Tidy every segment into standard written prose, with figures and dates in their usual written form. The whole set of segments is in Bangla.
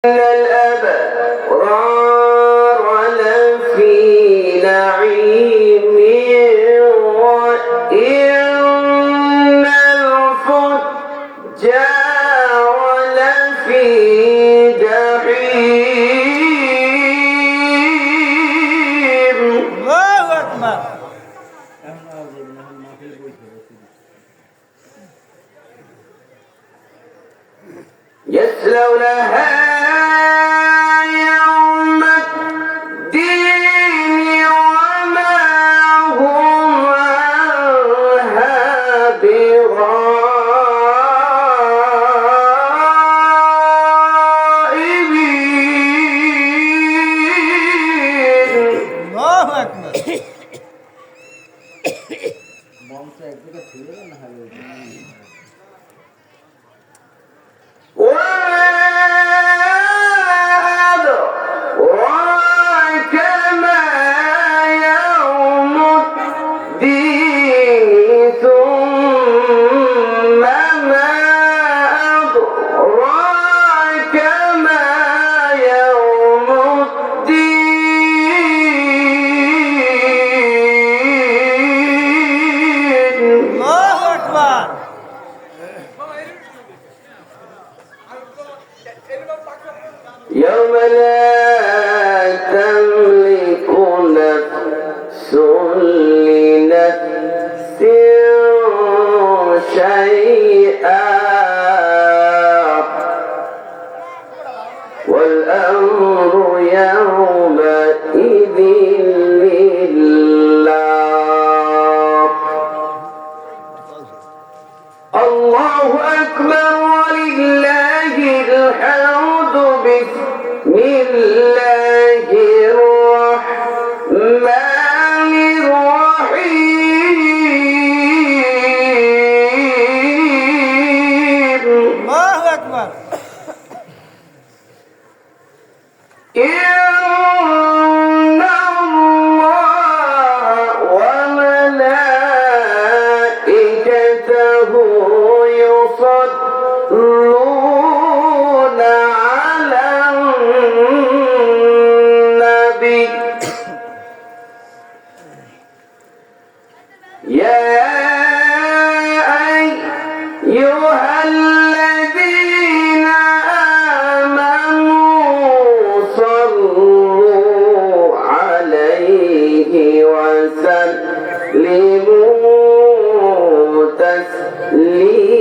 الأبرار لفي نعيم وإن الفجار لفي جحيم. الله أكبر. يصلونها يوم الدين وما هم عنها بغائبين. الله أكبر. وأدراك ما يوم الدين ثم ما أدراك ما يوم الدين. الله أكبر. يوم لا تملك نفس لنفس شيئا والأمر يومئذ لله. الله أكبر ولله الحمد. بسم الله الرحمن الرحيم. الله أكبر. إن الله وملائكته يصلون على النبي يا أيها الذين آمنوا صلوا عليه وسلموا تسليما.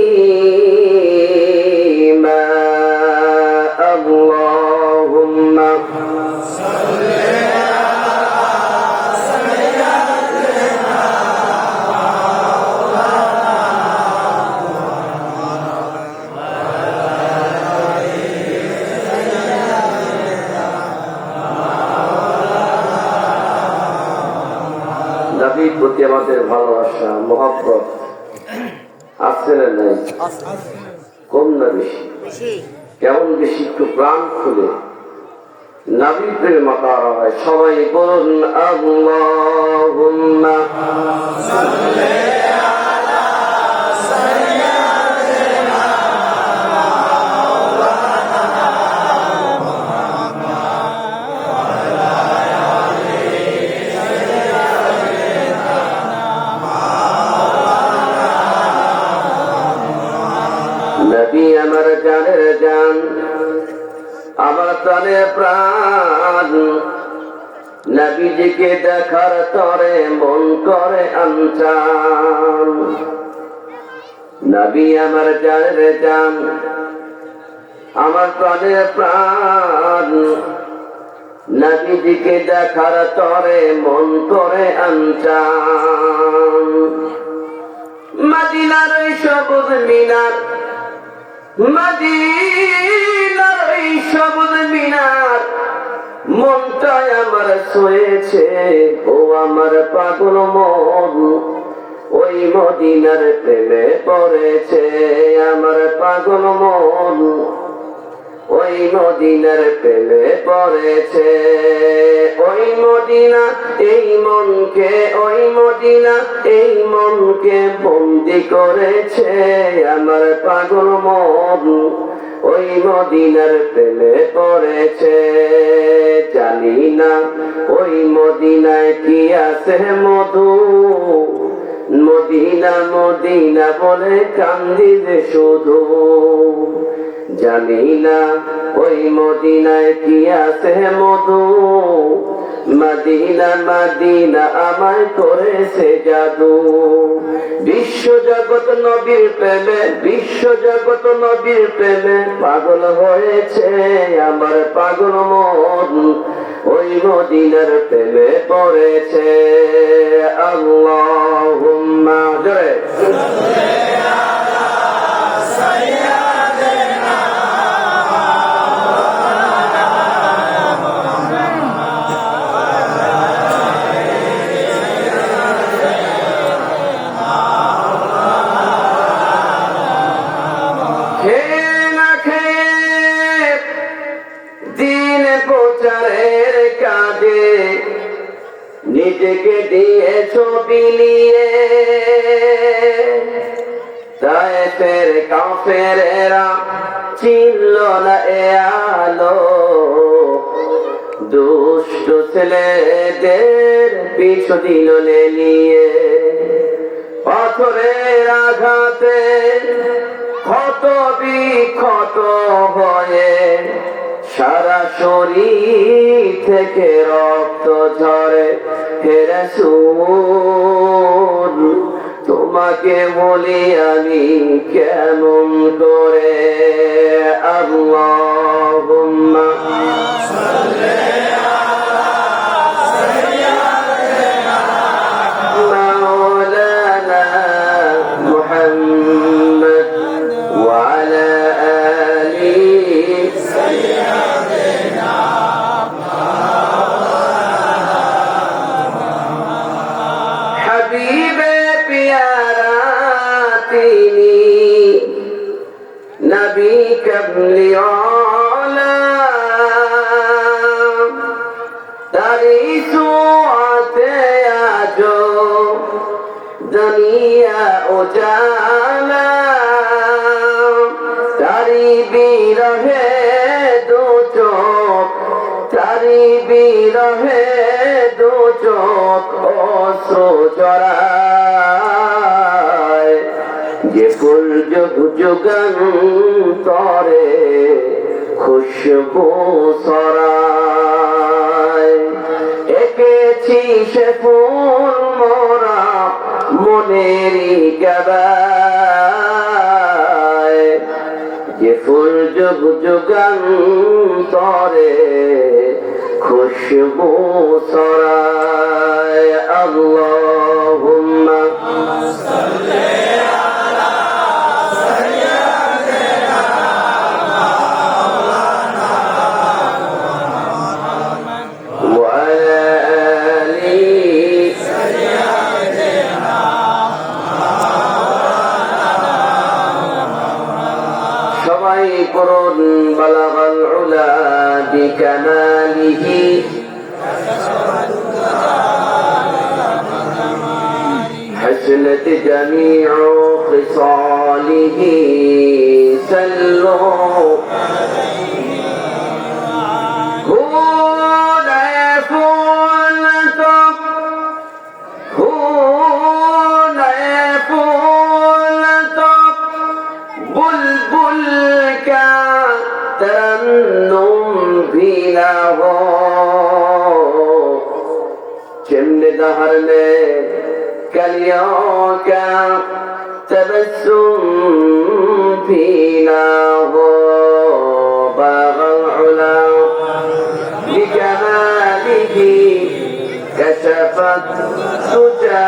اللهم নবীর প্রতি আমাদের ভালোবাসা মহব্বত আছে না নাই? কম না বেশি? কেমন বেশি? একটু প্রাণ খুলে নবীর প্রেমে মাতারা হয়। সবাই বলুন আল্লাহুম্মা সাল্লি আলা সাইয়্যিদিনা মাওলানা মুহাম্মদ ওয়া আলা আলি সাইয়্যিদিনা মাওলানা মুহাম্মদ। নবী আমার জানের জান, আমার প্রাণের প্রাণ, নবীজিকে দেখার তরে মন করে আনচান। নবী আমার জানের জান, আমার প্রাণের প্রাণ, নবীজিকে দেখার তরে মন করে আনচান। মদিনার ওই সবুজ মিনার, মদিনার ওই সবুজ মিনার, মনটায় আমার শুয়েছে ও আমার পাগল মন। ওই মদিনার প্রেমে পড়েছে আমার পাগল মন। ওই মদিনার প্রেমে পড়েছে। ওই মদিনা এই মনকে, ওই মদিনা এই মনকে বন্দি করেছে আমার পাগল মন। ওই মদিনার প্রেমে পড়েছে। জানি না ওই মদিনায় কি আছে মধু, মদিনা মদিনা বলে কান্দি যে শুধু। জানি না ওই মদিনায় কি আছে মধু, মদিনা মদিনা আমায় করেছে জাদু। বিশ্ব জগৎ নবীর প্রেমে, বিশ্ব জগৎ নবীর প্রেমে পাগল হয়েছে আমার পাগল মন, ওই মদিনার প্রেমে পড়েছে। আল্লাহুম্মা জয় প্রচারের কাজে নিজেকে দিয়েছ বিলিয়ে, তায়েফের কাফেরেরা চিনল না এ আলো, দুষ্ট ছেলেদের পিছু দিল নিয়ে। পাথরের আঘাতে ক্ষত বিক্ষত হয়ে সারা শরীর থেকে রক্ত ঝরে। হে রাসূল তোমাকে বলি আমি কেমন করে। আল্লাহুম্মা মাওলানা মুহাম্মদ ওয়া আলা আলিহি হাবিবে পিয়ারা তিনি নবী কমলিওয়ালা, তারি সুআতে আজো দুনিয়া উজালা, তারি বিরহে দু চোখ, তারি বিরহে দু চোখ অশ্রু জড়ায়। যে ফুল যুগ যুগান্তরে খুশবু ছড়ায়, এঁকেছি সে ফুল মোরা মনেরই গাবায়। যে ফুল যুগ যুগান্তরে খুশবু ছড়ায়। আল্লাহুম্মা সবাই করুন বালাগাল উলা বিকামালিহি حسنت جميع خصاله سلوا बुलबुल का तरन्नुम भी ना हो, चिमने दहर में कलियों का तबस्सुम भी ना हो। बाग़ल उला बिकमालिही कशफत तुजा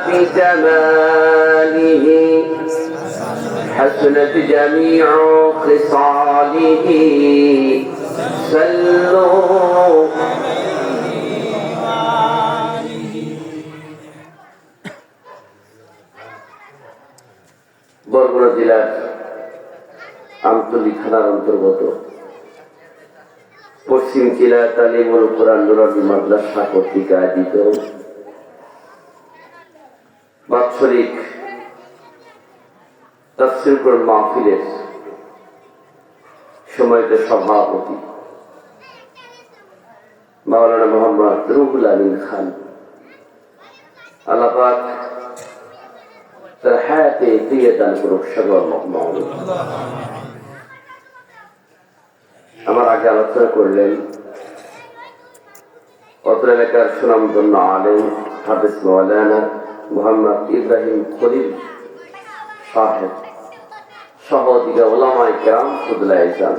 बिजमालिही حسنت جميع خصاله صلوا বরগুনা জেলার আমতলী থানার অন্তর্গত পশ্চিম জেলা তালিমুল কোরআন নুরানি মাদ্রাসা কর্তৃক আয়োজিত বাৎসরিক তাফসীর কোরআন মাহফিলের সম্মানিত সভাপতি মাওলানা মোহাম্মদ রুহুল আমিন খান, আল্লাহ পাক তার হায়াতে দিয়ে দান করুক সকল মাওলানা। আমার আগে আলোচনা করলেন অত্র এলাকার সুনামধন্য আলেম হাফেজ মাওলানা মোহাম্মদ ইব্রাহিম খলিল সাহেব সহ দিকে ওলামায়ে কেরাম ফুদলায়ে ইসলাম।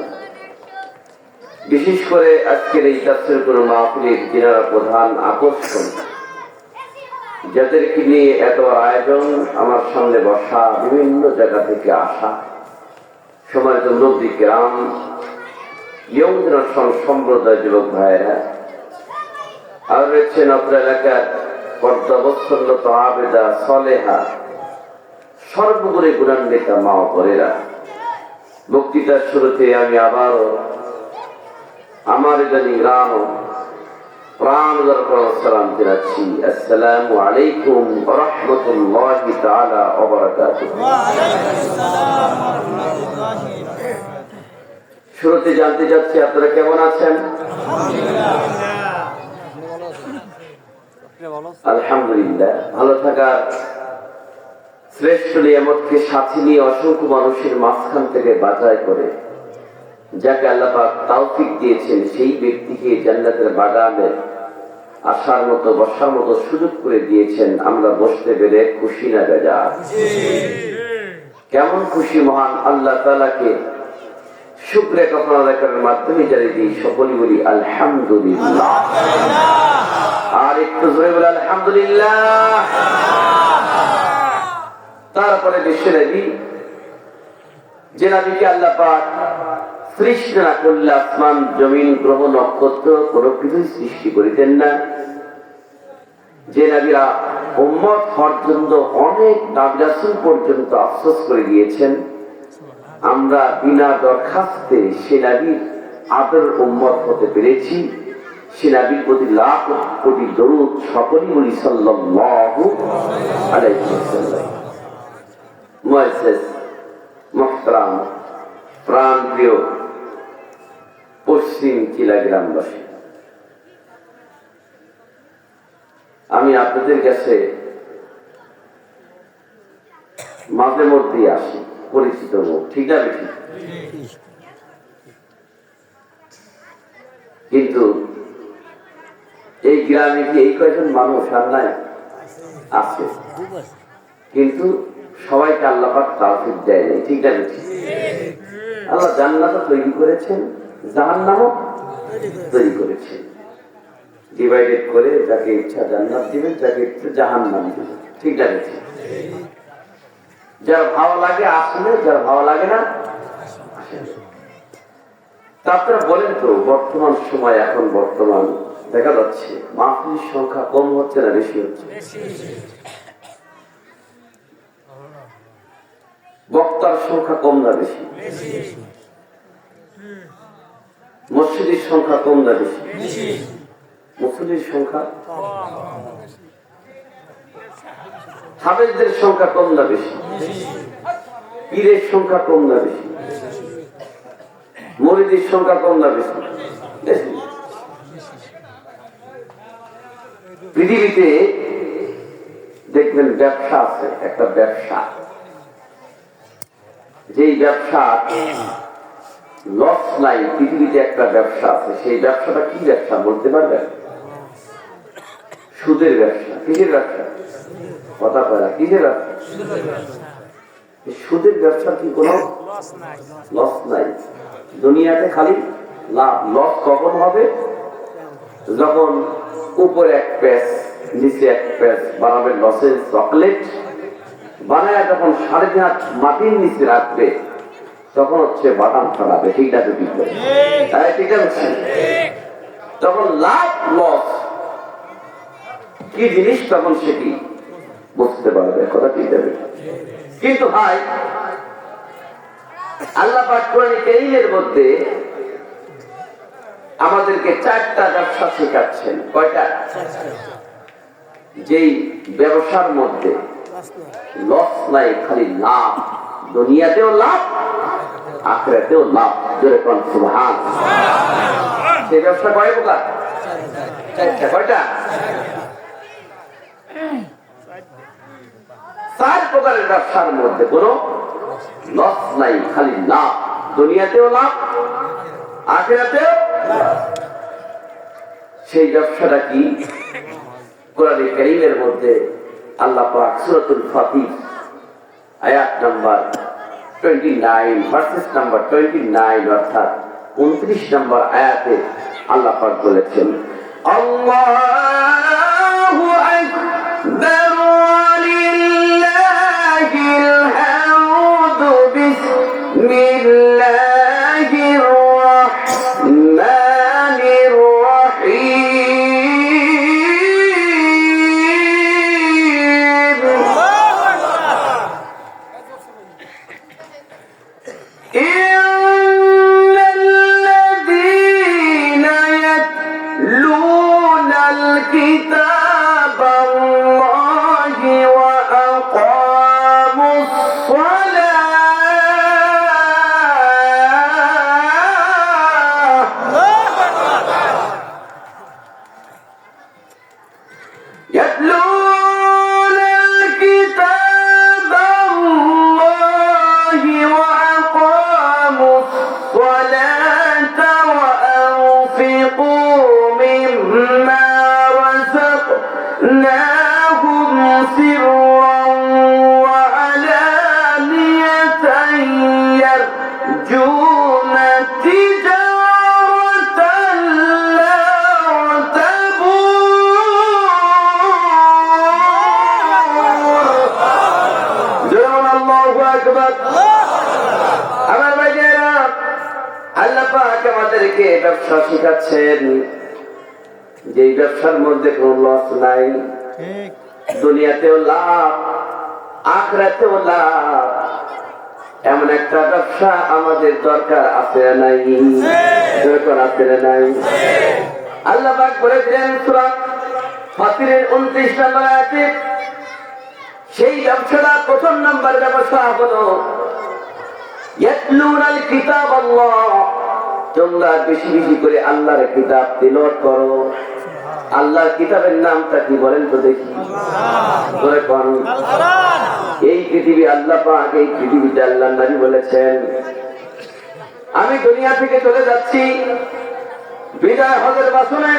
বিশেষ করে আজকের এই তাফসীর কোরআন মাহফিলের যিনারা প্রধান আকর্ষণ, যাদেরকে নিয়ে এত আয়োজন, আমার সামনে বসা, বিভিন্ন জায়গা থেকে আসা সম্মানিত মুরব্বী কেরাম, ইয়ং জেনারেশন সম্প্রদায় যুবক ভাইয়েরা, আর রয়েছেন অত্র এলাকার পর্দাবচ্ছন্নত আবেদা সলেহা, সর্বোপরি গুণান্বিতা মা ও বোনেরা। বক্তৃতার শুরুতে আমি আবারও আমার গ্রাম প্রাণ সালাম জানাচ্ছি, আসসালামু আলাইকুম ওয়া রাহমাতুল্লাহি তাআলা ওয়া বারাকাতুহু। শুরুতে জানতে চাচ্ছি আপনারা কেমন আছেন? আলহামদুলিল্লাহ। ভালো থাকার শ্রেষ্ঠ নিয়ামতকে সাথে নিয়ে অসংখ্য মানুষের মাঝখান থেকে বাছাই করে যাকে আল্লাহ পাক তৌফিক দিয়েছেন, সেই ব্যক্তিকে জান্নাতের বাগানে আসার মতো, বসার মতো সুযোগ করে দিয়েছেন। আমরা বসতে পেরে খুশি না বেজার? কেমন খুশি মহান আল্লাহ তাআলাকে শুকরিয়া জ্ঞাপন করার মাধ্যমে জানিয়ে দিই, সকলেই বলি আলহামদুলিল্লাহ। আর একটু জোরে বলি আলহামদুলিল্লাহ। তারপরে বিশ্ব নবী, যে নবীকে আল্লাহ পাক সৃষ্টি না করলে আসমান জমিন গ্রহ নক্ষত্র কোনো কিছুই সৃষ্টি করিতেন না, যে নবীরা উম্মত হওয়ার জন্য অনেক নবী রাসূল পর্যন্ত আফসোস করে দিয়েছেন, আমরা বিনা দরখাস্তে সে নবীর আদর উম্মত হতে পেরেছি। সে নবীর প্রতি লাখ কোটি দরুদ সকলেই বলি সাল্লাল্লাহু আলাইহি ওয়াসাল্লাম। মুআজ্জাজ মুহতারাম প্রাণপ্রিয় পশ্চিম চিলা গ্রামবাসী, আমি আপনাদের কাছে মাঝে মধ্যেই আসি, পরিচিত মুখ, ঠিক আছে ঠিক, কিন্তু এই গ্রামে কি এই কয়জন মানুষ আর নাই? আছে, কিন্তু সবাইকে আল্লাহ পাক তৌফিক দেয় নাই, ঠিক আছে ঠিক। আল্লাহ জান্নাত তৈরি করেছেন, জাহান্নামও তৈরি করেছেন, ডিভাইডেড করে যাকে ইচ্ছা জান্নাত দিবেন, যাকে ইচ্ছা জাহান্নাম দিবেন, ঠিক আছে ঠিক। যার ভালো লাগে আসলে, যার ভালো লাগে না তা। আপনারা বলেন তো, বর্তমান সময় এখন বর্তমান দেখা যাচ্ছে মাহফিলের সংখ্যা কম হচ্ছে না বেশি হচ্ছে? বক্তার সংখ্যা কম না বেশি? মসজিদের সংখ্যা কম না বেশি? মসজিদের সংখ্যা, হাফেজদের সংখ্যা কম না বেশি? পীরের সংখ্যা কম না বেশি? মুরিদের সংখ্যা কম না বেশি? পৃথিবীতে দেখবেন ব্যবসা আছে, একটা ব্যবসা, যেই ব্যবসা লস নাই, পৃথিবীতে একটা ব্যবসা আছে। সেই ব্যবসাটা কি ব্যবসা বলতে পারবেন? সুদের ব্যবসা। কিসের ব্যবসা? কথা বলা, কিসের ব্যবসা? সুদের ব্যবসা কি কোনো লস নাই? দুনিয়াতে খালি লাভ। লস কখন হবে? যখন উপরে এক প্যাচ নিচে এক প্যাচ বানাবে, লসের চকলেট বানায় যখন 3.5 হাত মাটির নিচে রাখবে, তখন হচ্ছে বাদাম ফাটাবে, ঠিক আছে ঠিক আছে, তখন লাভ লস কি জিনিস তখন সেটি বুঝতে পারবে, কথা ঠিক আছে। কিন্তু ভাই আল্লাহ পাক কোরআন কারীমের মধ্যে আমাদেরকে 4টা ব্যবসা শেখাচ্ছেন। কয়টা? যেই ব্যবসার মধ্যে লস নাই, খালি লাভ। দুনিয়াতেও লাভ, আখিরাতেও লাভ। যেরকম সুবহান। সেই ব্যবসা কয় প্রকার? চারটা। কয়টা? 4 প্রকারের ব্যবসার মধ্যে কোনো লস নাই, খালি লাভ। দুনিয়াতেও লাভ, আখিরাতেও। সেই ব্যবসাটা কি? কোরআনে কারীমের মধ্যে আল্লাহ পাক সূরাতুল ফাতির আয়াত নাম্বার 29 ভার্সেস নাম্বার 29 অর্থাৎ 29 নম্বর আয়াতে আল্লাহ পাক বলেছেন, আল্লাহু আকবার ওয়ালিল্লাহিল হামদু বিসমিল্লাহির রাহমানির আমাদেরকে ব্যবসা শিখাচ্ছেন। যে ব্যবসার মধ্যে কোনো লস নাই, দুনিয়াতেও লাভ, আখিরাতেও লাভ। এমন একটা ব্যবসা আমাদের দরকার আছে না নাই? দরকার আছে না নাই? আল্লাহ পাক বলেছেন সূরা ফাতিরের 29 নম্বর আয়াতে, সেই ব্যবসাটা প্রথম নাম্বার ব্যবসা হলো ইয়াতলুনাল কিতাবাল্লাহ, তোমরা বেশি বেশি করে আল্লাহর কিতাব তিলাওয়াত করো। আল্লাহর কিতাবের নামটা কি বলেন তো দেখি? এই পৃথিবী আল্লাহ পাক, এই পৃথিবীতে আল্লাহর নবী বলেছেন, আমি দুনিয়া থেকে চলে যাচ্ছি, বিদায় হজের বাসনে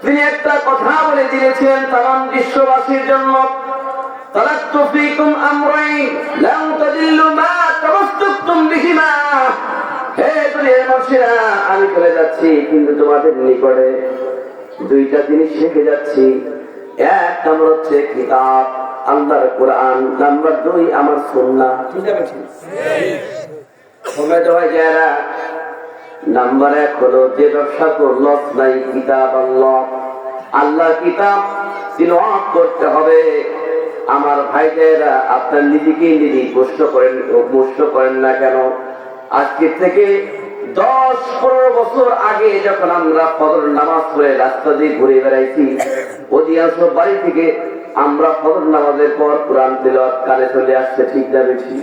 তিনি একটা কথা বলে দিয়েছেন তামাম বিশ্ববাসীর জন্য, তারাকতু ফীকুম আমরাইন লান তাদিল্লু মা তামাসসাকতুম বিহিমা। হে দুনিয়ার মানুষেরা, আমি চলে যাচ্ছি, কিন্তু তোমাদের নিকটে 2টা জিনিস রেখে যাচ্ছি। 1 নম্বর হচ্ছে কিতাব, আল্লাহর কোরআন। নাম্বার 2 আমার সুন্নাহ। ঠিক আছে? সময় হয় যারা নাম্বার 1 হলো যে ব্যবসা করলো নাই, কিতাব আল্লাহ, আল্লাহর কিতাব তিলাওয়াত করতে হবে। আমার ভাইদেরা, আপনার নিজেকে নিজে প্রশ্ন করেন না কেন? আজকে থেকে 10-15 বছর আগে যখন আমরা ফজর নামাজ পড়ে রাস্তা দিয়ে ঘুরে বেড়াইছি, অধিকাংশ বাড়ি থেকে আমরা ফজর নামাজের পর কোরআন তিলাওয়াত কানে চলে আসছে। ঠিক না বেশি?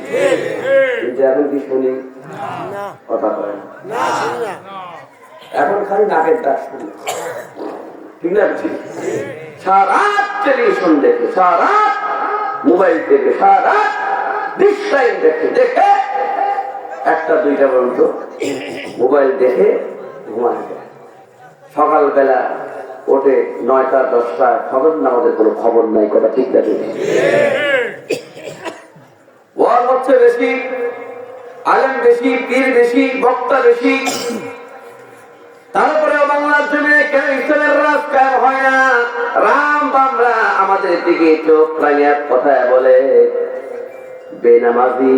কিন্তু এখন কি শুনি? কথা বলেন এখন খালি নাকের ডাক শুনি। ঠিক না বেশি? সারাত টেলিভিশন দেখে, সারাত মোবাইল থেকে, সারাত ডিসলাইন দেখে দেখে 1টা-2টা পর্যন্ত মোবাইল দেখে ঘুমায় যায়। সকালবেলা ওঠে 9টা-10টা, খবর না, আমাদের কোনো খবর নাই। কথা ঠিক আছে? ওয়ার হচ্ছে বেশি, আলেম বেশি, পীর বেশি, বক্তা বেশি, তারপরেও বাংলার জমিনে কেন ইসলামের রাজ কায়েম হয় না? রাম বামরা আমাদের দিকে চোখ রাঙিয়ে কথা বলে, বেনামাজি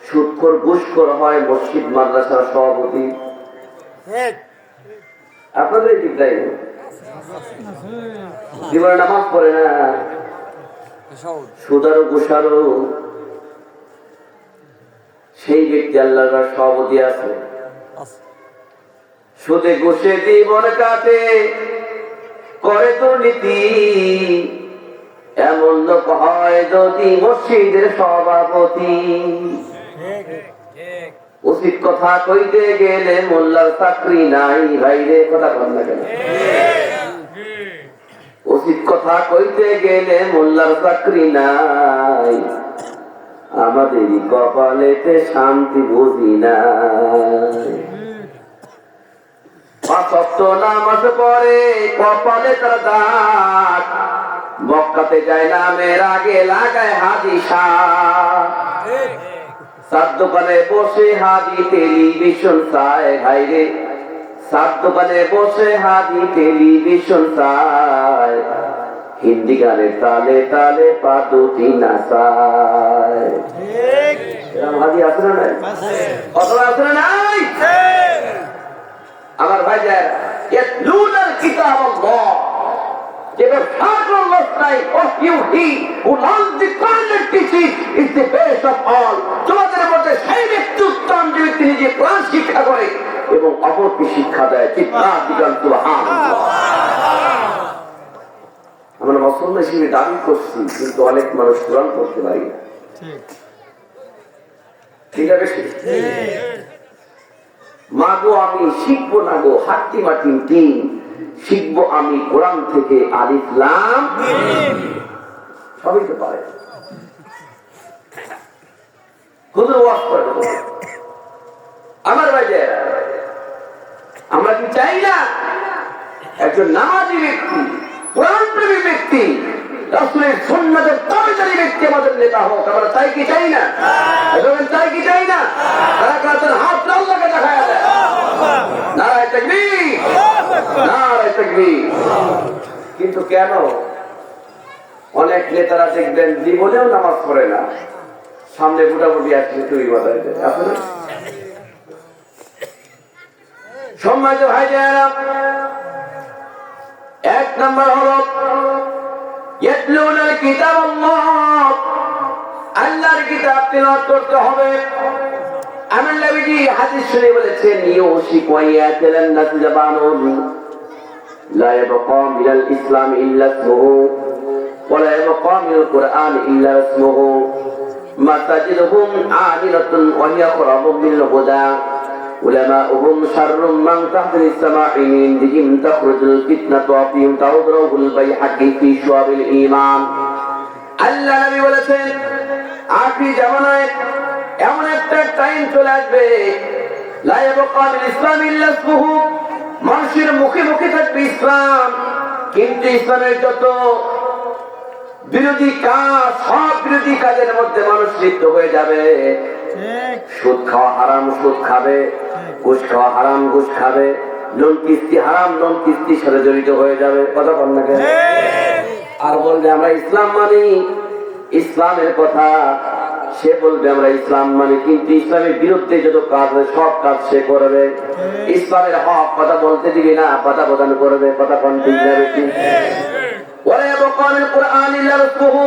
সুদখোর ঘুষখোর হয় মসজিদ মাদ্রাসার সভাপতি। আপনাদের ঠিক তাই, জীবনে নামাজ পড়ে না, সুদারো ঘুষারো, সেই ব্যক্তি আল্লাহর সভাপতি আছে। সুদে ঘুষে জীবন কাটে, করে দুর্নীতি, এমন লোক হয় যদি মসজিদের সভাপতি। উচিত কথা কইতে গেলে মোল্লার চাকরি নাই, ভাইরে কথা বল না কেন? উচিত কথা কইতে গেলে মোল্লার চাকরি নাই, আমাদের কপালেতে শান্তি বুঝি নাই। পাঁচ ওয়াক্ত নামাজ পড়ে কপালে তার দাগ, মক্কাতে যায় নামের আগে লাগায় হাদিসা। সাত দোকানে বসে হাদি টেলিভিশন চায়, ভাইরে সাত দোকানে বসে হাদি টেলিভিশন চায়, হিন্দি গানের তালে তালে পা দুটি নাচায়। এরকম হাদি আছে না নাই? অথবা আছে না নাই? আমার ভাই যায় ইয়াতলুনাল কিতাব আল্লাহ, the fatherless life of you, he who loves the Quran teaching is the best of all. তোমাদের মধ্যে সেই ব্যক্তি উত্তম যে তিনি যে কোরআন শিক্ষা করে এবং অপরকে শিক্ষা দেয়। চিৎকার দিবেন সুবহানাল্লাহ। আমরা মুসলমান হিসেবে দাবি করছি, কিন্তু অনেক মানুষ কোরআন পড়তে পারি না। ঠিক আছে, মাগো আমি শিখবো না গো হাট্টি মাটি তিন, শিখবো আমি কোরআন থেকে আলিফ লাম মিম, সবই তো পারে। হুজুর ওয়াজ করে আমার ভাই, আমরা কি চাই না একজন নামাজি ব্যক্তি, কোরআন প্রেমী ব্যক্তি, রাসূলের সুন্নাতের তাবেদারি ব্যক্তি আমাদের নেতা হোক? আমরা চাই কি চাই না? চাই কি চাই না? তারা কাছের হাত আল্লাহকে দেখায় দেয়। নারায়ে তাকবীর, নারায়ে তাকবীর। কিন্তু কেন অনেক নেতারা দেখবেন জীবনেও নামাজ পড়ে না, সামনে মোটামুটি আসছে তুই বাজায় দেয়। আসলে সম্মানিত ভাই যারা, এক নম্বর হলো ইয়াতলুনাল কিতাব আল্লাহ, আল্লাহর কিতাব তিলাওয়াত করতে হবে। আমার নবীজি হাদিস শুনে বলেছেন ইউশিকু আয়াতালান নাস জাবানুন লা ইয়াবকা মিনাল ইসলাম ইল্লা ইসমুহু ওয়া লা ইয়াবকা মিনাল কুরআন ইল্লা ইসমুহু মাতাজিদুহুম আদিলাতুন ওয়া হিয়া খরাবুম মিনাল হুদা উলামাউহুম শাররুম মান তাহতাল সামা'i মিন দিহিম তাখরুজুল ফিতনাতু ওয়া ফিহিম তাউদরুল বাইহাকি ফি শুআবিল ঈমান। আল্লাহ নবী বলেছেন আখির জামানায় এমন একটা টাইম চলে আসবে, লা ইয়াবকা মিনাল ইসলাম ইল্লা ইসমুহু, মানুষের মুখে মুখে থাকবে ইসলাম, কিন্তু ইসলামের যত বিরোধী কাজ, সব বিরোধী কাজের মধ্যে মানুষ লিপ্ত হয়ে যাবে। সুদ খাওয়া হারাম, সুদ খাবে, ঘুষ খাওয়া হারাম, ঘুষ খাবে, লোন কিস্তি হারাম, লোন কিস্তির সাথে জড়িত হয়ে যাবে। কথা বল না কেন? আর বলবে আমরা ইসলাম মানি, ইসলামের কথা সে বলবে আমরা ইসলাম মানি, কিন্তু ইসলামের বিরুদ্ধে যত কাজ হয় সব কাজ সে করবে। ইসলামের হক কথা বলতে দিবি না, কথা প্রদান করবে। কথা কন্টিনিউ যাবে কি? ওয়া ইয়াবকা মিনাল কুরআন ইল্লা ইসমুহু,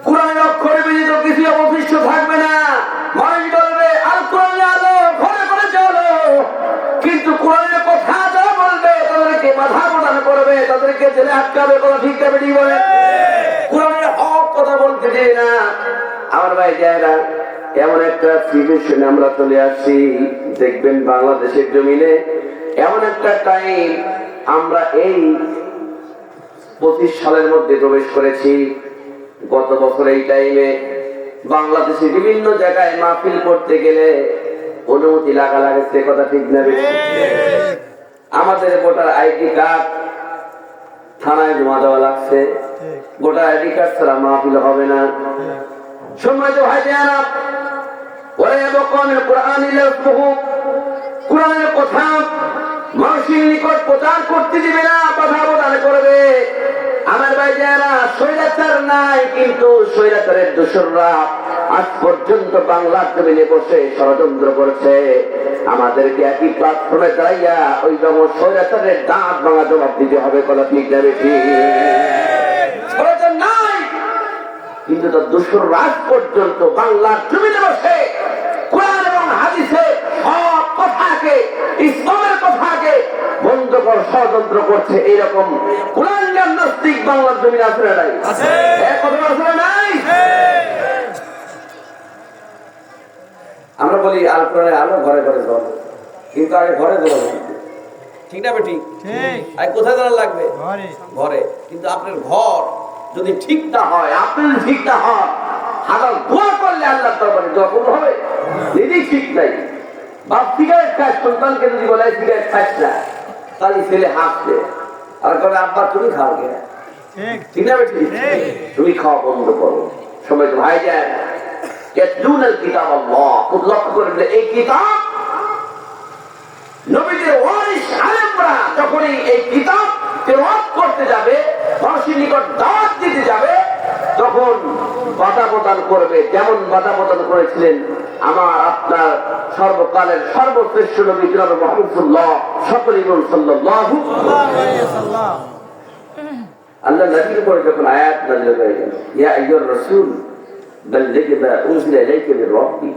কুরআনের অক্ষরে ব্যতীত কিছু অবশিষ্ট থাকবে না। মানুষ বলবে আল কোরআন আলো, ঘরে ঘরে চলো, কিন্তু কোরআনের কথা যারা বলবে তাদেরকে বাধা প্রদান করবে, তাদেরকে জেলে আটকাবে। কথা ঠিক যাবে, ঠিক বলে? কোরআনের হক কথা বলতে দিই না। আমার ভাই যারা, এমন একটা সিচুয়েশনে আমরা চলে আসছি, দেখবেন বাংলাদেশের জমিনে এমন একটা টাইম, আমরা এই 25 সালের মধ্যে প্রবেশ করেছি। গত বছর এই টাইমে বাংলাদেশে বিভিন্ন জায়গায় মাহফিল করতে গেলে অনুমতি লাগা লাগছে। কথা ঠিক না? আমাদের ভোটার আইডি কার্ড থানায় জমা দেওয়া লাগছে, ভোটার আইডি কার্ড ছাড়া মাহফিল হবে না। সম্মানিত ভাই যারা, ওয়া ইয়াবকা মিনাল কুরআন ইল্লা ইসমুহু, কুরআনের কথা মানুষের নিকট প্রচার করতে দিবে না, কথা প্রদান করবে। আমার ভাই যারা, স্বৈরাচার নাই, কিন্তু স্বৈরাচারের দোসররা আজ পর্যন্ত বাংলার জমিনে বসে ষড়যন্ত্র করছে। আমাদেরকে একই প্ল্যাটফর্মে দাঁড়াইয়া ওই রকম স্বৈরাচারের দাঁত ভাঙা জবাব দিতে হবে। কথা ঠিক না? স্বৈরাচার নাই, কিন্তু তার দোসর রাত পর্যন্ত বাংলার জমিনে বসে কোরআন এবং হাদিসে সব কথাকে, ইসলামের কথাকে বন্ধ কর ষড়যন্ত্র করছে। এইরকম কোরআন নাস্তিক বাংলার জমিনে আছে না নাই? কথা আছে না নাই? আমরা বলি আল কোরআনের আলো ঘরে ঘরে জ্বলে, কিন্তু আগে ঘরে জ্বলা লাগবে, ঠিক না বেটি? ঠিক। আগে কোথায় জ্বলা লাগবে? ঘরে। ঘরে। কিন্তু আপনার ঘর যদি ঠিক না হয়, আপনি যদি ঠিক না হন, হাজার দোয়া করলে আল্লাহর দরবারে দোয়া কবুল হবে? নিজেই ঠিক নাই। বাপ সিগারেট খায়, সন্তানকে যদি বলে সিগারেট খাস না, তাহলে ছেলে হাসবে আর কবে আব্বা তুমি খাও কে? ঠিক। ঠিক না বেটি? তুমি খাওয়া বন্ধ করো। সময় তো ভাই যায় ইয়াতলুনাল কিতাব আল্লাহ, খুব লক্ষ্য করে এই কিতাব নবীদের ওয়ারিস আলেমরা যখনই এই কিতাব তেলাওয়াত করতে যাবে, মানুষের নিকট দাওয়াত দিতে যাবে, তখন বাধা প্রদান করবে। যেমন বাধা প্রদান করেছিলেন আমার আপনার সর্বকালের সর্বশ্রেষ্ঠ নবী জনাব মুহাম্মদুল্লাহ সকলেই বলুন সাল্লাল্লাহু আলাইহি ওয়াসাল্লাম। আল্লাহ নবীর উপরে যখন আয়াত নাযিল হয়ে গেল, ইয়া আইয়ুর রাসূল বাল্লিগ মা উনজিলা ইলাইকা মির রাব্বিক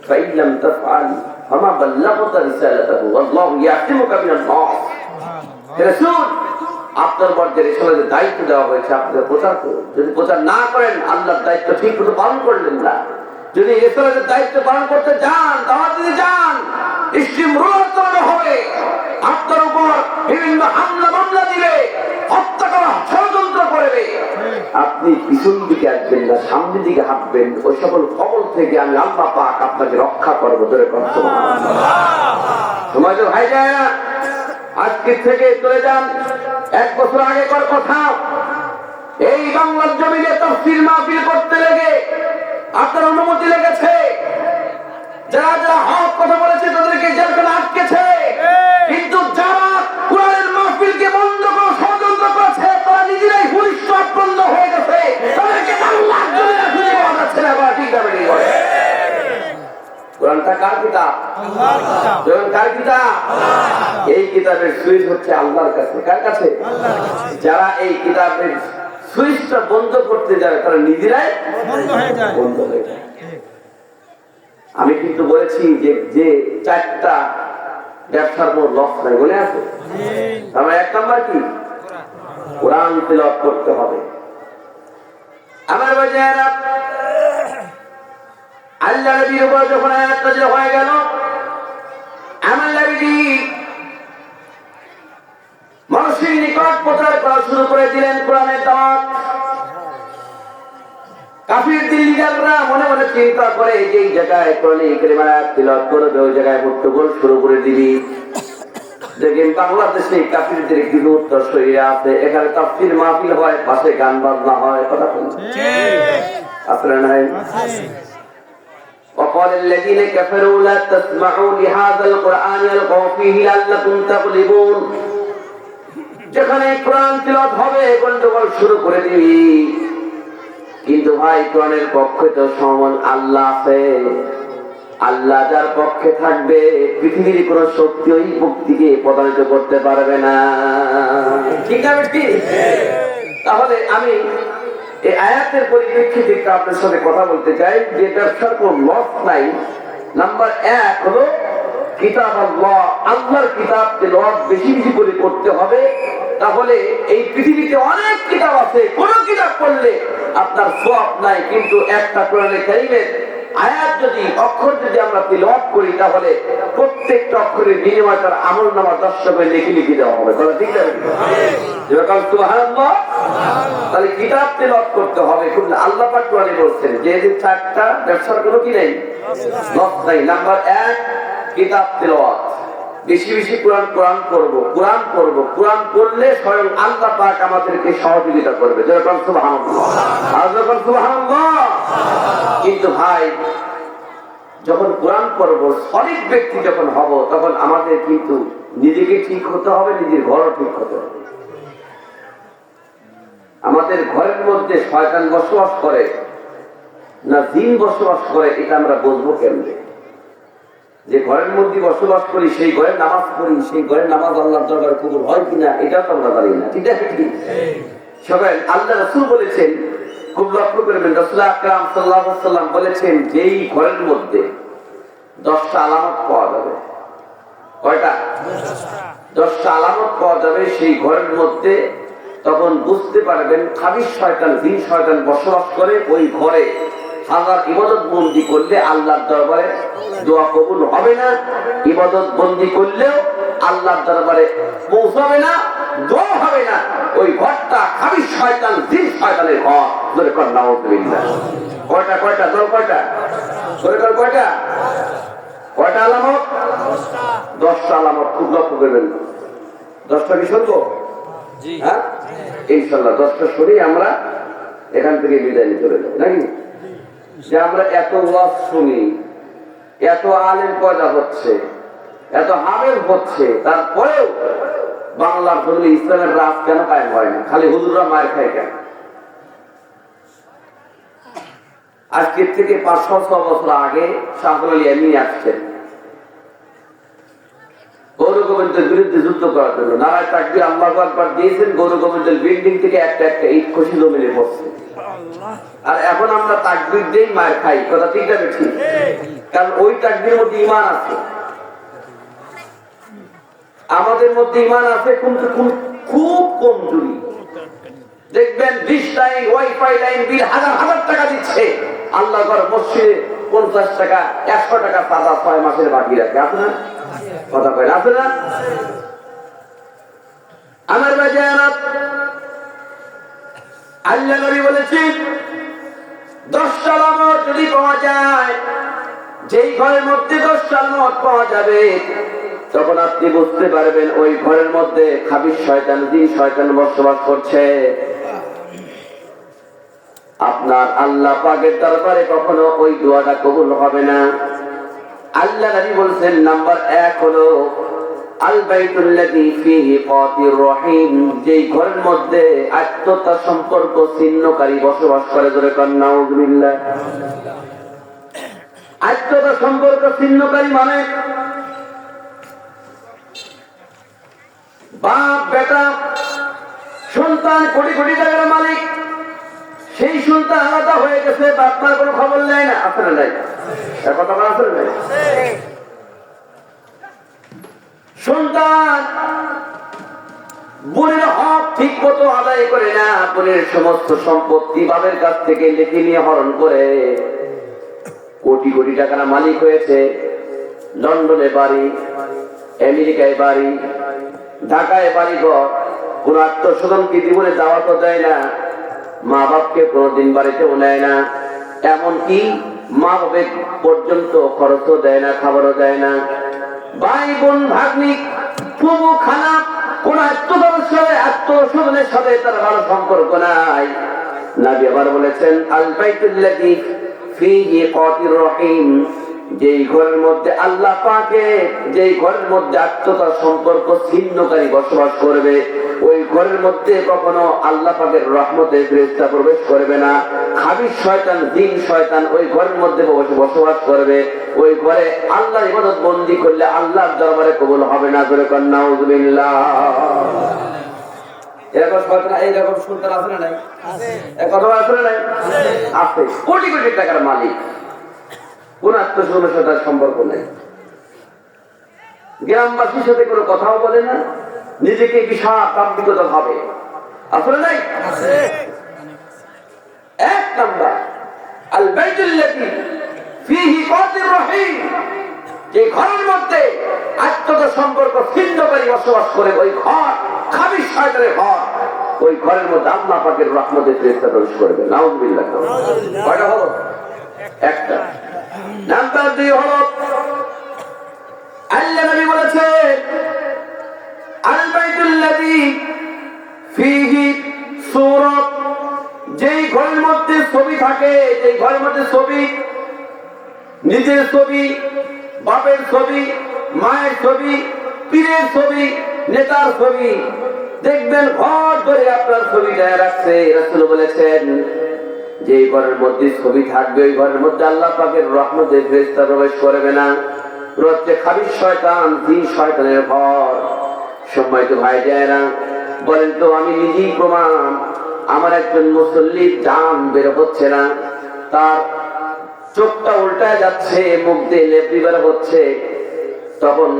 ফাইন লাম তাফআল ফামা বাল্লাগতা রিসালাতাহু ওয়াল্লাহু ইয়াহতিমুকা মিনান নাস। রাসূল, আপনার উপর যে রিসালাতের দায়িত্ব দেওয়া হয়েছে আপনি প্রচার করুন। যদি প্রচার না করেন, আল্লাহর দায়িত্ব ঠিক মতো পালন করলেন না। যদি রিসালাতের দায়িত্ব পালন করতে যান, দাওয়াত দিতে যান, ইস্তিমরার চলানো হবে, আপনার উপর বিভিন্ন হামলা মামলা দিবে, হত্যা করা ষড়যন্ত্র করবে। আপনি পিছন দিকে আসবেন না, সামনের দিকে হাঁটবেন। ওই সকল কবল থেকে আমি আল্লাহ পাক আপনাকে রক্ষা করবো। ধরে কষ্ট সময় তো ভাই যায় না। আজকে থেকে চলে যান 1 বছর আগেকার কথা। এই বাংলার জমিনে তাফসীর মাহফিল করতে লেগে আপনার অনুমতি লেগেছে। যারা যারা হক কথা বলেছে তাদেরকে জেলখানে আটকেছে, কিন্তু যারা কোরআনের মাহফিলকে বন্ধ করে ষড়যন্ত্র করেছে তারা নিজেরাই পুলিশ আক্রান্ত হয়ে গেছে। তাদেরকে বাংলার জমিনে খুঁজে পাওয়া যাচ্ছে না। ঠিক যাবে কোরআনটা কার কিতাব? আল্লাহর কিতাব। কার কিতাব? এই কিতাবের সুইচ হচ্ছে আল্লাহর কাছে। কার কাছে? যারা এই কিতাবের সুইচটা বন্ধ করতে যায় তারা নিজেরাই বন্ধ হয়ে যায়। বন্ধ হয়ে যায়। আমি কিন্তু বলেছি যে 4টা ব্যবসার মোট লস নাই, মনে আছে? আমার 1 নাম্বার কি? কোরআন তেলাওয়াত করতে হবে। আমার বাজারা আল্লাহ নবীর উপর যখন আয়াত নাযিল হয়ে গেল, আমার নবীজি মানুষের নিকট প্রচার করা শুরু করে দিলেন কোরআনের দাওয়াত। কাফির দিলদাররা মনে মনে চিন্তা করে যে এই জায়গায় কোরআনের কালিমার আয়াত তেলাওয়াত করবে, ওই জায়গায় মুঠোফোন শুরু করে দিবি। দেখেন বাংলাদেশে কাফিরদের একটি উত্তর শরীরে আছে, এখানে তাফসীর মাহফিল হয়, পাশে গান বাজনা হয়। কথা বলছেন আপনারা নাই? وقال الذين كفروا لا تسمعوا لهذا القرآن والغوا فيه لعلكم تغلبون। যেখানে কোরআন তেলাওয়াত হবে গন্ডগোল শুরু করে দিবি। কিন্তু ভাই কোরআনের পক্ষে তো সমান আল্লাহ আছে। আল্লাহ যার পক্ষে থাকবে পৃথিবীর কোন শক্তি ওই মুক্তিকে প্রদানিত করতে পারবে না। ঠিক আছে? তাহলে আমি এই আয়াতের পরিপ্রেক্ষিতে আপনার সাথে কথা বলতে চাই যে ব্যবসার কোন লস নাই। নাম্বার 1 হলো কিতাব আল্লাহ, আল্লাহর কিতাব তেলাওয়াত বেশি বেশি করে করতে হবে। তাহলে এই পৃথিবীতে অনেক কিতাব আছে, কোন কিতাব পড়লে আপনার সওয়াব নাই, কিন্তু একটা কোরআনের কারীমের আয়াত যদি অক্ষর যদি আমরা তেলাওয়াত করি তাহলে প্রত্যেকটা অক্ষরের বিনিময়ে তার আমলনামা 10টা করে লিখে দেওয়া হবে। কথা ঠিক আছে? যেরকম সুবহানাল্লাহ। তাহলে কিতাব তেলাওয়াত করতে হবে। কিন্তু আল্লাহ পাক কোরআনে বলছেন যে 4টা ব্যবসার কোনো কি নেই, লস নাই। নাম্বার 1 কিতাব তেলাওয়াত, বেশি বেশি কোরআন করব, কোরআন করলে স্বয়ং আল্লাহ পাক আমাদেরকে সহযোগিতা করবে। যেরকম সুবহানাল্লাহ, আর যখন সুবহানাল্লাহ। কিন্তু ভাই যখন কোরআন পড়ব, সঠিক ব্যক্তি যখন হব, তখন আমাদের কিন্তু নিজেকে ঠিক হতে হবে, নিজের ঘরও ঠিক হতে হবে। আমাদের ঘরের মধ্যে শয়তান বসবাস করে না জিন বসবাস করে, এটা আমরা বুঝবো কেমনে? যে ঘরের মধ্যে বসবাস করি সেই ঘরে নামাজ পড়ি, সেই ঘরে নামাজ আল্লাহর দরবারে কবুল হয় কিনা এটাও তো আমরা জানি না। ঠিক আছে? সবাই আল্লাহ রাসূল বলেছেন, খুব লক্ষ্য করবেন, রাসূল আকরাম সাল্লাল্লাহু আলাইহি ওয়াসাল্লাম বলেছেন যেই ঘরের মধ্যে 10টা আলামত পাওয়া যাবে। কয়টা? 10টা আলামত পাওয়া যাবে সেই ঘরের মধ্যে। তখন বুঝতে পারবেন খাবিশ শয়তান, জিন শয়তান বসবাস করে ওই ঘরে। আল্লাহর ইবাদত বন্দি করলে আল্লাহর দরবারে দোয়া কবুল হবে না, ইবাদত বন্দি করলেও আল্লাহর দরবারে পৌঁছাবে না, দোয়া হবে না। ওই ঘরটা খাবিশ শয়তান, জিন শয়তানের ঘর। ধরে কর নাউযুবিল্লাহ। কয়টা কয়টা দল কয়টা? ধরে কর কয়টা? কয়টা আলামত? 10টা আলামত। খুব লক্ষ্য করবেন। 10টা কি শুনবো? হ্যাঁ ইনশাল্লাহ 10টা শুনেই আমরা এখান থেকে বিদায় নিয়ে চলে যাবো নাকি? যে আমরা এত ওয়াজ শুনি, এত আলেম পয়দা হচ্ছে, এত হামেল হচ্ছে, তারপরেও বাংলার জন্য ইসলামের রাজ কেন কায়েম হয় না? খালি হুজুররা মায়ের খায় কেন? আজকের থেকে 500-6 বছর আগে শাহুল আলী এমনি আসছেন গৌর গোবিন্দের বিরুদ্ধে যুদ্ধ করার জন্য। নারায় তাকবীর, আল্লাহু আকবার দিয়েছেন। গৌর গোবিন্দের বিল্ডিং থেকে একটা একটা ইট খসি জমিনে পড়ছে। আর এখন আমরা তাকবীর দেই, মায়ের খাই। কথা ঠিক আছে? ঠিক। কারণ ওই তাকবীরের মধ্যে ঈমান আছে, আমাদের মধ্যে ঈমান আছে কিন্তু খুব কমজোরি। দেখবেন 20 লাইন ওয়াইফাই লাইন বিল হাজার হাজার টাকা দিচ্ছে, আল্লাহ ঘর মসজিদে 50 টাকা 100 টাকা সাদা 6 মাসের বাকি রাখে। আপনার কথা কয় আছে না? আমার বাজানা আল্লাহ নবী বলেছেন 10টা আলামত যদি পাওয়া যায়, যেই ঘরের মধ্যে 10টা আলামত পাওয়া যাবে, তখন আপনি বুঝতে পারবেন ওই ঘরের মধ্যে খাবিশ শয়তান, জিন শয়তান বসবাস করছে। আপনার আল্লাহ পাকের দরবারে কখনো ওই দোয়াটা কবুল হবে না। আল্লাহ নবী বলেছেন নাম্বার 1 হলো আল বাইতুল্লাযী ফীহি কাতির রহিম, যেই ঘরের মধ্যে আত্মীয়তা সম্পর্ক ছিন্নকারী বসবাস করে। ধরে কর নাউযুবিল্লাহ। আত্মীয়তা সম্পর্ক ছিন্নকারী মানে বাপ বেটা সন্তান, কোটি কোটি টাকার মালিক, সেই সন্তান আলাদা হয়ে গেছে, বাপ মার কোনো খবর নেয় না। আছে না নাই? কথা বলা আছে না? সন্তান বোনের হক ঠিক মতো আদায় করে না, বোনের সমস্ত সম্পত্তি বাবার কাছ থেকে লিখে নিয়ে হরণ করে কোটি কোটি টাকার মালিক হয়েছে। লন্ডনে বাড়ি, আমেরিকায় বাড়ি, ঢাকায় বাড়ি ঘর, কোন আত্মস্বজনকে জীবনে যাওয়া তো দেয় না, মা বাপকে কোনদিন বাড়িতেও নেয় না, এমনকি মা বাপের পর্যন্ত খরচও দেয় না, খাবারও দেয় না। ভাই বোন ভাগ্নি ফুবু খানা কোন আত্মস্বজনের সাথে তার ভালো সম্পর্ক নাই। নবী আবার বলেছেন আল বাইতুল্লাযী ফীহি কাতির রহিম, যেই ঘরের মধ্যে আল্লাহ পাকে, যেই ঘরের মধ্যে আত্মীয়তা সম্পর্ক ছিন্নকারী বসবাস করবে, ওই ঘরের মধ্যে কখনো আল্লাহ পাকের রহমতের ফেরেশতা প্রবেশ করবে না। খাবিশ শয়তান, জিন শয়তান ওই ঘরের মধ্যে বসবাস করবে। ওই ঘরে আল্লাহর ইবাদত বন্দি করলে আল্লাহর দরবারে কবুল হবে না। করে কর নাউযুবিল্লাহ। এরকম শয়তান, এইরকম সুলতান আছে না নাই? কথা আছে না নাই? আছে। কোটি কোটি টাকার মালিক, কোন আত্মীয়স্বজনের সাথে সম্পর্ক নেই, গ্রামবাসীর সাথে কোনো কথাও বলে না, নিজেকে বিশাল তান্ত্রিকতা ভাবে। আসলে নাই? এক নাম্বার আল বাইতুল্লাযী ফীহি কাতির রহিম, যে ঘরের মধ্যে আত্মীয়তা সম্পর্ক ছিন্নকারী বসবাস করে, ওই ঘর খাবিশ শয়তানের ঘর। ওই ঘরের মধ্যে আল্লাহ পাকের রহমতের ফেরেশতা প্রবেশ করবে। নাউযুবিল্লাহ। কয়টা হলো? একটা। নাম্বার 2 হলো আল্লাহ নবী বলেছেন আল বাইতুল্লাযী ফীহি সূরাত, যেই ঘরের মধ্যে ছবি থাকে, যেই ঘরের মধ্যে ছবি, নিজের ছবি, বাপের ছবি, মায়ের ছবি, পীরের ছবি, নেতার ছবি, দেখবেন ঘর ধরে আপনার ছবিটা রাখছে। রাসূল বলেছেন যে ঘরের মধ্যে ছবি থাকবে, ওই ঘরের মধ্যে আল্লাহ পাকের রহমতের ফেরেশতা প্রবেশ করবে না। রোজে খাবিশ শয়তান, জিন শয়তানের ঘর। সম্মানিত ভাই যায়রা বলেন তো, আমি নিজেই প্রমাণ। আমার একজন মুসল্লির জান বের হচ্ছে না, তার চোখটা উল্টায় যাচ্ছে, মুখ দিয়ে লেপড়ি বের হচ্ছে, তখন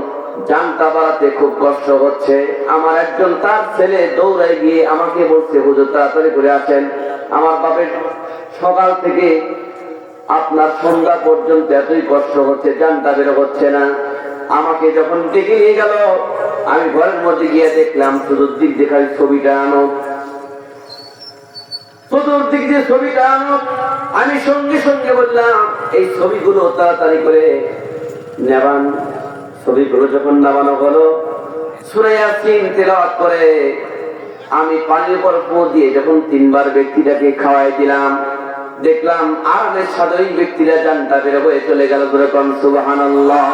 জানটা বাড়াতে খুব কষ্ট হচ্ছে। আমার একজন তার ছেলে দৌড়ায় গিয়ে আমাকে বলছে, হুজুর তাড়াতাড়ি করে আসেন, আমার বাপের সকাল থেকে আপনার সন্ধ্যা পর্যন্ত এতই কষ্ট হচ্ছে, জানটা বের হচ্ছে না। আমাকে যখন ডেকে নিয়ে গেল, আমি ঘরের মধ্যে গিয়ে দেখলাম চতুর্দিক দিয়ে খালি ছবিটা আনো, চতুর্দিক দিয়ে ছবিটা আনো। আমি সঙ্গে সঙ্গে বললাম, এই ছবিগুলো তাড়াতাড়ি করে নেবান। ছবিগুলো যখন নামানো হলো, সূরা ইয়াসিন তেলাওয়াত করে আমি পানির উপর পো দিয়ে যখন 3 বার ব্যক্তিটাকে খাওয়াই দিলাম, দেখলাম আরামের সাথে ওই ব্যক্তিরা জানটা বের হয়ে চলে গেল। সুবহানাল্লাহ।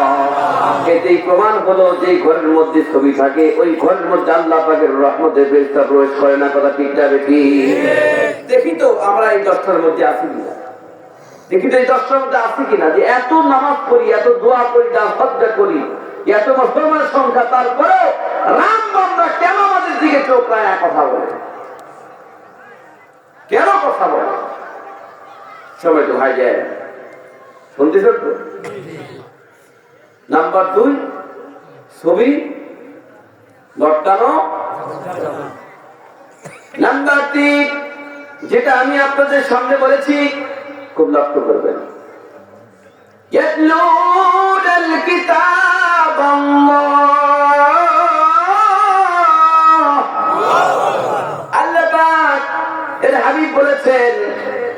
এতেই প্রমাণ হলো যে ঘরের মধ্যে ছবি থাকে, ওই ঘরের মধ্যে আল্লাহ পাকের রহমতের ফেরেশতা প্রবেশ করে না। কথা ঠিক না বেশি? দেখি তো আমরা এই 10টার মধ্যে আছি কিনা, দেখি তো এই 10টার মধ্যে আছি কিনা, যে এত নামাজ পড়ি, এত দোয়া করি, দান সদকা করি, এত মুসলমানের সংখ্যা, তারপরেও রাম বান্দা কেন আমাদের দিকে চোখ রায় কথা বলে, কেন কথা বলে? সময় তো ভাই যায়, শুনতে তো। নাম্বার 2, ছবি লটকানো। নাম্বার 3, যেটা আমি আপনাদের সামনে বলেছি, খুব লক্ষ্য করবেন, ইয়াতলুনাল কিতাব আল্লাহ পাক এর হাবিব বলেছেন।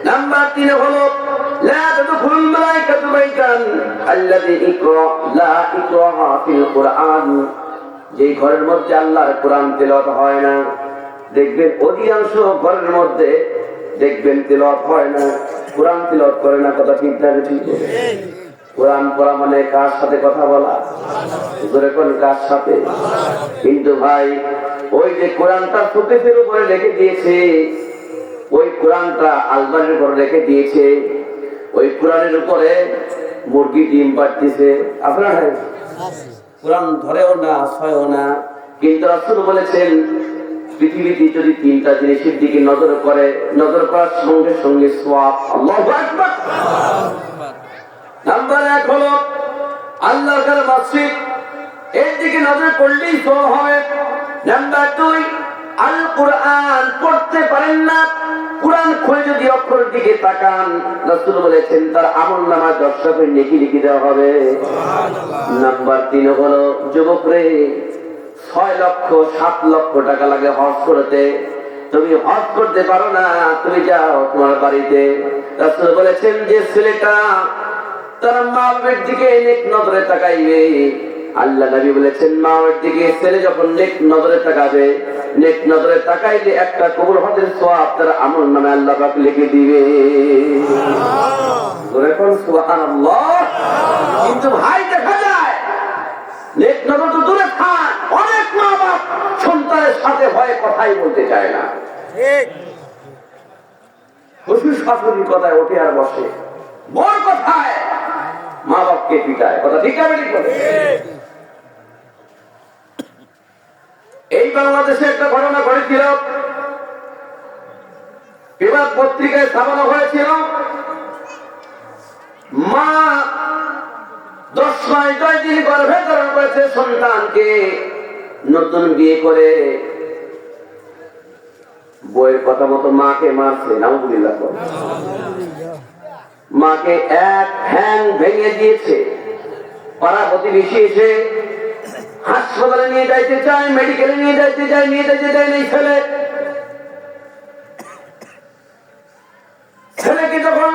নাম্বার 3 হলো লা তাদখুলুল মালাইকাতু বাইতান আল্লাযী লা ইকরাহা ফিল কুরআন। যেই ঘরের মধ্যে আল্লাহর কোরআন তেলাওয়াত হয় না, দেখবেন অধিকাংশ ঘরের মধ্যে দেখবেন তেলাওয়াত হয় না, কোরআন তেলাওয়াত করে না। কথা ঠিক না? ঠিক। কোরআন পড়া মানে কার সাথে কথা বলা? জোরে কোন কার সাথে? কিন্তু ভাই, ওই যে কোরআনটা শোকেসের উপরে রেখে দিয়েছে, ওই কোরআনটা আলমারির উপরে রেখে দিয়েছে, ওই কোরআনের উপরে মুরগি ডিম পাড়তেছে। আপনারা কোরআন ধরেও না, ছয়ও না। কিন্তু রাসূল বলেছেন, পৃথিবীতে যদি 3টা জিনিসের দিকে নজর করে, নজর করার সঙ্গে সঙ্গে সওয়াব। আল্লাহু আকবার। নাম্বার 1 হলো আল্লাহর ঘর মসজিদ, এর দিকে নজর করলেই সওয়াব হবে। নাম্বার 2, আল কোরআন পড়তে পারেন না, কোরআন খুলে যদি অক্ষরের দিকে তাকান, রাসূল বলেছেন তার আমলনামায় 10টা করে নেকি লিখে দেওয়া হবে। নাম্বার 3 হলো যুবকরে, 6 লক্ষ 7 লক্ষ টাকা লাগে হজ করতে, তুমি হজ করতে পারো না, তুমি যাও তোমার বাড়িতে। রাসূল বলেছেন যে ছেলেটা তার মা বাবার দিকে নেক নজরে তাকাইবে, আল্লাহ নবী বলেছেন মা বাবার দিকে ছেলে যখন নেক নজরে তাকাবে, নেক নজরে তাকাইলে একটা কবুল হজের সওয়াব তার আমলনামায় আল্লাহ পাক লিখে দিবে। সুবহানাল্লাহ। কিন্তু ভাই দেখা যায় নেক নজর তো দূরে থাক, অনেক মা বাপ সন্তানের সাথে ভয়ে কথাই বলতে চায় না। ঠিক। শ্বশুর শাশুড়ির কথায় ওঠে আর বসে, বড় কথায় মা বাপকে পিটায়। কথা ঠিক আছে? এই বাংলাদেশে একটা ঘটনা ঘটেছিল, বিবাদ পত্রিকায় ছাপানো হয়েছিল। মা 10 মাস 10 দিন গর্ভে ধারণ করেছে সন্তানকে, নতুন বিয়ে করে বইয়ের কথা মতো মাকে মারছে। নাউযুবিল্লাহ। মাকে এক ঠ্যাং ভেঙে দিয়েছে। পাড়া প্রতিবেশী এসে হাসপাতালে নিয়ে যাইতে চায়, মেডিকেলে নিয়ে যাইতে চায়, নিয়ে যাইতে চায় না। ছেলেকে যখন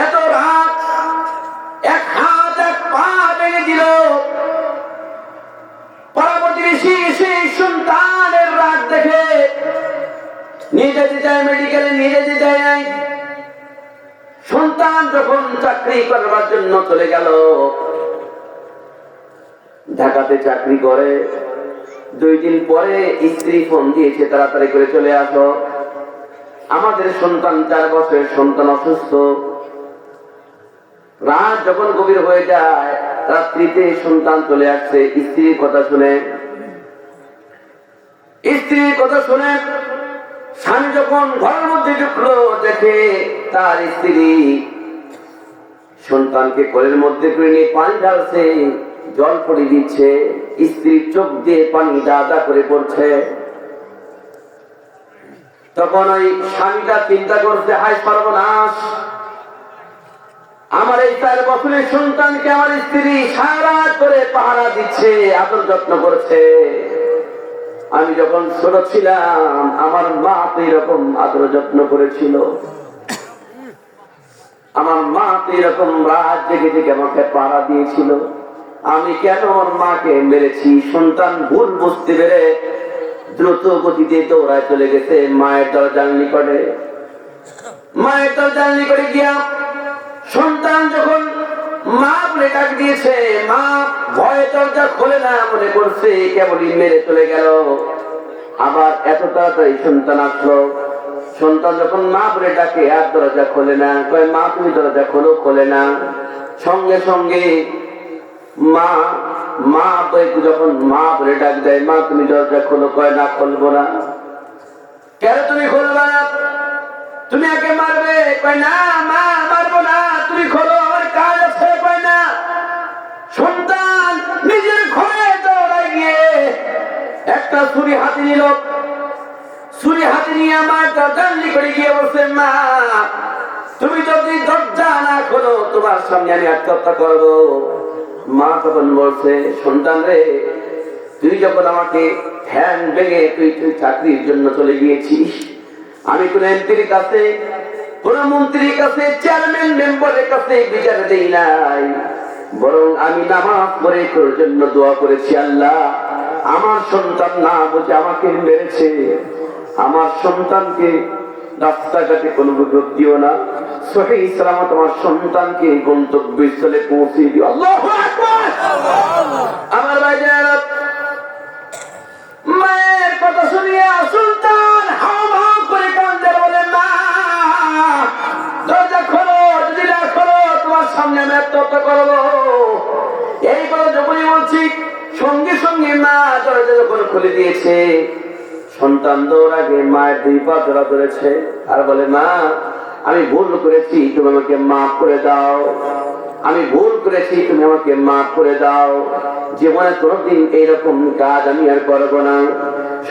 এত রাত, এক হাত এক পা ভেঙে দিল, পাড়া প্রতিবেশী এসে সন্তানের রাত দেখে নিয়ে যেতে চায়, মেডিকেলে নিয়ে যেতে চায় নাই। সন্তান যখন চাকরি করবার জন্য চলে গেল, ঢাকাতে চাকরি করে, 2 দিন পরে স্ত্রী ফোন দিয়েছে, তাড়াতাড়ি করে চলে আসো, আমাদের সন্তান 4 বছরের সন্তান অসুস্থ। রাত যখন গভীর হয়ে যায়, রাত্রিতে সন্তান চলে আসছে। স্ত্রীর কথা শুনে স্বামী যখন ঘরের মধ্যে ঢুকলো, দেখে তার স্ত্রী সন্তানকে কোলের মধ্যে করে নিয়ে পানি ঢালছে, জল পড়ে দিচ্ছে, স্ত্রীর চোখ দিয়ে পানি দাদা করে পড়ছে। তখন ওই স্বামীটা চিন্তা করছে, হায় সর্বনাশ, আমার এই 4 বছরের সন্তানকে আমার স্ত্রী সারা করে পাহারা দিচ্ছে, আদর যত্ন করছে। আমি যখন ছোট ছিলাম আমার মা তো এরকম আদর যত্ন করেছিল। আমার মা তো এরকম রাত জেগে জেগে আমাকে পাহারা দিয়েছিল। আমি কেন আমার মাকে মেরেছি? সন্তান ভুল বুঝতে পেরে দ্রুত গতিতে দৌড়ায় চলে গেছে মায়ের দরজার নিকটে। মায়ের দরজার নিকটে গিয়া সন্তান যখন মা বলে ডাক দিয়েছে, মা ভয়ে দরজা খোলে না, মনে করছে কেবলই মেরে চলে গেল। আবার এত তাড়াতাড়ি সন্তান আসলো। সন্তান যখন মা বলে ডাকে আর দরজা খোলে না, কয় মা তুমি দরজা খোলো, খোলে না। সঙ্গে সঙ্গে মা মা যখন মা বলে ডাক দেয়, মা তুমি দরজা খোলো, কয় না খুলবো না। কেন তুমি খুলবা না? তুমি আগে মারবে, কয় না মা মারবো না, তুমি খোলো, আমার কাজ আছে, কয় না। সন্তান নিজের ঘরে দৌড়ায় গিয়ে একটা ছুরি হাতে নিল। ছুরি হাতে নিয়ে আমার দরজার নিকটে গিয়ে বলছে, মা তুমি যদি দরজা না খোলো তোমার সামনে আমি আত্মহত্যা করবো। মা তখন বলছে, সন্তান রে, তুই যখন আমাকে ধ্যান ভেঙে তুই চাকরির জন্য চলে গিয়েছিস, আমি কোন এমপির কাছে, কোন মন্ত্রীর কাছে, চেয়ারম্যান মেম্বারের কাছে বিচার দেই নাই, বরং আমি নামাজ পড়ে তোর জন্য দোয়া করেছি, আল্লাহ আমার সন্তান না বুঝে আমাকে মেরেছে, আমার সন্তানকে রাস্তাঘাটে কোনো বিপদ দিও না, সহিহ সালামত আমার সন্তানকে গন্তব্যস্থলে পৌঁছে দিও। আল্লাহু আকবার। আমার ভাইজানেরা, মায়ের কথা শুনিয়া সুলতান হাও হাও করে কাঁদে, বলে মা দরজা খোলো, যদি না খোলো তোমার সামনে আমি আত্মহত্যা করবো। এই কথা যখনই বলছি সঙ্গে সঙ্গে মা দরজা যখন খুলে দিয়েছে, সন্তান দৌড় আগে মায়ের 2 পা জড়া ধরেছে আর বলে, মা আমি ভুল করেছি, তুমি আমাকে মাফ করে দাও, আমি ভুল করেছি, তুমি আমাকে মাফ করে দাও, জীবনে কোনোদিন এইরকম কাজ আমি আর করবো না।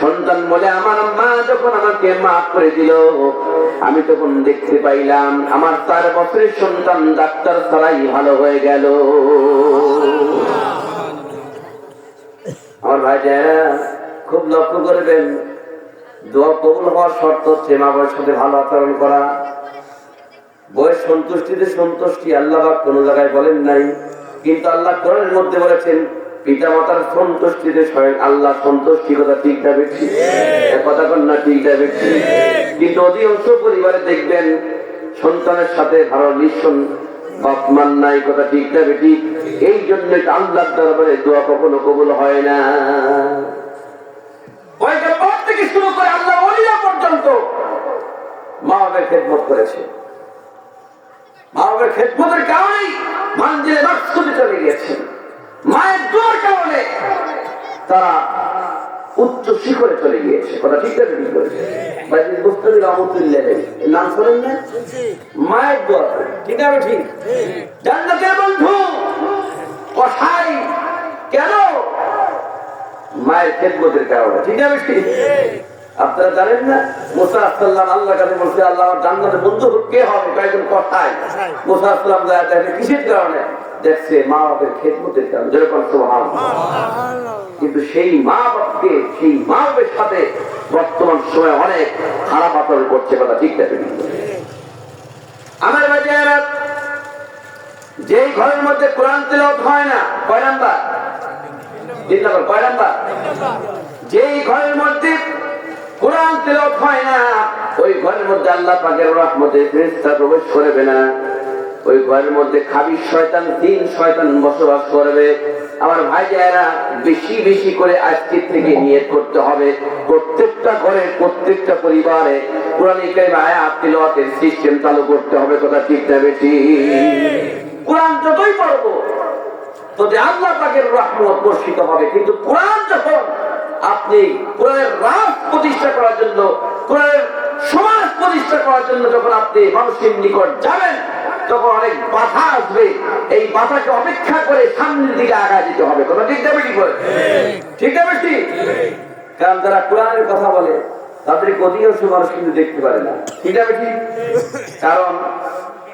সন্তান বলে, আমার মা যখন আমাকে মাফ করে দিল, আমি তখন দেখতে পাইলাম আমার 4 বছরের সন্তান ডাক্তার ছাড়াই ভালো হয়ে গেল। আমার ভাই যারা খুব লক্ষ্য করবেন, দোয়া কবুল হওয়ার শর্ত হচ্ছে মা বাবার সাথে ভালো আচরণ করা। বয়স সন্তুষ্টিতে সন্তুষ্টি আল্লাহ পাক কোন জায়গায় বলেন নাই, কিন্তু আল্লাহ কোরআনের মধ্যে বলেছেন পিতা মাতার সন্তুষ্টিতে স্বয়ং আল্লাহ সন্তুষ্টি। কথা ঠিক না বেশি? কথা কন না ঠিক না বেশি? কিন্তু অধিকাংশ পরিবারে দেখবেন সন্তানের সাথে ভালো লিশন বাপ মান নাই। কথা ঠিক না বেশি? এই জন্য আল্লাহর দরবারে দোয়া কখনো কবুল হয় না। পয়গম্বর থেকে শুরু করে আল্লাহ ওলিয়া পর্যন্ত মা বাবার খেদমত করেছে। মা বাবার খেদমতের কারণেই মঞ্জিলে মাকসুদে চলে গিয়েছেন। মায়ের দোয়ার কারণে তারা উচ্চ শিখরে চলে গিয়েছে। কথা ঠিক আছে? নাম শোনেন না? মায়ের দোয়া, ঠিক আছে? ঠিক জান্নাতের বন্ধু কসাই কেন? মায়ের খেদমতের কারণে। ঠিক আছে? ঠিক। আপনারা জানেন না মুসা আলাইহিসসালাম আল্লাহর কাছে বলছে, আল্লাহ আমার জান্নাতের বন্ধু কে হবে? কয়েকজন কসাই। মুসা আলাইহিস সালাম কিসের কারণে? দেখছে মা বাপের খেদমতের কারণে। যেরকম সুবহানাল্লাহ। কিন্তু সেই মা বাপকে, সেই মা বাপের সাথে বর্তমান সময়ে অনেক খারাপ আচরণ করছে। কথা ঠিক আছে? আমার ভাইয়েরা, যেই ঘরের মধ্যে কোরআন তিলাওয়াত হয় না, কয় নাম্বার? 3 নাম্বার। কয় নাম্বার? যেই ঘরের মধ্যে কোরআন তিলাওয়াত হয় না, ওই ঘরের মধ্যে আল্লাহ পাকের রহমতের ফেরেশতা প্রবেশ করবে না। ওই ঘরের মধ্যে খাবিশ শয়তান, 3 শয়তান বসবাস করবে। আমার ভাই যারা, বেশি বেশি করে আজকে থেকে নিয়ত করতে হবে, প্রত্যেকটা ঘরে, প্রত্যেকটা পরিবারে কোরআনিক কারিম আয়াত তিলাওয়াতের সিস্টেম চালু করতে হবে। কথা ঠিক না বেশি? কোরআন যতই পড়বো তবে আল্লাহ পাকের রহমত বর্ষিত হবে। কিন্তু কোরআন যখন আপনি কোরআনের রাজ প্রতিষ্ঠা করার জন্য, কোরআনের সমাজ প্রতিষ্ঠা করার জন্য যখন আপনি মানুষের নিকট যাবেন, তখন অনেক বাধা আসবে। এই বাধাকে অপেক্ষা করে সামনের দিকে আগায় দিতে হবে। কথা ঠিক যাবে? ঠিক বলে? ঠিক যাবে? ঠিক। কারণ যারা কোরআনের কথা বলে তাদেরকে অধিকাংশ মানুষ কিন্তু দেখতে পারে না। ঠিক যাবে? ঠিক। কারণ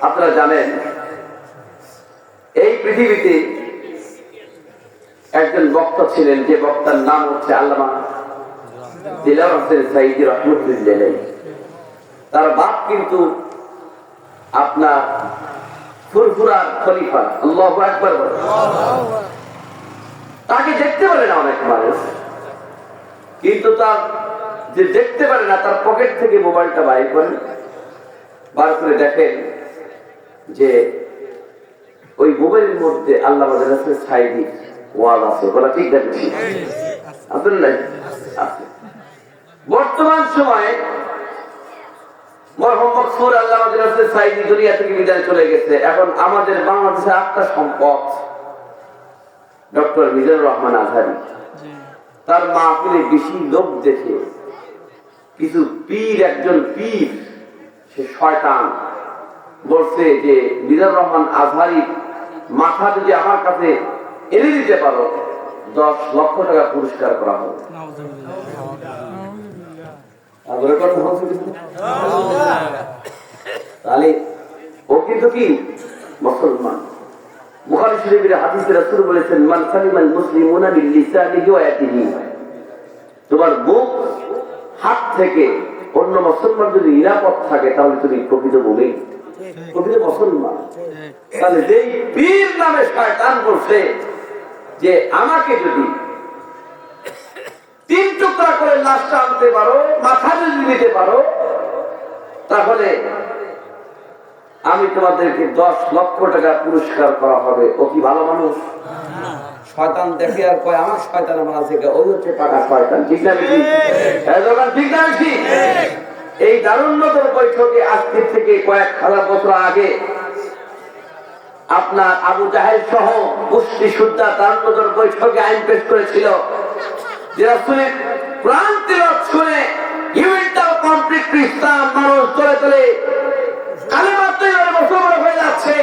আপনারা জানেন এই পৃথিবীতে একজন বক্তা ছিলেন, যে বক্তার নাম হচ্ছে আল্লামা দিলওয়ার হোসেন সাঈদী রহমতুল্লাহ। তার বাপ কিন্তু আপনার ফুরফুরার খলিফা। আল্লাহু আকবার। তাকে দেখতে পারে না অনেক মানুষ, কিন্তু তার যে দেখতে পারে না তার পকেট থেকে মোবাইলটা বাইর করেন, বার করে দেখেন যে ওই মোবাইলের মধ্যে আল্লামা দিলওয়ার হোসেন সাঈদী ওয়াজ আছে। বলা ঠিক দেখছি আসলে আছে। বর্তমান সময়ে মরহুম মকসুদ আল্লামা দিলওয়ার হোসেন সাঈদী দুনিয়া থেকে বিদায় চলে গেছে। এখন আমাদের বাংলাদেশের আত্মা সম্পদ ডক্টর মিজানুর রহমান আজহারী। তার মাহফিলে বেশি লোক দেখে কিছু পীর, একজন পীর সে শয়তান বলছে যে মিজানুর রহমান আজহারী মাথা যদি আমার কাছে এনে দিতে পারো 10 লক্ষ টাকা পুরস্কার করা হবে। তাহলে ও কিন্তু কি মুসলমান। বুখারী শরীফের হাদিসে রাসূল বলেছেন, মান সালিমাল মুসলিমুনা বিল লিসানিহি ওয়া ইয়াদিহি। তোমার মুখ হাত থেকে অন্য মুসলমান যদি নিরাপদ থাকে তাহলে তুমি প্রকৃত মুমিন, প্রকৃত মুসলমান। তাহলে যেই পীর নামে শয়তান বলছে যে আমাকে যদি 3 টুকরা করে লাশটা আনতে পারো, মাথা যদি দিতে পারো, তাহলে আমি তোমাদেরকে 10 লক্ষ টাকা পুরস্কার করা হবে। ও কি ভালো মানুষ? শয়তান দেখে আর কয় আমার শয়তান আমার আছে, ওই হচ্ছে পাকা শয়তান। ঠিক না বেশি? ঠিক না বেশি? এই দারুণ্যতর বৈঠকে আজকের থেকে কয়েক হাজার বছর আগে আপনার আবু জাহেল সহ মুসলিম সুদ্দা দারুণ্যতর বৈঠকে আইন পেশ করেছিল যে রাসূলের প্রাণ তিলাওয়াত শুনে ইউনিটাল কমপ্লিট ইসলাম মানুষ তলে তলে কালেমা তৈরি মুসলমান হয়ে যাচ্ছে।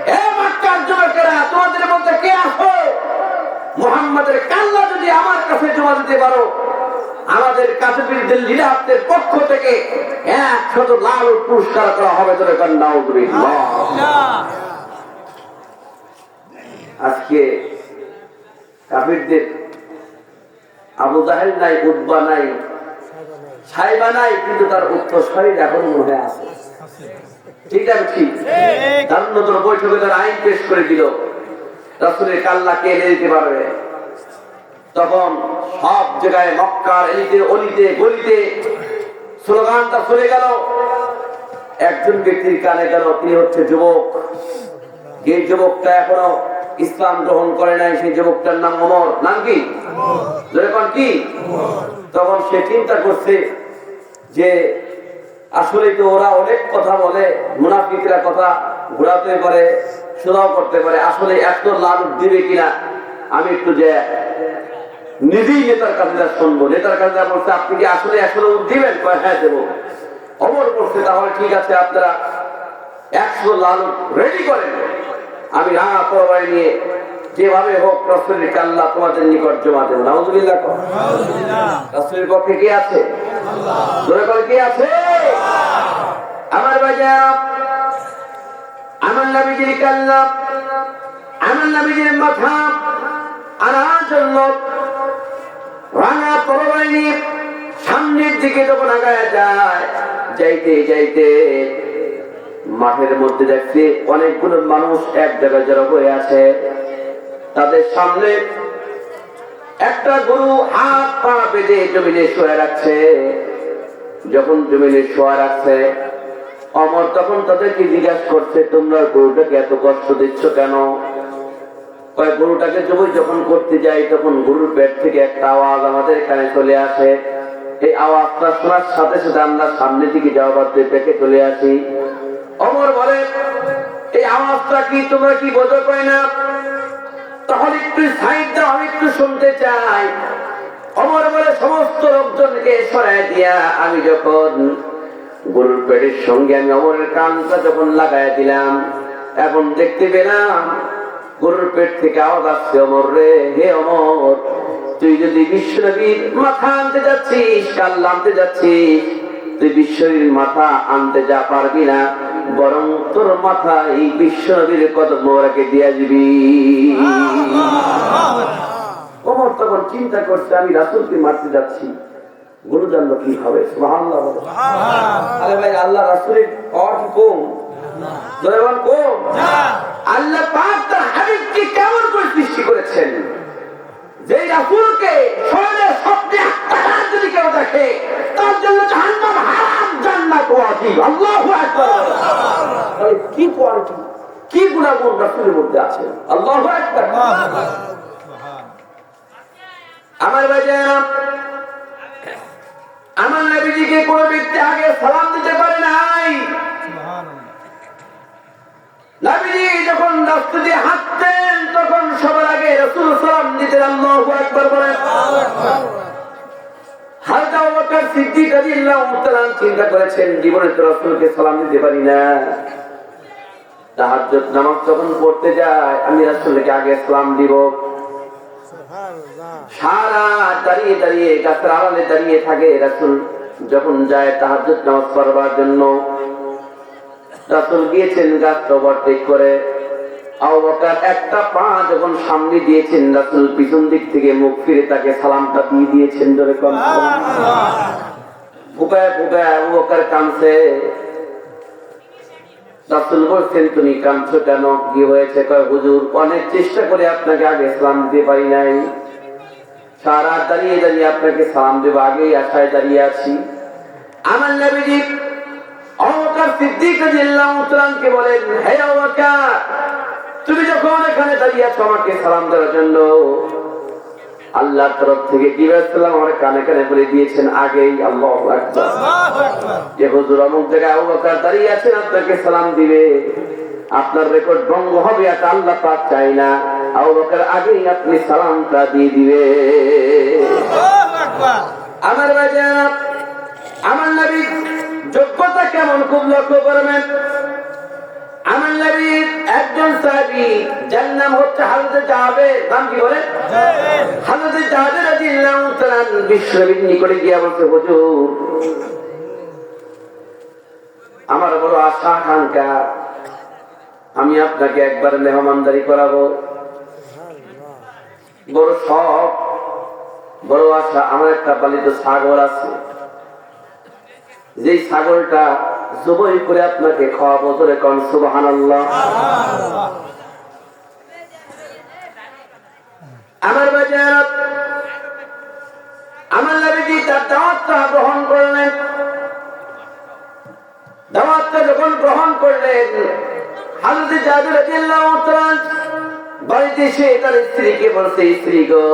হে মক্কার যুবকেরা, তোমাদের মধ্যে কে আছো মুহাম্মাদের কাল্লা যদি আমার কাছে জমা দিতে পারো, আমাদের কাফিরদের লিডারদের পক্ষ থেকে 100 লাখ পুরস্কার করা হবে। তোরে নাউযুবিল্লাহ। আজকে কাফিরদের আবু জাহেল নাই, উতবা নাই, সাইবা নাই, কিন্তু তার উত্তরসূরি এখনো মনে আছে। ঠিক আছে? ঠিক। দারুণতর বৈঠকে তার আইন পেশ করে দিল রাসূলের কাল্লাকে এনে দিতে পারবে। তখন সব জায়গায় মক্কার এলিতে অলিতে গলিতে স্লোগানটা চলে গেল। একজন ব্যক্তির কানে গেল, তিনি হচ্ছে যুবক। যে যুবকটা এখনো ইসলাম গ্রহণ করে নাই, সেই যুবকটার নাম ওমর। নাম কি? কি? তখন সে চিন্তা করছে যে আসলে তো ওরা অনেক কথা বলে, মুনাফিকরা কথা ঘোরাতে পারে, সোজাও করতে পারে, আসলে এত লাভ দিবে কিনা, আমি একটু যে নিজেই নেতার কাছে যা শুনবো। নেতার কাছে যা বলছে, আপনি কি আসলে দিবেন? হ্যাঁ দেবো। অমর করছে, তাহলে ঠিক আছে, আপনারা 100 লাল রেডি করেন, আমি রাঙা তরবারি নিয়ে যেভাবে হোক রাসূলের কাল্লা তোমাদের নিকট জমা দেব। নাউযুবিল্লাহ। রাসূলের পক্ষে কে আছে? জোরে করে কে আছে? আমার বাজার, আমার নবীজির কাল্লা, আমার নবীজির মাথা আনার জন্য রাঙা তরবারি নিয়ে সামনের দিকে যখন আগায় যায়, যাইতে যাইতে মাঠের মধ্যে দেখছে অনেকগুলো মানুষ এক জায়গায় জড়ো হয়ে আছে। তাদের সামনে একটা গরু হাত পা বেঁধে জমিনে শুয়ে রাখছে। যখন জমিনে শুয়ে রাখছে, অমর তখন তাদেরকে জিজ্ঞাসা করছে, তোমরা গরুটাকে এত কষ্ট দিচ্ছ কেন? গরুটাকে জমি যখন করতে যাই, তখন গরুর পেট থেকে একটা আওয়াজ আমাদের কানে চলে আসে। এই আওয়াজটা শোনার সাথে সাথে আমরা সামনের দিকে যাওয়ার দেখে চলে আসি। অমর বলে, এই আওয়াজটা কি তোমরা কি বোঝো? কয় না। তাহলে একটু সাইড দাও, আমি একটু শুনতে চাই। অমর বলে, সমস্ত লোকজনকে সরাই দিয়া আমি যখন গরুর পেটের সঙ্গে আমি অমরের কানটা যখন লাগাই দিলাম, এখন দেখতে পেলাম গরুর পেট থেকে আওয়াজ আসছে, অমর রে, হে অমর, তুই যদি বিশ্বনবীর মাথা আনতে যাচ্ছিস, কাল্লা আনতে যাচ্ছিস, তুই বিশ্বনবীর মাথা আনতে যা পারবি না, বরং তোর মাথা এই বিশ্বনবীর কদম মোবারকে দিয়া দিবি। ওমর তখন চিন্তা করছে, আমি রাসূলকে মারতে যাচ্ছি, গুরু জানলো কি হবে। সুবহানাল্লাহ। আরে ভাই, আল্লাহ রাসূলের পাওয়ার কি কম? জয়বান কম? আল্লাহ পাক তার হাবিবকে কেমন করে সৃষ্টি করেছেন, যে রাসূলকে শরীরে স্বপ্নে আত্মার যদি কেউ দেখে তার জন্য জাহান্নাম হারাম, জান্নাত ওয়াজিব। আল্লাহু আকবার। কি কোয়ালিটি, কি গুণাগুণ রাসূলের মধ্যে আছে। আল্লাহু আকবার। আমার ভাইজান, আমার নবীজিকে কোন ব্যক্তি আগে সালাম দিতে পারে নাই। নবীজি যখন রাস্তা দিয়ে হাঁটতেন তখন সবার আগে রাসূল সালাম দিতেন। আল্লাহু আকবার বলেন। হযরত আবু বকর সিদ্দিক রাদিয়াল্লাহু তাআলা চিন্তা করেছেন, জীবনে তো রাসূলকে সালাম দিতে পারি না, তাহাজ্জুদ নামাজ যখন পড়তে যায় আমি রাসূলকে আগে সালাম দিব। সারা দাঁড়িয়ে দাঁড়িয়ে গাছের আড়ালে দাঁড়িয়ে থাকে রাসূল, যখন যায় তাহাজ্জুদ নামাজ পড়বার জন্য রাসূল গিয়েছেন গাছটা ওভারটেক করে। আবু বকর একটা পা যখন সামনে দিয়েছেন, রাসূল পিছন দিক থেকে মুখ ফিরে তাকে সালামটা দিয়ে দিয়েছেন। ধরে ফুপায় ফুপায় আবু বকর কাঁদছে। রাসূল বলছেন, তুমি কাঁদছো কেন, কি হয়েছে? কয়, হুজুর অনেক চেষ্টা করে আপনাকে আগে সালাম দিতে পারি নাই, সারা দাঁড়িয়ে দাঁড়িয়ে আপনাকে সালাম দেব আগেই আশায় দাঁড়িয়ে আছি। আমার নবীজি আবু বকর সিদ্দিক রাদিয়াল্লাহু তাআলাকে বলেন, হে আবু বকর, তুমি যখন এখানে দাঁড়িয়ে আছো আমাকে সালাম দেওয়ার জন্য, আল্লাহর তরফ থেকে জিবরাইল সালাম আমার কানে কানে বলে দিয়েছেন আগেই। আল্লাহু আকবার। যে হুজুর অমুক জায়গায় আবু বকর দাঁড়িয়ে আছেন আপনাকে সালাম দিবে, আপনার রেকর্ড ভঙ্গ হবে, এটা আল্লাহ পাক চাই না। আবু বকর আগেই আপনি সালামটা দিয়ে দিবে। আমার ভাইজান, আমার নবী যোগ্যতা কেমন খুব লক্ষ্য করবেন। আমার নবীর একজন সাহাবী, যার নাম হচ্ছে হযরত জাবের, নাম কি বলেন? হযরত জাবের রাদিয়াল্লাহু তাআলা বিশ্বনবীর নিকটে গিয়ে বলছে, হুজুর আমার বড় আশা আকাঙ্ক্ষা, আমি আপনাকে একবার মেহমানদারি করাবো, বড় শখ, বড় আশা। আমার একটা পালিত ছাগল আছে, যে ছাগলটা জবাই করে আপনাকে খাওয়াবো। ধরে কোন সুবহানাল্লাহ। আমার বাজার, আমার নবীজি তার দাওয়াতটা গ্রহণ করলেন। দাওয়াতটা যখন গ্রহণ করলেন, হযরত জাবের রাদিয়াল্লাহু তাআলা বাড়িতে এসে তার স্ত্রীকে বলছে, স্ত্রী গো,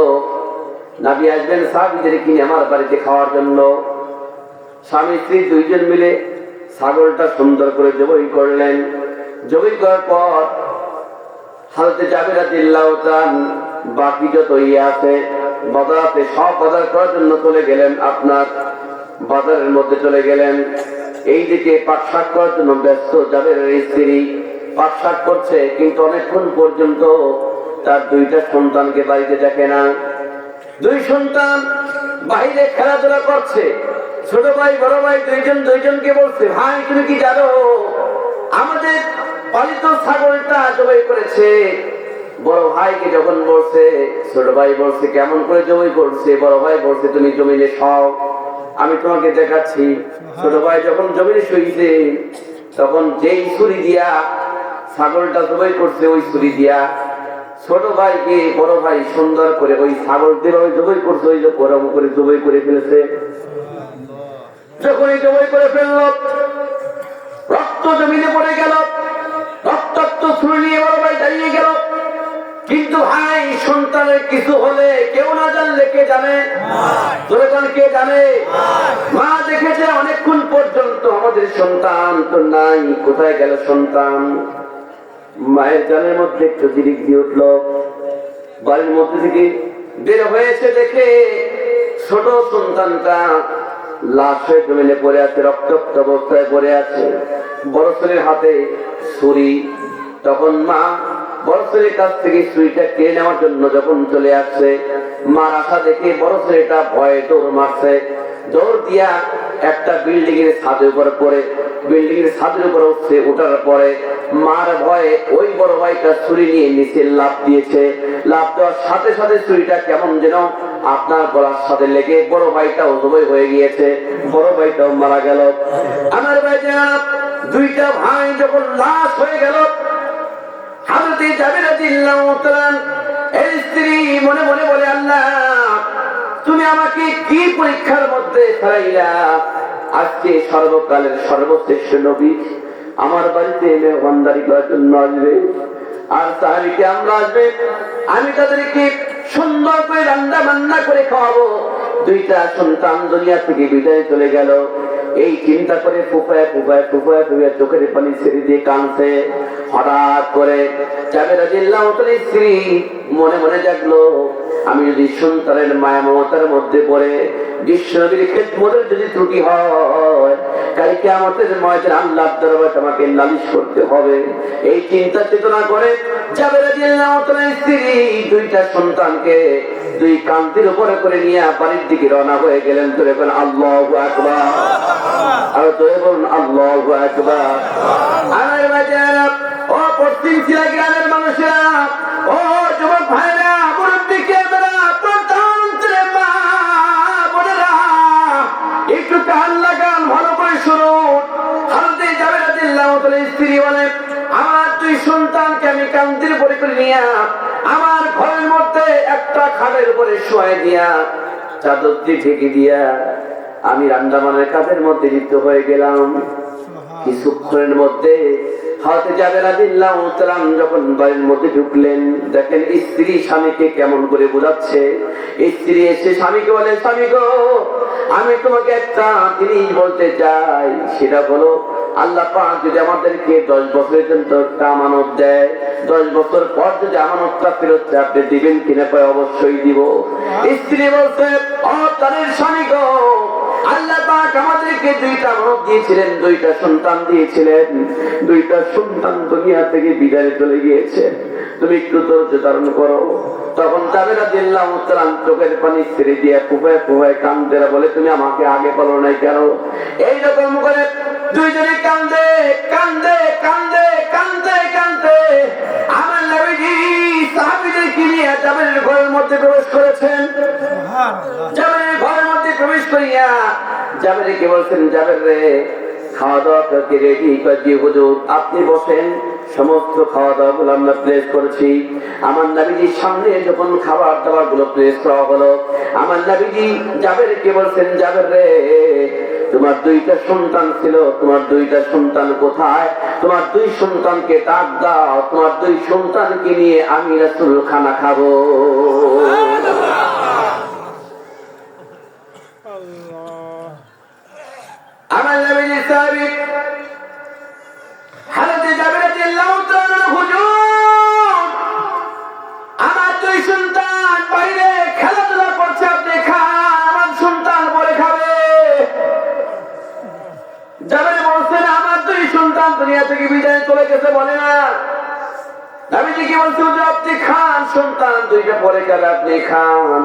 নবী আসবেন সাহাবীদের কিনে আমার বাড়িতে খাওয়ার জন্য। স্বামী স্ত্রী দুইজন মিলে ছাগলটা সুন্দর করে জবাই করলেন। জবাই করার পর হযরত জাবের রাদিয়াল্লাহু তাআলা বাকি যত ইয়ে আছে বাজারে সব বাজার করার জন্য চলে গেলেন, আপনার বাজারের মধ্যে চলে গেলেন। এইদিকে পাক শাক করার জন্য ব্যস্ত জাবেরের স্ত্রী, পাক শাক করছে, কিন্তু অনেকক্ষণ পর্যন্ত তার দুইটা সন্তানকে বাড়িতে দেখে না। দুই সন্তান বাইরে খেলাধুলা করছে। ছোট ভাই বড় ভাই দুইজন দুইজনকে বলছে, ভাই তুমি কি জানো আমাদের পালিত ছাগলটা জবাই করেছে? বড় ভাইকে যখন বলছে, ছোট ভাই বলছে কেমন করে জবাই করছে? বড় ভাই বলছে, তুমি জমিনে সব, আমি তোমাকে দেখাচ্ছি। ছোট ভাই যখন জমিনে শুইছে, তখন যেই ছুরি দিয়া ছাগলটা জবাই করছে, ওই ছুরি দিয়া ছোট ভাইকে বড় ভাই সুন্দর করে ওই ছাগল দিয়ে জবাই করছে, ওই ওরম করে জবাই করে ফেলেছে। যখন এই জবাই করে ফেলল, রক্ত জমিনে পড়ে গেল, রক্তাক্ত ছুরি নিয়ে বড় ভাই দাঁড়িয়ে গেল। কিন্তু ভাই, সন্তানের কিছু হলে কেউ না জানলে কে জানে? কে জানে? মা দেখেছে অনেকক্ষণ পর্যন্ত আমাদের সন্তান তো নাই, কোথায় গেল সন্তান? মায়ের জানের মধ্যে একটু জিরিক দিয়ে উঠল। বাড়ির মধ্যে থেকে বের হয়েছে, দেখে ছোট সন্তানটা লাশ হয়ে জমিনে পড়ে আছে, রক্তাক্ত অবস্থায় পড়ে আছে, বড় ছেলের হাতে ছুরি। তখন মা বড় ছেলের কাছ থেকে ছুরিটা কেড়ে নেওয়ার জন্য যখন চলে আসছে, মার আশা দেখে বড় ছেলেটা ভয়ে দৌড় মারছে। দৌড় দিয়া একটা বিল্ডিং এর ছাদের উপর পড়ে, বিল্ডিং এর ছাদের উপর উঠছে, ওঠার পরে মার ভয়ে ওই বড় ভাইটা ছুরি নিয়ে নিচে লাফ দিয়েছে। লাফ দেওয়ার সাথে সাথে ছুরিটা কেমন যেন আপনার গলার সাথে লেগে বড় ভাইটাও জবাই হয়ে গিয়েছে, বড় ভাইটাও মারা গেল। আমার ভাই দুইটা ভাই যখন লাশ হয়ে গেল, হযরত জাবের রাদিয়াল্লাহু তাআলা এর স্ত্রী মনে মনে বলে, আল্লাহ তুমি আমাকে কি পরীক্ষার মধ্যে ফেলাইলা? আজকে সর্বকালের সর্বশ্রেষ্ঠ নবী আমার বাড়িতে মেহমানদারি করার জন্য আসবে, আর তাহলে আমরা আসবে, আমি তাদেরকে সুন্দর করে রান্না বান্না করে খাওয়াবো। দুইটা সন্তান দুনিয়া থেকে বিদায় চলে গেল, এই চিন্তা করে ফুফায় ফুফায় ফুফায় ফুফায় চোখের পানি ছেড়ে দিয়ে কাঁদছে। হঠাৎ করে জাবের রাদিয়াল্লাহু তাআলার স্ত্রী মনে মনে জাগলো, আমি যদি সন্তানের মায়া মমতার মধ্যে পড়ে বিশ্বনবীর খেদমতের যদি ত্রুটি হয়, কাল কিয়ামতের ময়দানে আল্লাহর দরবারে আমাকে নালিশ করতে হবে। এই চিন্তা চেতনা করে জাবের রাদিয়াল্লাহু তাআলার স্ত্রী দুইটা সন্তানকে দুই কাঁধের উপরে করে নিয়ে বাড়ির দিকে রওনা হয়ে গেলেন। তো এখন আল্লাহু আকবার, আর তো এখন আল্লাহু আকবার। আমার বাজারা, ও পশ্চিম শিলা গ্রামের মানুষেরা, ও যুবক ভাইরা, মুরব্বিকে মা বোনেরা, একটু কান লাগান, ভালো করে শুনুন। হযরত জাবের রাদিয়াল্লাহু তাআলার স্ত্রী বলেন, আমার দুই সন্তানকে আমি কাঁধের উপরে করে নিয়ে আমার ঘরের মধ্যে একটা খাটের উপরে শোয়াই দিয়া চাদর দিয়ে ঢেকে দিয়া আমি রান্নাবান্নার কাজের মধ্যে লিপ্ত হয়ে গেলাম। কিছুক্ষণের মধ্যে হযরত জাবের রাদিয়াল্লাহু তাআলা যখন বাড়ির মধ্যে ঢুকলেন, দেখেন স্ত্রী স্বামীকে কেমন করে বোঝাচ্ছে। স্ত্রী এসে স্বামীকে বলে, স্বামী গো, আমি তোমাকে একটা জিনিস বলতে চাই, সেটা হলো আল্লাহ পাক যদি আমাদেরকে 10 বছরের জন্য একটা আমানত দেয়, 10 বছর পর যদি আমানতটা ফেরত চায়, আপনি দিবেন কিনা? কয় অবশ্যই দিব। স্ত্রী বলছে, ও তাদের স্বামী গো, আল্লাহ পাক আমাদেরকে দুইটা আমানত দিয়েছিলেন, দুইটা সন্তান দিয়েছিলেন, দুইটা সন্তান দুনিয়া থেকে বিদায় চলে গিয়েছে, তুমি একটু ধৈর্য ধারণ করো। তখন জাবের রাদিয়াল্লাহু তাআলা চোখের পানি ছেড়ে দিয়ে ফুফায় ফুফায় কাঁদতে বলে, তুমি আমাকে আগে বলো নাই কেন? এইরকম করে দুইজনে কান্দে কান্দে কান্দে কান্দে কান্দে আমার নবীজি সাহাবীদেরকে নিয়ে জাবেরের ঘরের মধ্যে প্রবেশ করেছেন। জাবেরের ঘরের মধ্যে প্রবেশ করিয়া জাবেরকে বলছেন, জাবের রে, খাওয়া দাওয়া করতে রেডি করে দিয়ে হুজুর আপনি বসেন, সমস্ত খাওয়া দাওয়া গুলো আমরা প্লেস করেছি। আমার নবীজির সামনে যখন খাবার দাবার গুলো প্লেস করা হলো, আমার নবীজি জাবেরকে বলছেন, জাবের রে, তোমার দুইটা সন্তান ছিল, তোমার দুইটা সন্তান কোথায়? তোমার দুই সন্তানকে ডাক দাও, তোমার দুই সন্তানকে নিয়ে আমি রাসূল খানা খাবো। আমার নবীজি সাহাবী হযরত জাবের রাদিয়াল্লাহু তাআলা, হুজুর আমার দুই সন্তান বাইরে খেলাধুলা করছে, আপনি খান, আমার সন্তান পরে খাবে। জাবের বলছেন, আমার দুই সন্তান দুনিয়া থেকে বিদায় চলে গেছে বলে না। নবীজি কি বলছে, হুজুর আপনি খান, সন্তান দুইটা পরে খাবে, আপনি খান।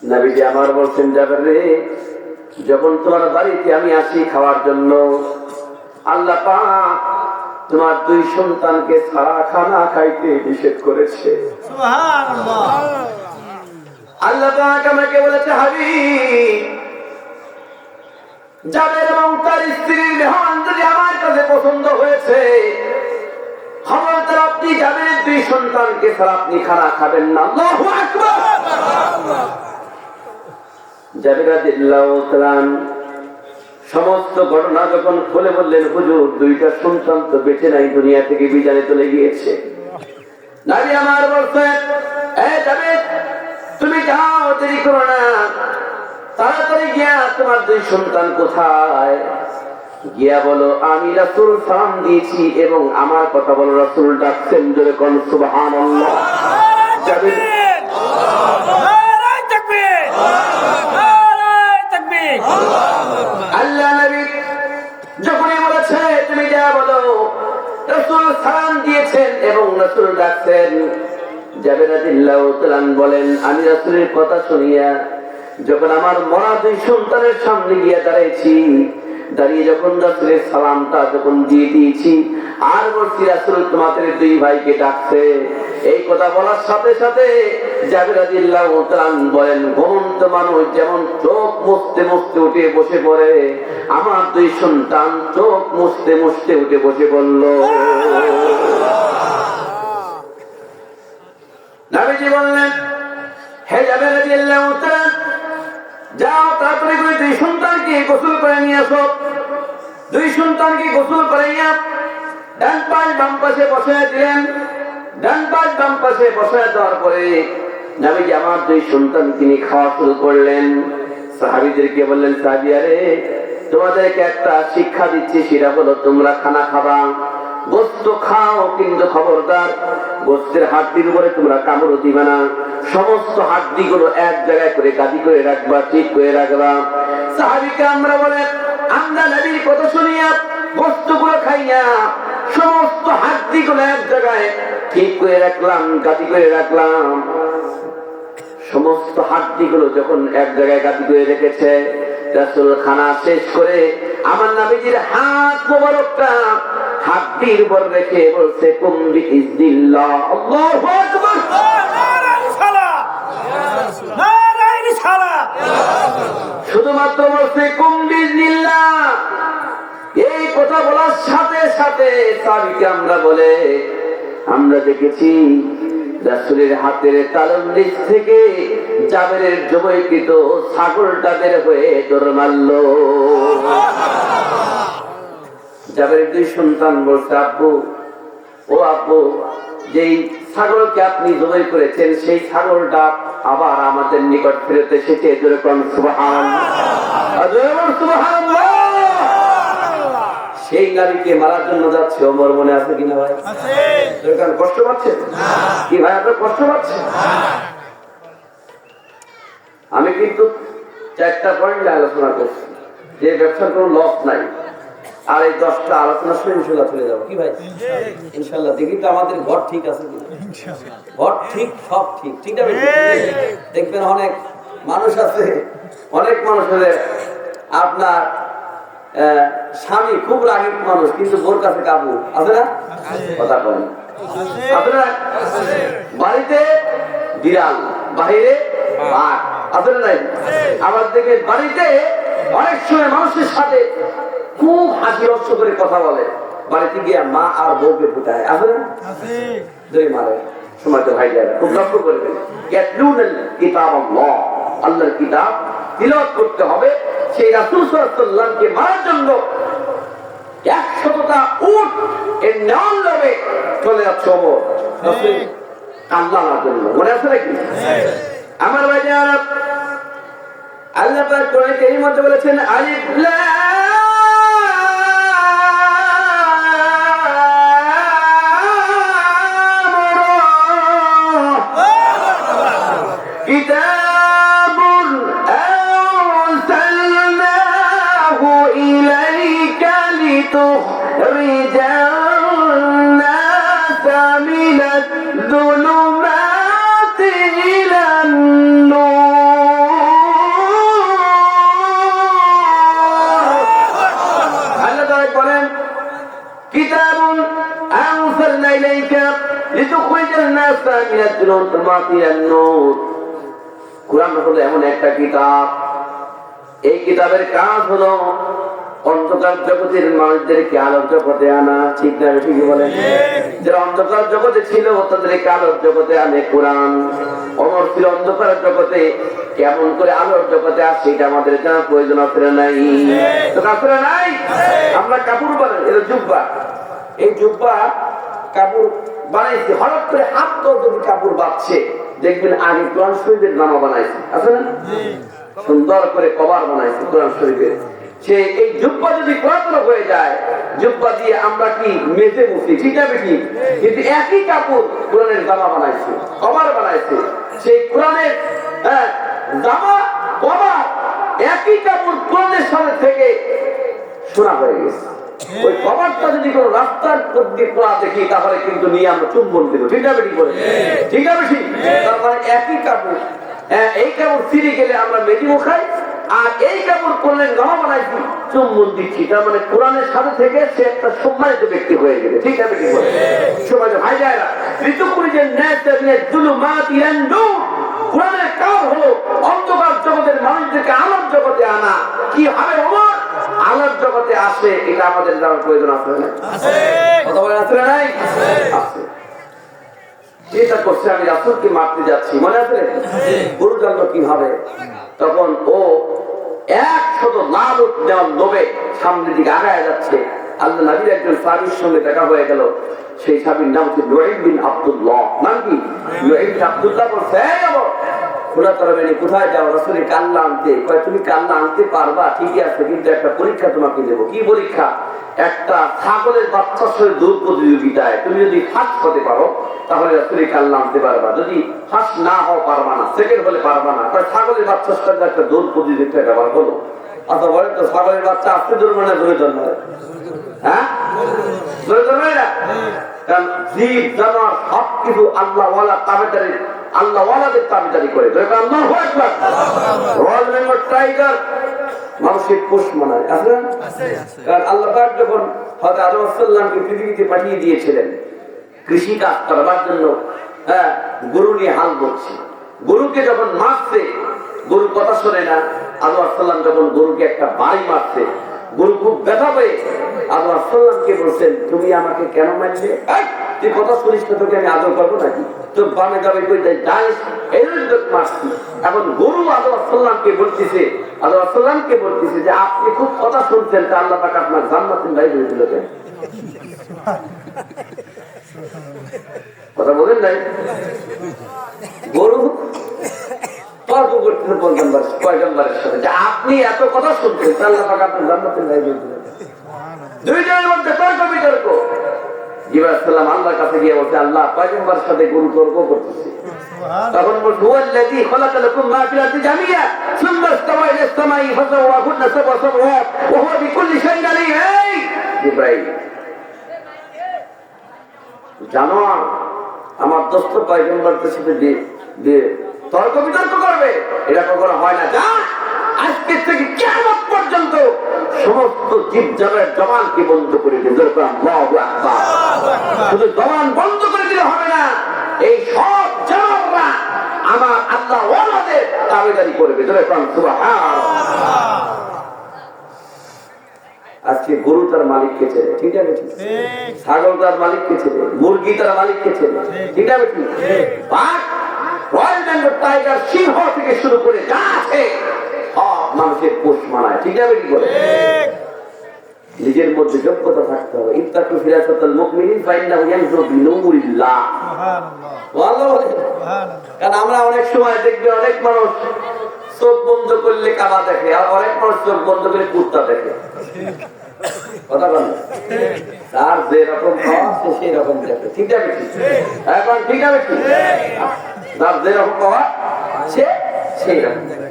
নবীজি আমার বলছেন, জাবের রে, যখন তোমার বাড়িতে আমি আসি খাওয়ার জন্য, আল্লাহ পাক তোমার দুই সন্তানকে ছাড়া খানা খাইতে নিষেধ করেছে। সুবহানাল্লাহ। আল্লাহ পাক আমাকে বলেছে, হাবিব, জাবের এবং তার স্ত্রীর মেহমান যদি আমার কাছে পছন্দ হয়েছে, খবরদার আপনি জাবেরের দুই সন্তানকে ছাড়া আপনি খানা খাবেন না। আল্লাহু আকবার। জাবের রাদিয়াল্লাহু তাআলা সমস্ত ঘটনা যখন খুলে বললেন, হুজুর দুইটা সন্তান তো বেঁচে নাই, দুনিয়া থেকে বিদায় চলে গিয়েছে। নবী আমার বলছেন, এ জাবের, তুমি যাও, দেরি করো না, তাড়াতাড়ি গিয়া তোমার দুই সন্তান কোথায় গিয়া বলো আমি রাসূল সালাম দিয়েছি এবং আমার কথা বলো রাসূল ডাকছেন, জোরে কোন সুবহানাল্লাহ। জাবের আল্লাহ নবী যখনই বলেছে তুমি যা বলো রাসূল সালাম দিয়েছেন এবং রাসূল ডাকছেন, জাবের রাদিয়াল্লাহু তাআলা বলেন, আমি রাসূলের কথা শুনিয়া যখন আমার মরা দুই সন্তানের সামনে গিয়ে দাঁড়িয়েছি, দাঁড়িয়ে যখন রাসূলের সালামটা যখন দিয়ে দিয়েছি, আর বলছি রাসূল তোমাদের দুই ভাইকে ডাকছে। এই কথা বলার সাথে সাথে জাবের রাদিয়াল্লাহু তাআলা বলেন, ঘুমন্ত মানুষ যেমন চোখ মুছতে মুছতে উঠে বসে পড়ে, আমার দুই সন্তান চোখ মুছতে মুছতে উঠে বসে পড়ল। নবীজি বললেন, হে জাবের রাদিয়াল্লাহু তাআলা, যাও তাড়াতাড়ি করে দুই সন্তানকে গোসল করে নিয়ে আসো। দুই সন্তানকে গোসল করে নিয়ে ডান পাশ বাম পাশে বসায় দিলেন। ডান পাশ বাম পাশে বসায় দেওয়ার পরে নবীজি আমার দুই সন্তান তিনি খাওয়া শুরু করলেন। সাহাবীদেরকে বললেন, সাহাবীয়ারে, তোমাদেরকে একটা শিক্ষা দিচ্ছি, সেটা হলো তোমরা খানা খাবা, গোস্ত খাও, কিন্তু খবরদার গোস্তের হাড্ডির উপরে তোমরা কামড় দিবে না। সমস্ত হাড্ডি গুলো এক জায়গায় করে গাদি করে রাখবা, ঠিক করে রাখবা। সাহাবীকে আমরা বলে, আমরা নবীর কথা শুনিয়া গোস্ত গুলো খাইয়া সমস্ত হাড্ডি গুলো এক জায়গায় ঠিক করে রাখলাম, গাদি করে রাখলাম। সমস্ত হাড্ডি গুলো যখন এক জায়গায় গাদি করে রেখেছে, রাসূল খানা শেষ করে আমার নবীজির হাত মোবারকটা হাড্ডির উপর রেখে বলছে, কুম বিইজনিল্লাহ। আল্লাহু আকবার। শুধুমাত্র বলছে কুম বিইজনিল্লাহ। এই কথা বলার সাথে সাথে সাহাবীকে আমরা বলে, আমরা দেখেছি রাসূলের হাতের তালুর নিচ থেকে জাবেরের জবাইকৃত ছাগলটা বের হয়ে দৌড় মারল। জাবেরের দুই সন্তান বলছে, আব্বু, ও আব্বু, যেই ছাগলকে আপনি জবাই করেছেন সেই ছাগলটা আবার আমাদের নিকট ফেরত এসেছে। যেরকম সুবহানাল্লাহ। সেই নারীকে মারার জন্য যাচ্ছে, ওমর মনে আছে কিনা ভাই? কষ্ট পাচ্ছে কি ভাই? আপনার কষ্ট পাচ্ছে? আমি কিন্তু 4টা পয়েন্ট আলোচনা করছি, যে ব্যবসার কোনো লস নাই। আর এই 10টা আলোচনা শুনে ইনশাল্লাহ চলে যাবো। কি ভাই? ইনশাল্লাহ। দেখি তো আমাদের ঘর ঠিক আছে কিনা। ঘর ঠিক, সব ঠিক, ঠিক আছে। দেখবেন অনেক মানুষ আছে, অনেক মানুষ হলে আপনার স্বামী খুব রাগী মানুষ, কিন্তু বোর কাছে কাবু আছে না? কথা বলেন। আপনারা বাড়িতে বিড়াল, বাহিরে বাঘ আছে না? নাই? আবার দেখে বাড়িতে অনেক সময় মানুষের সাথে খুব হাসি রস করে কথা বলে, বাড়িতে গিয়ে মা আর বউকে ফুটায়, আছে না? দুই মারে সময় তো ভাই যায়, খুব লক্ষ্য করবেন। কিতাব আল্লাহ, আল্লাহর কিতাব তিলাওয়াত করতে হবে। সেই রাসূল সাল্লাল্লাহু আলাইহি ওয়াসাল্লামকে মারার জন্য 100টা উট এর নাম লবে চলে যাচ্ছে ওমর আল্লাহর জন্য। মনে আছে নাকি? আমার ভাইজান, আল্লাহ পাক কোরআনে কারীমের মধ্যে বলেছেন, আলিফ লাম কিতাবুন আরসালনাহু ইলাইকা লিতুখরিজান নাসা মিনাদ যুলুমাতি ইলান নূর। আল্লাহ তাআলা বলেন, কিতাবুন আরসালনা ইলাইকা লিতুখরিজান নাসা মিনাদ যুলুমাতি ইলান নূর। কুরআন হলো এমন একটা কিতাব, এই কিতাবের কাজ হলো অন্ধকার জগতের মানুষদেরকে আলোর জগতে আনা। ঠিক না? ঠিকই বলেন। যারা অন্ধকার জগতে ছিল তাদেরকে আলোর জগতে আনে কোরআন। ওমর ছিল অন্ধকার জগতে, কেমন করে আলোর জগতে আসে এটা আমাদের জানার প্রয়োজন আছে না? নাই তো কাপড় নাই। আমরা কাপড় বানাই, এটা জুব্বা। এই জুব্বা কাপড় বানাইছি, হঠাৎ করে হাত যদি কাপড় বাঁধছে, দেখবেন আগে কোরআন শরীফের নামা বানাইছে, আছে না? সুন্দর করে কভার বানাইছে কোরআন শরীফের। সে এই জুব্বা যদি পুরাতন হয়ে যায়, জুব্বা দিয়ে আমরা কি মেজে মুছি, ঠিক আছে কি? কিন্তু একই কাপড় কোরআনের জামা বানাইছে, কভার বানাইছে। সেই কোরআনের জামা কভার একই কাপড় কোরআনের সামনে থেকে শোনা হয়ে গেছে। ওই কভারটা যদি কোনো রাস্তার দিয়ে পড়া দেখি, তাহলে কিন্তু নিয়ে আমরা চুম্বন দেবো। ঠিক আছে কি বলে? ঠিক আছে ঠিক। তারপরে একই কাপড় এই কাপড় ফিরে গেলে আমরা মেডিও খাই, আর এই কাপড় করলে গহা বানাইছি চুম্বন দিচ্ছি। তার মানে কোরআনের সাথে থেকে সে একটা সম্মানিত ব্যক্তি হয়ে গেলে। ঠিক আছে কি বলে সমাজ ভাই যায়রা ঋতুপুরীদের কোরআনের কাজ হলো অন্ধকার জগতের মানুষদেরকে আলোর জগতে আনা। কি হবে ওমর? আলোর জগতে আসে, এটা আমাদের জানার প্রয়োজন আছে না? কথা বলে আছে না? নাই আছে। চিন্তা করছে আমি রাসূলকে মারতে যাচ্ছি, মনে আছে? গুরু জানলো কি হবে? তখন ও 100 লাল উট নেওয়ার লোভে সামনের দিকে আগায় যাচ্ছে। আল্লাহ নবীর একজন সাহাবীর সঙ্গে দেখা হয়ে গেল। সেই সাহাবীর নাম হচ্ছে নুআইম বিন আব্দুল্লাহ। নাম কি? নুআইম বিন আব্দুল্লাহ। বলছে খোলা তরবারি কোথায় যাও? রাসূলের কাল্লা আনতে। কয় তুমি কাল্লা আনতে পারবা? ঠিকই আছে, কিন্তু একটা পরীক্ষা তোমাকে দেবো। কি পরীক্ষা? একটা ছাগলের বাচ্চার সঙ্গে দৌড় প্রতিযোগিতায় তুমি যদি ফার্স্ট হতে পারো তাহলে রাসূলের কাল্লা আনতে পারবা, যদি ফার্স্ট না হও পারবা না, সেকেন্ড হলে পারবা না। ছাগলের বাচ্চার সঙ্গে একটা দৌড় প্রতিযোগিতা ব্যবহার করো। আচ্ছা বলেন তো, ছাগলের বাচ্চা আসতে জন্ম না ধরে জন্মায়? হ্যাঁ, ধরে জন্মায় না? কারণ জীব জানোয়ার সবকিছু আল্লাহওয়ালা তাবেদারি, আল্লাহওয়ালাদের তাবেদারি করে। আল্লাহু আকবার। রয়্যাল বেঙ্গল টাইগার মানুষের পোষ মানায়, আছে না? কারণ আল্লাহ পাক যখন হযরত আদম আলাইহিস সালামকে পৃথিবীতে পাঠিয়ে দিয়েছিলেন কৃষি কাজ করবার জন্য, গরু নিয়ে হাল বইছে। গরুকে যখন মারছে, গরু কথা শোনে না। আদম আলাইহিস সালাম যখন গরুকে একটা বাড়ি মারছে, গরু খুব ব্যথা পেয়ে আদম আলাইহিস সালামকে বলছেন, তুমি আমাকে কেন মারলে? তুই কথা শুনিস না, তোকে আমি আদর করবো নাকি? তোর বামে যাবে কই যাইস, এই মারছি। এখন গরু আদম আলাইহিস সালামকে বলতেছে, আদম আলাইহিস সালামকে বলতেছে যে আপনি খুব কথা শুনছেন, তা আল্লাহ পাক আপনার জান্নাতের বাইরে দিয়ে দিল। কথা বলেন নাই? গরু তর্ক করতেছে পয়গম্বরের সাথে যে আপনি এত কথা শুনছেন, তা আল্লাহ পাক আপনার জান্নাতের বাইরে দিয়ে দিল। দুইজনের মধ্যে তর্ক বিতর্ক। জিবরাইল আলাইহিস সালাম আল্লাহর কাছে গিয়ে বলছে, আল্লাহ পয়গম্বরের সাথে গরু তর্ক করতেছে। তখন বলছে, হুয়াল্লাযী খালাকা লাকুম মা ফিল আরদি জামিআ সুম্মা ইসতাওয়া ইলাস সামাই ফাসাওয়াহুন্না সাবআ সামাওয়াত ওয়া হুয়া বিকুল্লি শাইইন আলীম। এই জিবরাইল, জানো আমার দোস্ত পয়গম্বরের সাথে যে তর্ক বিতর্ক করবে, এটা কখনো হয় না। যা আজকে থেকে কিয়ামত পর্যন্ত সমস্ত জীব জানোয়ারের জবানকে বন্ধ করে দিল। আল্লাহু আকবার। শুধু জবান বন্ধ করে দিলে হবে না, এই সব জানোয়াররা আমার আল্লাহ ওয়ালাদের তাবেদারি করবে। সুবহানাল্লাহ। আজকে গরু তার মালিককে ছেড়ে, ঠিক আছে? ছাগল তার মালিককে ছেড়ে, মুরগি তার মালিককে ছেড়ে, ঠিক আছে? বাঘ, রয়্যাল বেঙ্গল টাইগার, সিংহ থেকে শুরু করে যা আছে সব মানুষের পোষ মানায়, ঠিক আছে? কি করে? নিজের মধ্যে যোগ্যতা থাকতে হবে। ইত্তাকু ফিরাসাতাল মুমিনিন ফাইন্নাহু ইয়ানজুরু বিনুরিল্লাহ। সুবহানাল্লাহ। কারণ আমরা অনেক সময় দেখবে অনেক মানুষ চোখ বন্ধ করলে কাবা দেখে, আর অনেক মানুষ চোখ বন্ধ করে কুত্তা দেখে। কথা বল, তার যেরকম পাওয়া সে সেই রকম দেখে, ঠিক আছে? এখন ঠিক আছে, তার যেরকম পাওয়া সে সেই রকম দেখে।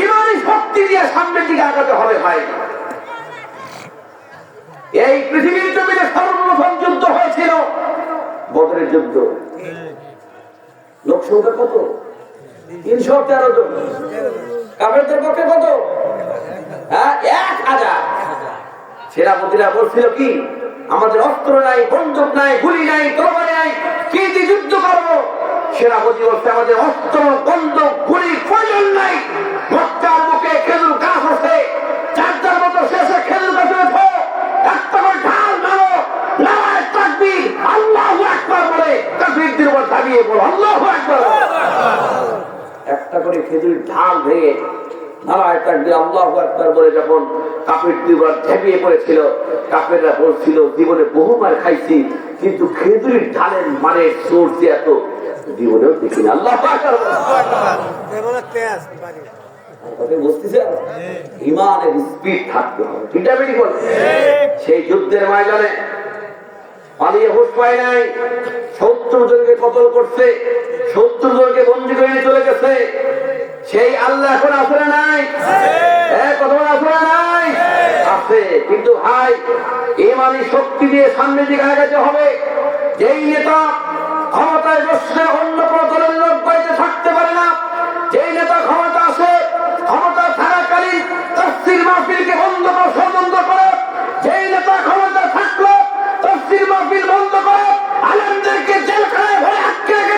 ইমানি শক্তি দিয়ে সামনের দিকে আগাতে হবে ভাই। এই পৃথিবীর জমিনে সর্বপ্রথম যুদ্ধ হয়েছিল বদরের যুদ্ধ। লোক সংখ্যা কত? 313 জন। কাফেরদের পক্ষে কত? 1000। সেনাপতিরা বলছিল কি, আমাদের অস্ত্র নাই, বন্দুক নাই, গুলি নাই, তরবারি নাই, কি দিয়ে যুদ্ধ করবো? সেনাপতি বলছে, আমাদের অস্ত্র, বন্দুক, গুলির প্রয়োজন নাই। মক্কার মুখে খেজুর গাছ আছে, চারটার মতো শেষে খেজুর গাছে ওঠো, একটা করে ঢাল মারো, নারায়ে তাকবীর, আল্লাহু আকবার বলে কাফিরদের উপর ঝাঁপিয়ে পড়ো, আল্লাহু আকবার। একটা করে খেজুর ঢাল ভেঙে নারায়ে তাকবীর, আল্লাহু আকবার বলে যখন কাফিরদের উপর ঝাঁপিয়ে পড়েছিল, কাফেররা বলছিল, জীবনে বহু মার খাইছি, কিন্তু খেজুরের ঢালের মারের জোর যে এত জীবনেও দেখি না। আল্লাহু আকবার। ইমানের স্পিড থাকতে হবে, ঠিক আছে? সেই যুদ্ধের ময়দানে পালিয়ে হুঁশ পায় নাই, 70 জনকে কতল করছে, 70 জনকে বন্দী করে নিয়ে চলে গেছে। সেই আল্লাহ এখন আছে না নাই? কথা আছে না নাই? আছে। কিন্তু ভাই ইমানি শক্তি দিয়ে সামনের দিকে আগাতে হবে। যেই নেতা ক্ষমতায় বসলে অন্য কোন দলের লোক বাড়িতে থাকতে পারে না, যেই নেতা ক্ষমতা আসে ক্ষমতা থাকাকালীন তাফসীর মাহফিলকে বন্ধ করে ষড়যন্ত্র করে, যেই নেতা ক্ষমতা থাকলো তাফসীর মাহফিল বন্ধ করে আলেমদেরকে জেলখানায় ভরে আটকে রেখে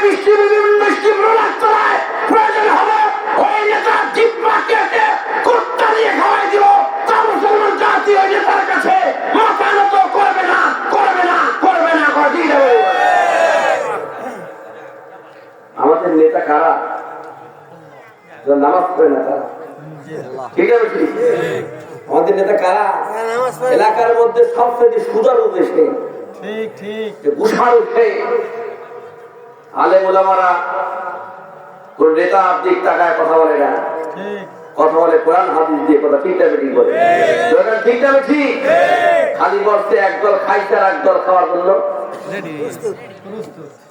বিভিন্ন প্রলাপ চালায়, প্রয়োজন হবে ওই নেতা জিব্বা কেটে কুত্তা দিয়ে খাওয়াই দিব, তা মুসলমান জাতি ওই নেতার কাছে মাথা নত করবে না, করবে না, করবে না, করে যাবে। আমাদের নেতা কারা? নামাজ পড়ে না তারা, ঠিক আছে? আমাদের নেতা কারা? এলাকার মধ্যে সবচেয়ে সুদার উঠেছে, ঠিক ঠিক উষার উঠে আলেম ওলামারা কোন নেতা আব্দিক টাকায় কথা বলে না, ঠিক কথা বলে কোরআন হাদিস দিয়ে, কথা ঠিকটা বেঠিক বলে, ঠিকটা বেঠিক। খালি বসতে একদল খাইছে আর একদল খাওয়ার জন্য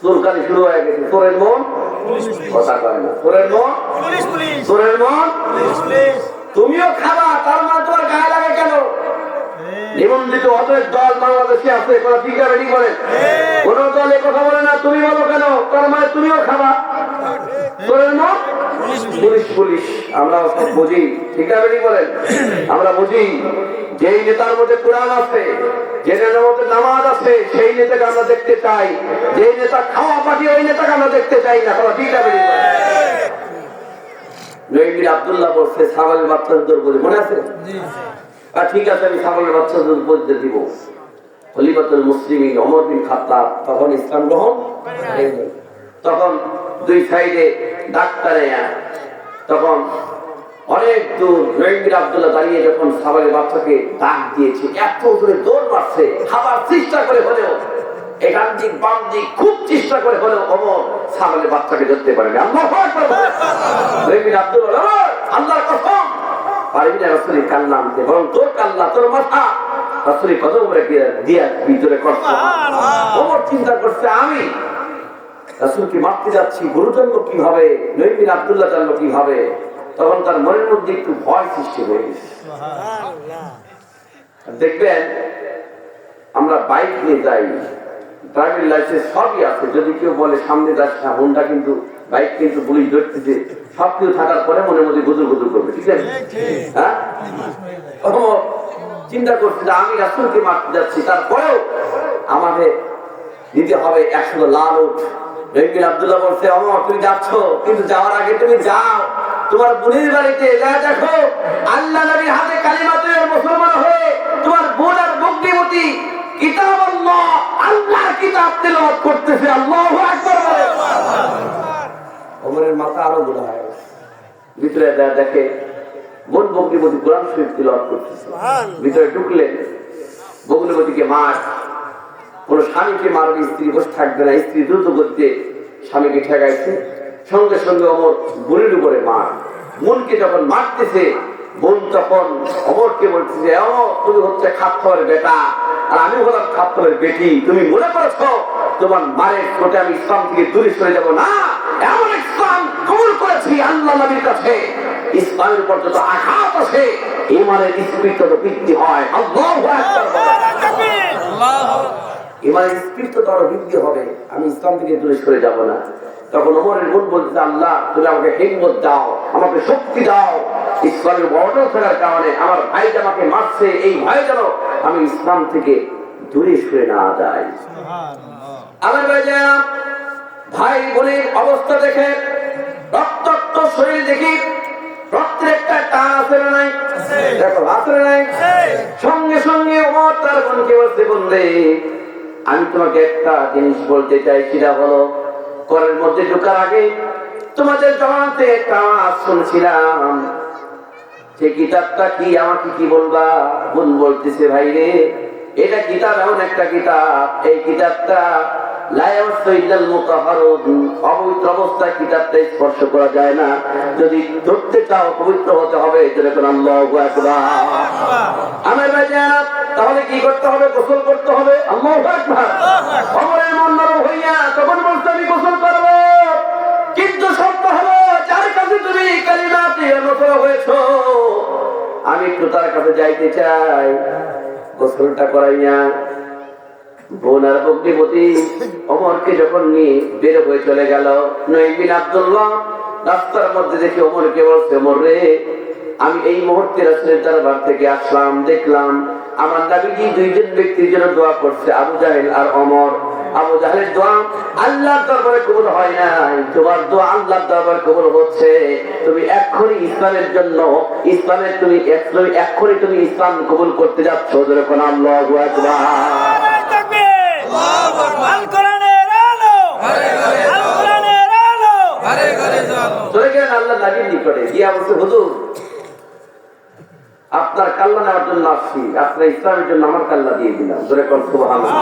চুলকানি শুরু হয়ে গেছে। তোরের মন কথা কয় না, তোরের মন, পুলিশ পুলিশ তোরের মন, পুলিশ পুলিশ তুমিও খাবা, তার মানে তোমার গায়ে লাগে কেন? নিবন্ধিত অনেক দল বাংলাদেশে আছে, কথা ঠিকটা বেঠিক বলে। কোন দল এ কথা বলে না, তুমি বলো কেন? তার মানে তুমিও খাবা। তোরের মন পুলিশ পুলিশ, আমরা সব বুঝি, ঠিকটা বেঠিক বলেন। আমরা বুঝি যেই নেতার মধ্যে কোরআন আছে, যে নেতার মধ্যে নামাজ আছে, সেই নেতাকে আমরা দেখতে চাই। যেই নেতা খাওয়া পাটি, ওই নেতাকে আমরা দেখতে চাই না, কথা ঠিকটা বেঠিক বলেন। নবী আব্দুল্লাহ বলছে ছাগলের বাচ্চা দুধ বলে, মনে আছে? ঠিক আছে, আমি ছাগলের বাচ্চা দুধ বলতে দিব। খলিফাতুল মুসলিমিন ওমর বিন খাত্তাব তখন ইসলাম গ্রহণ করেন। তখন দুই সাইডে ডাক্তারে, তখন অনেক দূর নবী আব্দুল্লাহ দাঁড়িয়ে যখন ছাগলের বাচ্চাকে ডাক দিয়েছে, এত দূরে দৌড় মারছে, খাবার চেষ্টা করে হলেও এখান দিক বাম দিক খুব চেষ্টা করে হলেও ওমর ছাগলের বাচ্চাকে ধরতে পারেনি। আল্লাহু আকবার। নবী আব্দুল্লাহ, আল্লাহর কসম পারবি না রাসূলের কাল্লা আনতে, বরং তোর কাল্লা, তোর মাথা রাসূলের কদম উপরে দিয়া ভিতরে করছে। ওমর চিন্তা করছে, আমি রাসূলকে মারতে যাচ্ছি, গরু জানলো কি হবে, নবী আব্দুল্লাহ জানলো কি হবে। তখন তার মনের মধ্যে একটু ভয় সৃষ্টি হয়ে গেছে। দেখবেন আমরা বাইক নিয়ে যাই, ড্রাইভিং লাইসেন্স সবই আছে, যদি কেউ বলে সামনে যাচ্ছে না, হোন্ডা কিন্তু বাইক কিন্তু পুলিশ ধরতেছে, সবকিছু থাকার পরে মনের মধ্যে গুজর গুজর করবে, ঠিক আছে? হ্যাঁ, চিন্তা করছে যে আমি রাসূলকে মারতে যাচ্ছি, তারপরেও আমাকে দিতে হবে 100 লাল উট। নবী আব্দুল্লাহ বলছে, ওমর তুমি যাচ্ছ, কিন্তু যাওয়ার আগে তুমি যাও তোমার বোনের বাড়িতে, যা দেখো আল্লাহ নবীর হাতে কালিমা তুলে মুসলমান হয়ে তোমার বোন আর বকরিমতি কিতাব আল্লাহ, আল্লাহর কিতাব তেলাওয়াত করতেছে। আল্লাহু আকবার বলে। ওমরের মাথা আরো গোলা হয়ে গেছে। ভিতরে দেখে বোন বকরিমতি কোরআন শরীফ তেলাওয়াত করতেছে। ভিতরে ঢুকলেন, বকরিমতিকে মার, কোন স্বামীকে মারবে, স্ত্রী বসে থাকবে না, স্ত্রী দ্রুত গতিতে স্বামীকে ঠেকাইছে। সঙ্গে সঙ্গে অমর বোনের উপরে মার, বোনকে যখন মারতেছে, বোন তখন অমরকে বলতেছে, অমর তুমি হচ্ছে খাত্তরের বেটা আর আমি হলাম খাত্তরের বেটি, তুমি মনে করেছ তোমার মায়ের ছোটে আমি ইসলাম থেকে দূরে সরে যাব না? এমন ইসলাম কবুল করেছি আল্লাহ নবীর কাছে, ইসলামের উপর যত আঘাত আছে ইমানের স্পিড তত বৃদ্ধি হয়। আল্লাহু আকবার। ইমানের স্পিড তত আরো বৃদ্ধি হবে, আমি ইসলাম থেকে দূরে সরে যাব না। তখন ওমরের বোন বলতে, আল্লাহ তুমি আমাকে হিম্মত দাও, আমাকে শক্তি দাও, ইসলামের অটল থাকার কারণে আমার ভাই আমাকে মারছে, এই ভয় যেন আমি ইসলাম থেকে দূরে সরে না যাই। আমার ভাই বোনের অবস্থা দেখে, রক্তাক্ত শরীর দেখি, রক্তের একটা টান আছে না নাই? দেখো আছে না নাই? সঙ্গে সঙ্গে ওমর তার বোনকে বলতে, বললে আমি তোমাকে একটা জিনিস বলতে চাই, সেটা হলো ঘরের মধ্যে ঢোকার আগে তোমাদের জমাতে একটা শুনছিলাম, সেই কিতাবটা কি, আমাকে কি বলবা? বোন বলতেছে, ভাই রে এটা কিতাব এমন একটা কিতাব, এই কিতাবটা অপবিত্র অবস্থায় কিতাবটা স্পর্শ করা যায় না, যদি ধরতে চাও পবিত্র হতে হবে। আল্লাহু আকবার। আমার ভাইজান, তাহলে কি করতে হবে? গোসল করতে হবে। আল্লাহু আকবার। ওমরের মন নরম হইয়া তখন বলতে, আমি গোসল করবো, কিন্তু শর্ত হলো যার কাছে তুমি কালিমা দিয়ে মুসলমান হয়েছো, আমি একটু তার কাছে যাইতে চাই, গোসলটা করাইয়া বোন আর ভগ্নিপতি ওমরকে যখন নিয়ে বের হয়ে চলে গেল, নঈম বিন আব্দুল্লাহ রাস্তার মধ্যে দেখে ওমরকে বলছে, ওমর রে, আমি এই মুহূর্তে রাসূলের দরবার থেকে আসলাম, দেখলাম আমার নবীজি দুইজন ব্যক্তির জন্য দোয়া করছে, আবু জাহেল আর ওমর। আবু জাহেলের দোয়া আল্লাহর দরবারে কবুল হয় নাই, তোমার দোয়া আল্লাহর দরবারে কবুল হচ্ছে। তুমি এক্ষুনি ইসলামের জন্য, ইসলামের তুমি এক্ষুনি তুমি ইসলাম কবুল করতে যাচ্ছ। যখন আল্লাহু আকবার, আল কোরআনের আলো, আল কোরআনের আলো, চলে গেলেন আল্লাহ নবীর নিকটে, গিয়ে বলছে, হুজুর আপনার কাল্লা নেওয়ার জন্য আসছি, আপনার ইসলামের জন্য আমার কাল্লা দিয়ে দিলাম। জোরে কোন সুবহানাল্লাহ।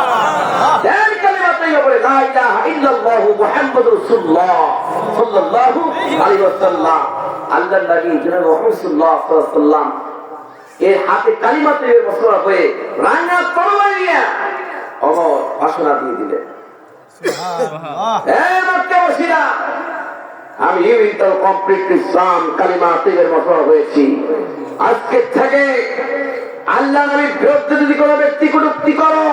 এই কালিমাটাই বলে লা ইলাহা ইল্লাল্লাহু মুহাম্মাদুর রাসূলুল্লাহ সাল্লাল্লাহু আলাইহি ওয়াসাল্লাম। আল্লাহর নবী জনাব মুহাম্মদ সাল্লাল্লাহু আলাইহি ওয়াসাল্লাম এর হাতে কালিমাতে মশলা হয়ে রাঙা তরবারি নিয়ে ওমর ঘোষণা দিয়ে দিলেন, সুবহানাল্লাহ, এই মক্কাবাসীরা, আমি ইউনিটাল কমপ্লিট ইসলাম কালিমা তীরের মশলা হয়েছি। আজকে থেকে আল্লাহ নবীর বিরুদ্ধে যদি কোনো ব্যক্তি কটূক্তি করো,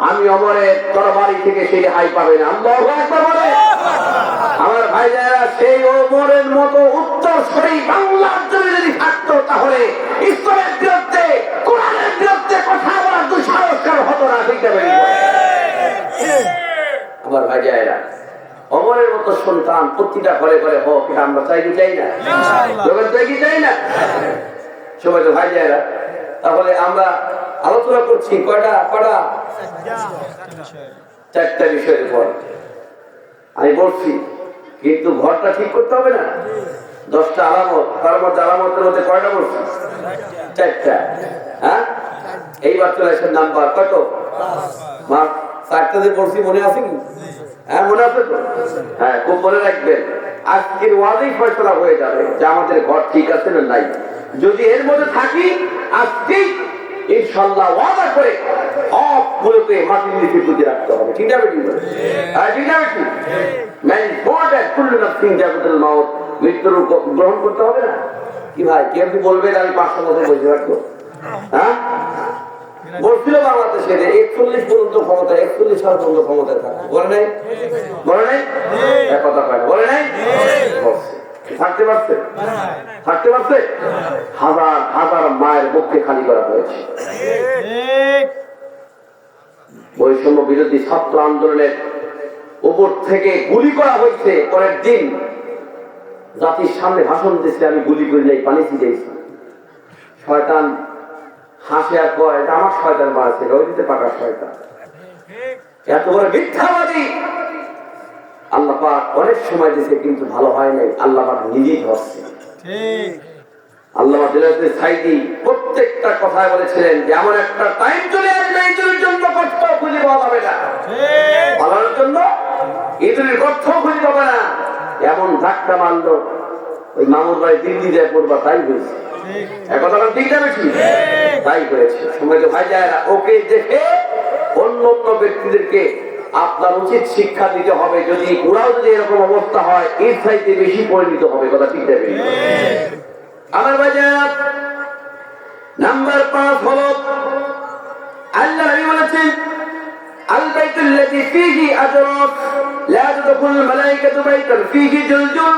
আমি ওমরের তরবারি থেকে সেই রেহাই পাবে না। আল্লাহু আকবার বলে। আমার ভাইজানেরা, সেই ওমরের মতো উত্তরসূরি বাংলার জমি যদি থাকতো, তাহলে ইসলামের বিরুদ্ধে, কোরআনের বিরুদ্ধে কথা বলার দুঃসাহস কারো হতো না। ঠিক না? আমার ভাইজানেরা, ওমরের মতো সন্তান প্রতিটা ঘরে ঘরে হোক, এটা আমরা চাই কি চাই না? জগৎ চাই কি চাই না? সবাই তো ভাইজানেরা, তাহলে আমরা আলোচনা করছি কয়টা চারটা বিষয়ের উপর আমি বলছি, কিন্তু ঘরটা ঠিক করতে হবে না। 10টা আলামত, তার মধ্যে আলামতের মধ্যে কয়টা বলছি? 4টা। হ্যাঁ, এইবার চলে আসে নাম্বার কত? 4টা যে বলছি, মনে আছে কি? হ্যাঁ, মনে আছে তো? হ্যাঁ, খুব মনে রাখবেন, আজকের ওয়াজেই ফয়সালা হয়ে যাবে যে আমাদের ঘর ঠিক আছে না নাই। যদি এর মধ্যে থাকি, আজকেই ইনশাআল্লাহ ওয়াদা করে সবগুলোকে মাটির নিচে পুঁতে রাখতে হবে। ঠিক আছে? মৃত্যুর গ্রহণ করতে হবে না কি ভাই? কেউ কি বলবেন আমি 500 বছর বসে রাখবো? হ্যাঁ, বলছিল বাংলাদেশে 41 পর্যন্ত ক্ষমতা, 41 সাল পর্যন্ত ক্ষমতায় থাকে। বলে নাই? বলে নাই? কথা পায় বলে নাই? থাকতে পারছে? থাকতে পারছে? হাজার হাজার মায়ের বুককে খালি করা হয়েছে। বৈষম্য বিরোধী ছাত্র আন্দোলনের উপর থেকে গুলি করা হয়েছে। পরের দিন জাতির সামনে ভাষণ দিচ্ছে, আমি গুলি করে যাই, পানি ছিটাইছি। শয়তান হাসে আর কয়, এটা আমার শয়তান মারছে, ওই দিতে পাকা শয়তান। এত বড় মিথ্যাবাদী আল্লাহ পাক অনেক সময় দিয়েছে, কিন্তু ভালো হয় নাই। আল্লাহ পাক নিজেই ধরছে। আল্লামা দিলাওয়ার সাইদি প্রত্যেকটা কথায় বলেছিলেন যে এমন একটা টাইম চলে আসবে, ইঁদুরের জন্য গর্ত খুঁজে পাওয়া যাবে না, পালানোর জন্য ইঁদুরের গর্ত খুঁজে পাবে না। এমন ধাক্কা মারলো, ওই মামুর বাড়ি দিল্লি যায় পড়বা, তাই হয়েছে। একথা ঠিক যাবে কি? তাই করেছে। সময় ভাই যায় না, ওকে দেখে অন্য অন্য ব্যক্তিদেরকে আপনার উচিত শিক্ষা দিতে হবে। যদি ওরাও যদি এরকম অবস্থা হয়, এর চাইতে বেশি পরিণত হবে। কথা ঠিক যাবে? আমার বাজার নাম্বার 5 হলো, আল্লাহ নবী বলেছেন, আল বাইতুল্লাযী ফীহি আজরাত লা তাদখুলুল মালায়েকাতু বাইতান ফীহি জুলজুল।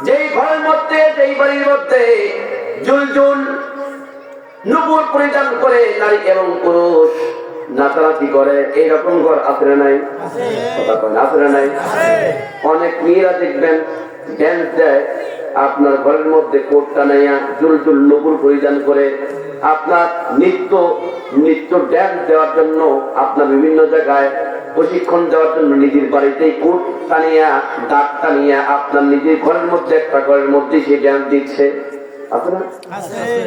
যেই ঘরের মধ্যে, যেই বাড়ির মধ্যে জুলজুল নূপুর পরিধান করে নারী এবং পুরুষ নাচানাচি করে, এইরকম ঘর আছে না নাই? কথা কয় না, আছে না নাই? অনেক মেয়েরা দেখবেন ড্যান্স দেয় আপনার ঘরের মধ্যে, কোটটা নাইয়া জুলজুল নূপুর পরিধান করে আপনার নিত্য ড্যান্স দেওয়ার জন্য, আপনার বিভিন্ন জায়গায় প্রশিক্ষণ দেওয়ার জন্য নিজের বাড়িতেই কোট টানিয়া, দাগ টানিয়া আপনার নিজের ঘরের মধ্যে, একটা ঘরের মধ্যে সে ড্যান্স দিচ্ছে। আছে না?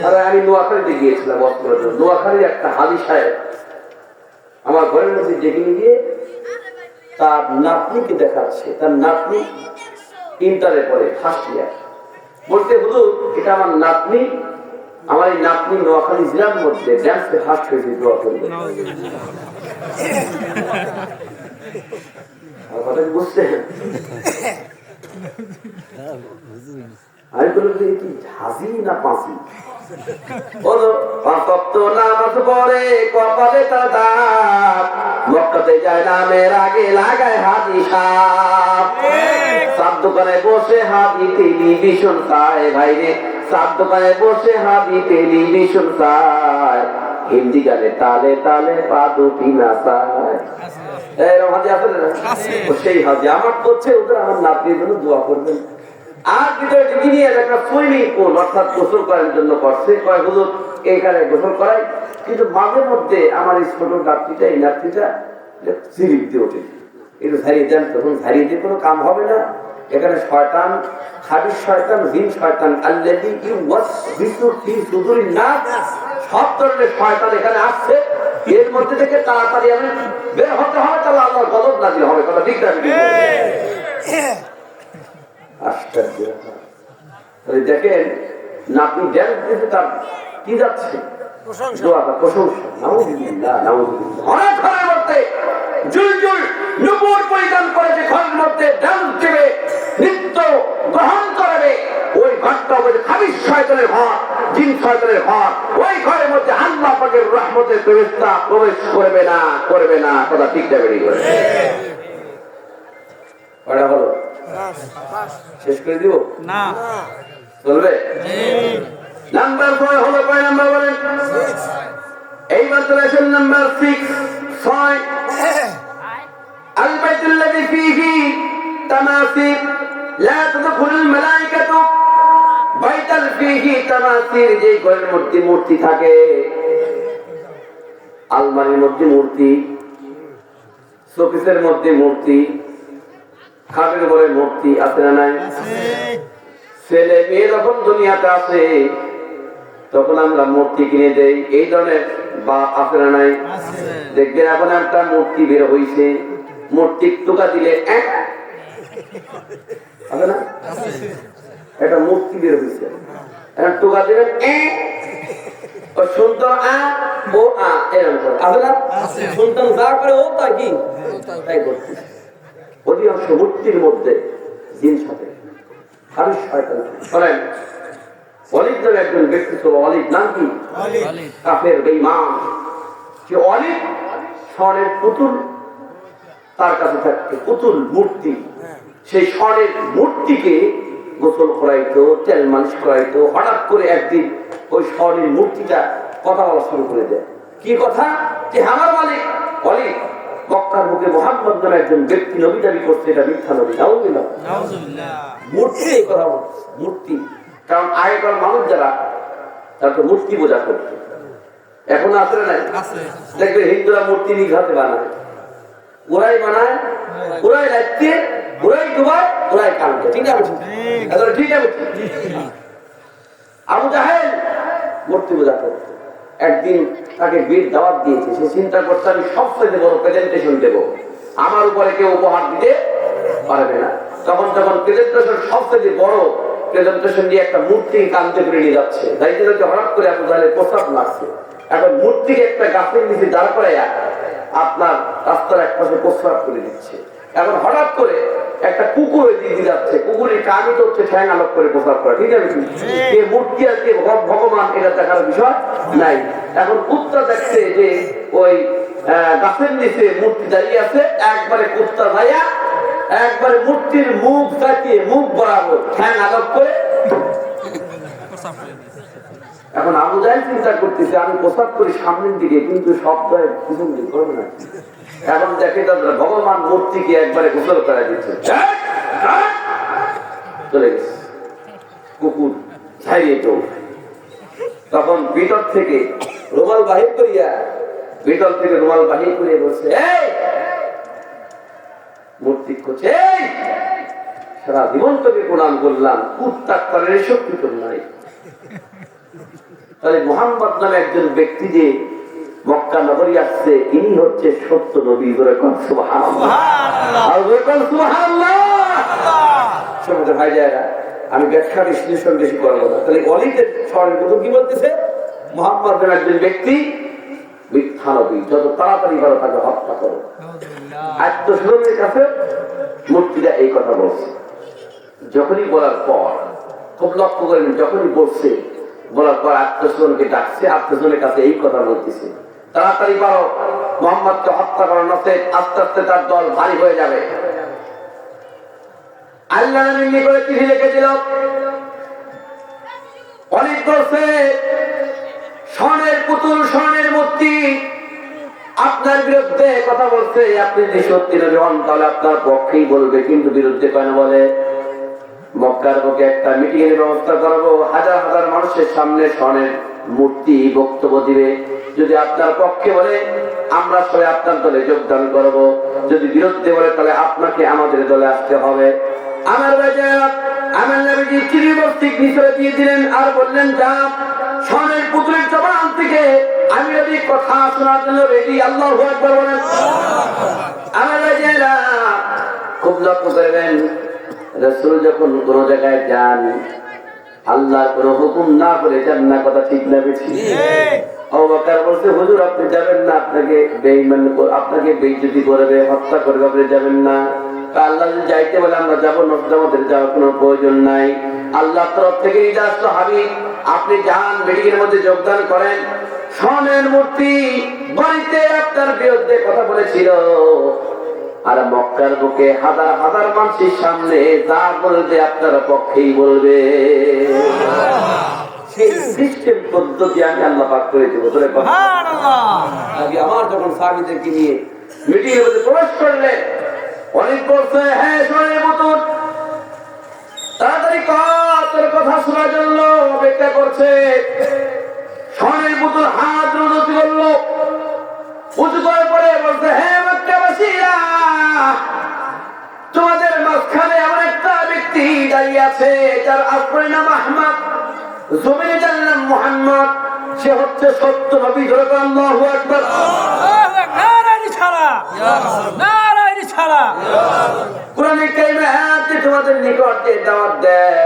আরে আমি নোয়াখালীতে গিয়েছিলাম, নোয়াখালীর একটা হাজি সাহেব আমার ঘরের মধ্যে ডেকে নিয়ে তার নাতনিকে দেখাচ্ছে। তার নাতনি ইন্টারে পড়ে, ফার্স্ট ইয়ার। বলতে, হুজুর এটা আমার নাতনি, আমার এই নাতনি নোয়াখালী জেলার মধ্যে ড্যান্সে ফার্স্ট হয়েছে, দোয়া করবে। কথা বুঝছেন? আমি বললাম যে কি হাসি না পাঁচি? বলো পাঁচ ওয়াক্ত নামাজ পড়ে কপালে তার দাগ, মক্কাতে যায় নামের আগে লাগায় হাজি সাপ। সাপ দোকানে বসে হাজি টেলিভিশন চায়, ভাইরে সাপ দোকানে বসে হাজি টেলিভিশন চায়, হিন্দি গানে তালে তালে পা দুটি নাচায়। এরকম হাজি আছে না? সেই হাজি আমার করছে, ওদের আমার নাতির জন্য দোয়া করবেন। আর ভিতরে ঢুকি নিয়ে একটা সুইমিং পুল অর্থাৎ গোসল করার জন্য করছে, কয় হুজুর এইখানে গোসল করাই, কিন্তু মাঝে মধ্যে আমার এই ছোট নাতিটা এই নাতিটা সিঁড়ি দিয়ে ওঠে, একটু ঝাড়িয়ে দেন। তখন ঝাড়িয়ে দিয়ে কোনো কাম হবে না, এখানে শয়তান, খাবির শয়তান, জিন শয়তান, আল্লাযী ইউওয়াসবিসু ফি সুদুরিন নাস, সব ধরনের শয়তান এখানে আসছে, এর মধ্যে থেকে তাড়াতাড়ি আমি বের হতে হবে, তাহলে আল্লাহর গজব নাযিল হবে। কথা ঠিক না? আশ্চর্য। দেখেন নাতি ড্যান্স দিতে তার কি যাচ্ছে, প্রশংসা। নাউযুবিল্লাহ, নাউযুবিল্লাহ। অনেক ঘরের মধ্যে জুলজুল নূপুর পরিধান করেছে, ঘরের মধ্যে ডান্স দেবে, নৃত্য গ্রহণ করবে, ওই ঘরটা হবে খাবিশ শয়তানের ঘর, জিন শয়তানের ঘর। ওই ঘরের মধ্যে আল্লাহ পাকের রহমতের ফেরেশতা প্রবেশ করবে না, করবে না। কথা ঠিক যাবে করে কয়টা হলো? শেষ করে দিব না, চলবে? নাম্বার 4 হলো কয় নাম্বার বলেন? এইবার চলে আসেন নাম্বার 6, 6 আল বাইতুল্লাযী ফীহি তামাসিল লা তাদখুলুল মালায়েকাতু, বাইতাল ফীহি তামাসিল, যে ঘরের মধ্যে মূর্তি থাকে, আলমারির মধ্যে মূর্তি, শোকেসের মধ্যে মূর্তি, খাটের উপরে মূর্তি আছে না নাই? ছেলে মেয়ে যখন দুনিয়াতে আসে তখন আমরা মূর্তি কিনে দেই, এই ধরনের বা আছে না নাই? দেখবেন এখন একটা মূর্তি বের হইছে, মূর্তি টোকা দিলে আছে না? একটা মূর্তি বের হইছে, এখন টোকা দিলেন সন্তান ও এরকম করে আছে না? সন্তান যা করে ও তা কি তাই করছে। অধিকাংশ মূর্তির মধ্যে জিন সাথে খাবিশ শয়তান। শোনেন, ওয়ালিদ নামে একজন ব্যক্তি ছিল, ওয়ালিদ নাম কি? কাফের বেঈমান। সে ওয়ালিদ স্বর্ণের পুতুল তার কাছে থাকতো, পুতুল মূর্তি। সেই স্বর্ণের মূর্তিকে গোসল করাইতো, তেল মালিশ করাইতো। হঠাৎ করে একদিন ওই স্বর্ণের মূর্তিটা কথা বলা শুরু করে দেয়। কি কথা? যে আমার মালিক ওয়ালিদ মক্কার বুকে মুহাম্মদ নামে একজন ব্যক্তি নবী দাবি করছে, এটা মিথ্যা নবী। নাউযুবিল্লাহ, মূর্তি এই কথা বলছে, মূর্তি। কারণ আগেকার মানুষ যারা তারা তো মূর্তি পূজা করত, এখন আসলে নাই। দেখবে হিন্দুরা মূর্তি নিঘাতে বানায়, ওরাই বানায়, ওরাই রাখতে, ওরাই ডুবায়, ওরাই কানতে। ঠিক আছে? ঠিক আছে। আবু জাহেল মূর্তি পূজা করত। একদিন তাকে বীর দাওয়াত দিয়েছে, সে চিন্তা করতে আমি সবচেয়ে বড় প্রেজেন্টেশন দেব, আমার উপরে কেউ উপহার দিতে পারবে না। তখন প্রেজেন্টেশন সবচেয়ে বড় প্রেজেন্টেশন দিয়ে একটা মূর্তি কান্তে করে নিয়ে যাচ্ছে। যাইতে যাইতে হঠাৎ করে আবু জাহেলের প্রস্তাব লাগছে। এখন মূর্তিকে একটা গাছের নিচে দাঁড় করাইয়া আপনার রাস্তার এক পাশে প্রস্তাব করে দিচ্ছে। এখন হঠাৎ করে একটা কুকুর দিকে যাচ্ছে, কুকুরের কানই তো হচ্ছে ঠ্যাং আলোক করে প্রস্তাব করা। ঠিক আছে? কে মূর্তি আর কে ভগবান এটা দেখার বিষয় নাই। এখন কুত্তা দেখছে যে ওই গাছের নিচে মূর্তি দাঁড়িয়ে আছে, একবারে কুত্তা যাইয়া একবারে মূর্তির মুখ চাটিয়ে মুখ বরাবর ঠ্যাং আলোক করে। এখন আবু জাহেল চিন্তা করতেছে আমি প্রস্তাব করি সামনের দিকে, কিন্তু শব্দ পিছন দিকে করবে না। এখন দেখে তারা ভগবান মূর্তিকে একবারে গোসল করা দিচ্ছে, চলে গেছে কুকুর ছাড়িয়ে তো। তখন ভিতর থেকে রুমাল বাহির করিয়া বলছে, এই মূর্তি করছে, সারা জীবন তোকে প্রণাম করলাম, কুত্তার শক্তি তোর নাই। তাহলে মুহাম্মদ নামে একজন ব্যক্তি যে মক্কা নগরী আসছে, ইনি হচ্ছে সত্য নবী। ভাই যায়রা, আমি ব্যাখ্যা বিশ্লেষণ বেশি করবো না। তাহলে অলিদের স্মরণের কথা কি বলতেছে? মুহাম্মদ নামে একজন ব্যক্তি মিথ্যা নবী, যত তাড়াতাড়ি পারো তাকে হত্যা করো। আত্মস্বরণের কাছে মূর্তিরা এই কথা বলছে। যখনই বলার পর খুব লক্ষ্য করেন, যখনই বলছে বলার পর আত্মীয়স্বজনকে ডাকছে, আত্মীয়স্বজনের কাছে এই কথা বলতেছে, তাড়াতাড়ি পারো মোহাম্মদকে হত্যা করো, নচেত আস্তে আস্তে তার দল ভারী হয়ে যাবে। আল্লাহ নবী করে চিঠি লিখে দিল। অনেক বলছে স্বর্ণের পুতুল, স্বর্ণের মূর্তি আপনার বিরুদ্ধে কথা বলছে, আপনি যে সত্যি নবী হন তাহলে আপনার পক্ষেই বলবে, কিন্তু বিরুদ্ধে কেন বলে? মক্কার বুকে একটা মিটিং এর ব্যবস্থা করবো, হাজার হাজার মানুষের সামনে স্বর্ণের মূর্তি বক্তব্য দিবে, যদি আপনার পক্ষে বলে আমরা সবাই আপনার দলে যোগদান করব, যদি বিরুদ্ধে বলে তাহলে আপনাকে আমাদের দলে আসতে হবে। আমার বাজার আমার নবীজি চিঠি বস্তিক নিচে দিয়ে দিলেন আর বললেন, যা স্বর্ণের পুতুলের জবান থেকে আমি যদি কথা শোনার জন্য রেডি। আল্লাহু আকবার বলেন। আমার বাজারা খুব লক্ষ্য করবেন, রাসূল যখন কোন জায়গায় যান আল্লাহর কোন হুকুম না করে যান না, কথা ঠিক না বেশি? আবু বকর বলছে, হুজুর আপনি যাবেন না, আপনাকে বেঈমান, আপনাকে বেইজ্জতি করবে, হত্যা করবে, আপনি যাবেন না। আল্লাহ যদি যাইতে বলে আমরা যাবো, আমাদের যাওয়ার কোনো প্রয়োজন নাই। আল্লাহর তরফ থেকে নির্দেশ আসলো, হাবিব আপনি যান, মিটিংয়ের মধ্যে যোগদান করেন। স্বর্ণের মূর্তি বাড়িতে আপনার বিরুদ্ধে কথা বলেছিল, আর মক্কার বুকে হাজার হাজার মানুষের সামনে যা বলবে আপনার পক্ষেই বলবে। সেই সিস্টেম পদ্ধতি আমি আল্লাহ পাক করে দেবো। আমার যখন সাহাবীদেরকে নিয়ে মিটিং এর মধ্যে প্রবেশ করলেন, অনেক বলছে, হ্যাঁ স্বর্ণের পুতুল তাড়াতাড়ি কর, তোর কথা শোনার জন্য অপেক্ষা করছে। স্বর্ণের পুতুল হাত রুজু করলো, উঁচু করে পড়ে বলছে, হ্যাঁ মক্কাবাসীরা, তোমাদের মাঝখানে এমন একটা ব্যক্তি দাঁড়িয়ে আছে যার আসলে নাম আহমদ, জমিনে যার নাম মুহাম্মদ, সে হচ্ছে সত্য নবী। আল্লাহু আকবার। কোরআনে কারিমে আয়াতে তোমাদের নিকট যে দাওয়াত দেয়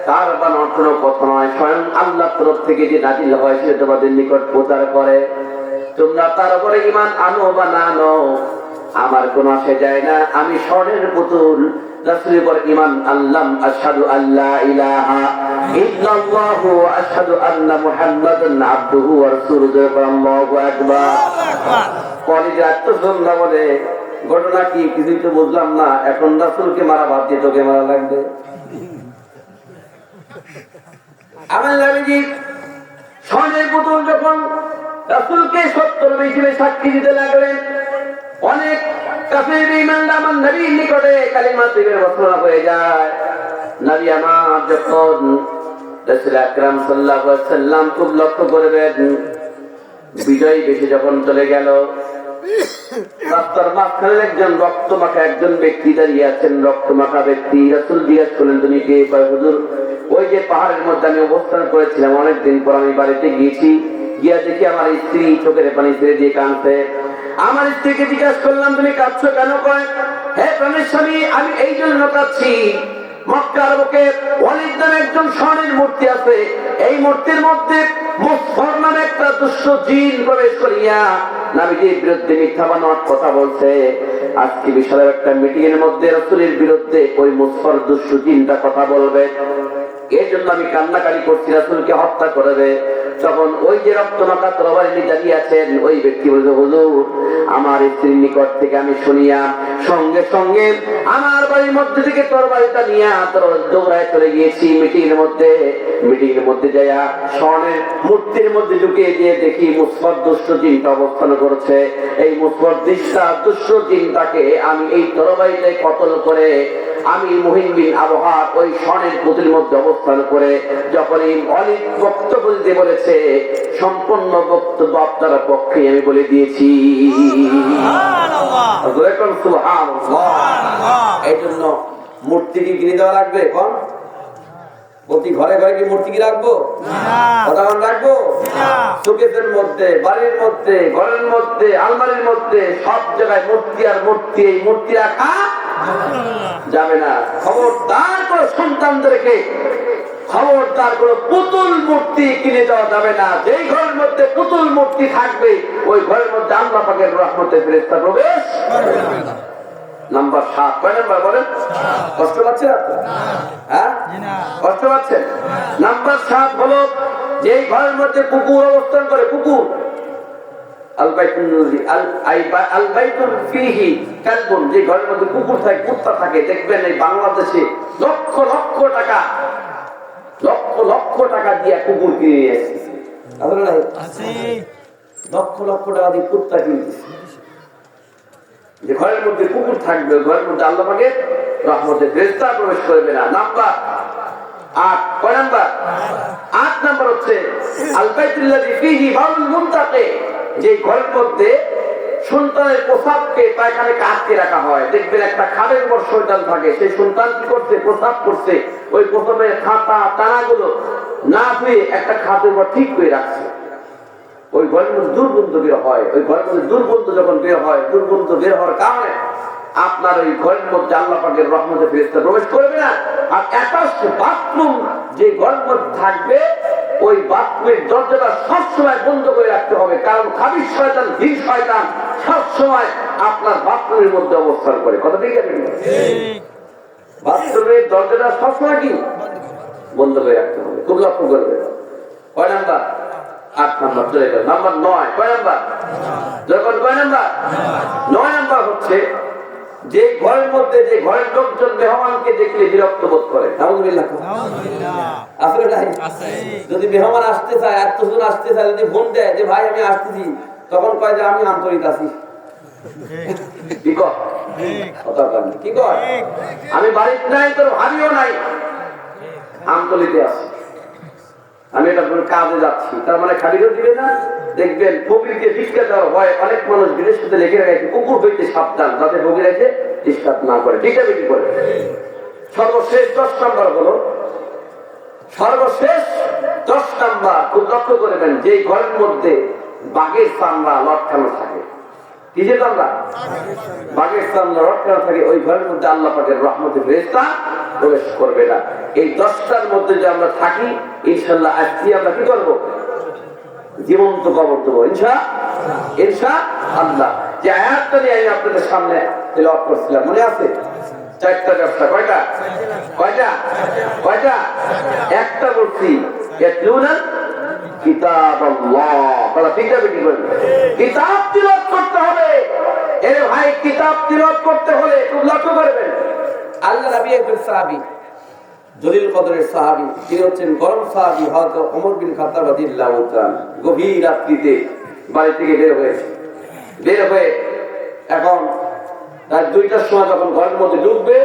তার বানানো কোনো কথা নয়, স্বয়ং আল্লাহর তরফ থেকে যে নাজিল হয় সে তোমাদের নিকট প্রচার করে, তোমরা তার উপরে ঈমান আনো বা না আনো আমার কোনো আসে যায় না। আমি স্বর্ণের পুতুল রাসূলের উপর ঈমান আনলাম, আশহাদু আল্লা ইলাহা ইল্লাল্লাহু ওয়া আশহাদু আন্না মুহাম্মাদান আবদুহু ওয়া রাসূলুহু। আল্লাহু আকবার। কলিজার আত্মসন্ধ্যা বলে, ঘটনা কি কিছুই তো বুঝলাম না, এখন রাসূলকে মারা বাদ দিয়ে তোকে মারা লাগবে। আমার নবীজি স্বর্ণের পুতুল যখন রাসূলকে সত্য নবী হিসেবে সাক্ষী দিতে লাগলেন, অনেক কাফির বেঈমানরা আমার নবীর নিকটে কালিমা তাইয়্যিবার ঘোষণা হয়ে যায়। নবী আমার যখন রাসূল আকরাম সাল্লাল্লাহু আলাইহি ওয়াসাল্লাম খুব লক্ষ্য করবেন, বিজয় বেশি যখন চলে গেল, রাস্তার মাঝখানে একজন রক্তমাখা একজন ব্যক্তি দাঁড়িয়ে আছেন, রক্তমাখা ব্যক্তি। রাসূল জিজ্ঞেস করলেন, তুমি কে? হুজুর ওই যে পাহাড়ের মধ্যে আমি অবস্থান করেছিলাম, অনেকদিন পর আমি বাড়িতে গিয়েছি, গিয়া দেখি আমার স্ত্রী চোখের পানি ছেড়ে দিয়ে কাঁদছে। আমার স্ত্রীকে জিজ্ঞাসা করলাম, তুমি কাঁদছো কেন? কয়, হে প্রাণের স্বামী, আমি এই জন্য কাঁদছি, মক্কার বুকে ওয়ালিদ নামে একজন স্বর্ণের মূর্তি আছে, এই মূর্তির মধ্যে মুসফর নামে একটা দুষ্ট জিন প্রবেশ করিয়া নবীজির বিরুদ্ধে মিথ্যা বানোয়াট কথা বলছে। আজকে বিশাল একটা মিটিং এর মধ্যে রাসূলের বিরুদ্ধে ওই মুসফর দুষ্ট জিনটা কথা বলবে, এই জন্য আমি কান্নাকারি করছি, রাসূলকে হত্যা করবে। তখন ওই যে রক্তমাখা তরবারি নিয়ে দাঁড়িয়ে আছেন ওই ব্যক্তি বলছে, হুজুর আমার স্ত্রীর নিকট থেকে আমি শুনিয়া সঙ্গে সঙ্গে আমার বাড়ির মধ্যে থেকে তরবারিটা নিয়ে দৌড়ায় চলে গিয়েছি মিটিং এর মধ্যে যাইয়া স্বর্ণের মূর্তির মধ্যে ঢুকিয়ে গিয়ে দেখি মুসফর দুষ্ট জিনটা অবস্থান করছে। এই মুসফর দুষ্ট জিনটাকে আমি এই তরবারিতে কতল করে আমি মুহিন বিন আবহার ওই স্বর্ণের পুতুলের মধ্যে অবস্থান করে যখন এই অনেক বক্তব্য দিতে বলেছে, সম্পূর্ণ বক্তব্য আপনার পক্ষে আমি বলে দিয়েছি। এই জন্য মূর্তি কি কিনে দেওয়া লাগবে? এখন প্রতি ঘরে ঘরে কি মূর্তি কি রাখবো? রাখবো শোকেসের মধ্যে, বাড়ির মধ্যে, ঘরের মধ্যে, আলমারির মধ্যে, সব জায়গায় মূর্তি আর মূর্তি। এই মূর্তি রাখা যাবে না। খবরদার করে সন্তানদেরকে, খবরদার করে পুতুল মূর্তি কিনে দেওয়া যাবে না। যেই ঘরের মধ্যে পুতুল মূর্তি থাকবে ওই ঘরের মধ্যে আল্লাহ পাকের রহমতের ফেরেশতা প্রবেশ। নাম্বার 7, কয় নাম্বার বলেন? কষ্ট পাচ্ছেন আপনারা? হ্যাঁ, কষ্ট পাচ্ছেন? যেই ঘরের মধ্যে কুকুর অবস্থান করে, কুকুর যে ঘরের মধ্যে কুকুর থাকে, কুত্তা থাকে, দেখবেন এই বাংলাদেশে লক্ষ লক্ষ টাকা দিয়ে কুকুর কিনে এসেছে, লক্ষ লক্ষ টাকা দিয়ে কুত্তা কিনতেছে। যে ঘরের মধ্যে কুকুর থাকবে, ঘরের মধ্যে আল্লাহ পাকের রহমতের ফেরেশতা প্রবেশ করবে না। নাম্বার 8, কয় নাম্বার? 8 নাম্বার হচ্ছে আল বাইতুল্লাযী ফীহি বাউল মুনতাকি, যে ঘরের মধ্যে সন্তানের প্রসাবকে পায়খানাকে আটকে রাখা হয়। দেখবেন একটা খাটের উপর শয়তান থাকে, সেই সন্তান কি করছে, প্রসাব করছে, ওই প্রসাবের খাতা টানাগুলো না ধুয়ে একটা খাটের উপর ঠিক করে রাখছে। ওই ঘরের মধ্যে দুর্গন্ধ বের হয়। ওই ঘরের মধ্যে দুর্গন্ধ যখন বের হয়, দুর্গন্ধ বের হওয়ার কারণে আপনার ওই ঘরের মধ্যে আল্লাহ পাকের রহমতের ফেরেশতা প্রবেশ করবে না। আর অ্যাটাচড বাথরুম যে ঘরের মধ্যে থাকবে, ওই বাথরুমের দরজাটা সবসময় বন্ধ করে রাখতে হবে, কারণ খাবিশ শয়তান, ভিন শয়তান সবসময় আপনার বাথরুমের মধ্যে অবস্থান করে। কথা ঠিক আছে? বাথরুমের দরজাটা সবসময় কি বন্ধ করে রাখতে হবে, খুব লক্ষ্য করবে। কয় নাম্বার? 8 নাম্বার চলে গেল। নাম্বার 9, কয় নাম্বার? যখন কয় নাম্বার? 9 নাম্বার হচ্ছে যে ঘরের মধ্যে, যে ঘরের লোকজন মেহমানকে দেখলে বিরক্ত বোধ করে। আলহামদুলিল্লাহ, আসলে নাই যদি মেহমান আসতে চায়, আত্মজন আসতে চায়, যদি ফোন দেয় যে ভাই আমি আসতেছি, তখন কয় যে আমি আন্তরিক আছি। কি কয়? কি কয়? আমি বাড়িতে নাই, তোর ভাবিও নাই, আন্তরিকে আছি, আমি এটা কাজে যাচ্ছি। তার মানে খালিও দিবে না। দেখবেন ফকিরকে ভিক্ষা দেওয়া হয়, অনেক মানুষ বিদেশে লিখে রাখে কুকুর হইতে সাবধান, যাতে ফকির এসে ডিস্টার্ব না করে, ঠিকটা বেশি করে। সর্বশেষ 10 নাম্বার হলো, সর্বশেষ 10 নাম্বার খুব লক্ষ্য করবেন, যে ঘরের মধ্যে বাঘের চামড়া লটকানো থাকে। কি যে চামড়া? বাঘের চামড়া লটকানো থাকে, ওই ঘরের মধ্যে আল্লাহ পাকের রহমতের ফেরেশতা প্রবেশ করবে না। এই 10টার মধ্যে যে আমরা থাকি, ইনশাআল্লাহ আজকে আমরা কি করবো? জীবন্ত কবর দেবো ইনশাআল্লাহ। যে আয়াতটা নিয়ে আমি আপনাদের সামনে তেলাওয়াত করছিলাম, মনে আছে? 4টা দশটা, কয়টা? একটা বলছি, ইয়াতলুনা কিতাবাল্লাহ, তাহলে ঠিকটা বেশি করবে। কিতাব তিলাওয়াত করতে হবে। এরে ভাই, কিতাব তিলাওয়াত করতে হলে খুব লক্ষ্য করবেন, আল্লাহ নবী একজন সাহাবী, জলিল কদরের সাহাবী, তিনি হচ্ছেন গরম সাহাবী হযরত ওমর বিন খাত্তাব রাদিয়াল্লাহু তাআলা। গভীর রাত্রিতে বাড়ি থেকে বের হয়ে এখন রাত 2টার সময় যখন ঘরের মধ্যে ঢুকবে,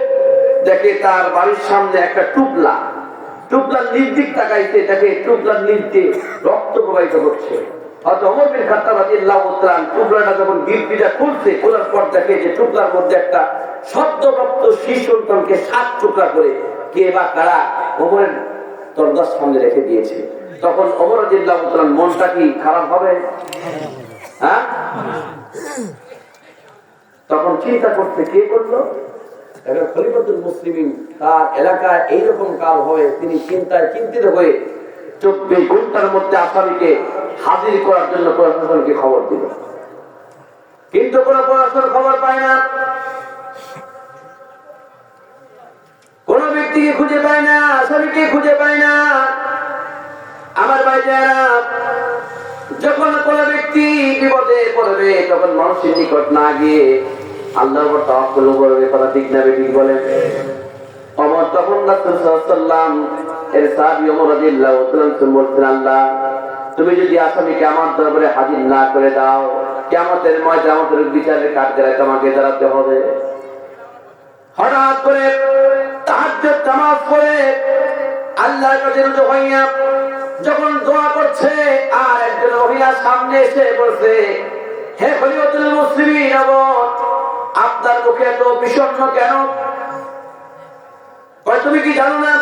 দেখে তার বাড়ির সামনে একটা টুপলার নির্দিক তাকাইতে দেখে টুপলার নিচ দিয়ে রক্ত প্রবাহিত হচ্ছে। হযরত ওমর বিন খাত্তাব রাদিয়াল্লাহু তাআলা টুপলাটা যখন গিরপিটা খুলছে, খোলার পর দেখে যে টুপলার মধ্যে একটা সদ্যপ্রাপ্ত শিশু সন্তানকে 7 টুকরা করে কে বা কারা ওমরের দরজার সামনে রেখে দিয়েছে। তখন ওমর রাদিয়াল্লাহু তাআলার মনটা কি খারাপ হবে? হ্যাঁ, তখন চিন্তা করতে কে করলো? এখন খলিফাতুল মুসলিমিন, তার এলাকায় এইরকম কাল হবে, তিনি চিন্তায় চিন্তিত হয়ে 24 ঘন্টার মধ্যে আসামিকে হাজির করার জন্য প্রশাসনকে খবর দিল। কিন্তু কোন প্রশাসন খবর পায় না, কোন ব্যক্তিকে খুঁজে পায় না, আসামিকে খুঁজে পায় না। আমার ভাইজারা, যখন কোন ব্যক্তি বিপদে পড়বে, তখন মানুষের নিকট না গিয়ে আল্লাহর উপর তাওয়াক্কুল করবে। কথা ঠিক না ঠিক বলেন? ওমর তখন রাসূল সাল্লাল্লাহু আলাইহি ওয়াসাল্লাম এর সাহাবী ওমর রাদিয়াল্লাহু তাআলা বলছেন, আল্লাহ তুমি যদি আসামিকে আমার দরবারে হাজির না করে দাও, কিয়ামতের ময়দানে আমাদের বিচারের কাঠগড়ায় তোমাকে দাঁড়াতে হবে। হঠাৎ করে তাহাজ্জুদ নামাজ পড়ে আল্লাহর কাছে রুজু হইয়া যখন দোয়া করছে, আর একজন মহিলা সামনে এসে বলছে, হে খলিফাতুল মুসলিমিন, আপনার মুখে এত বিষণ্ণ কেন? তুমি কি জানো না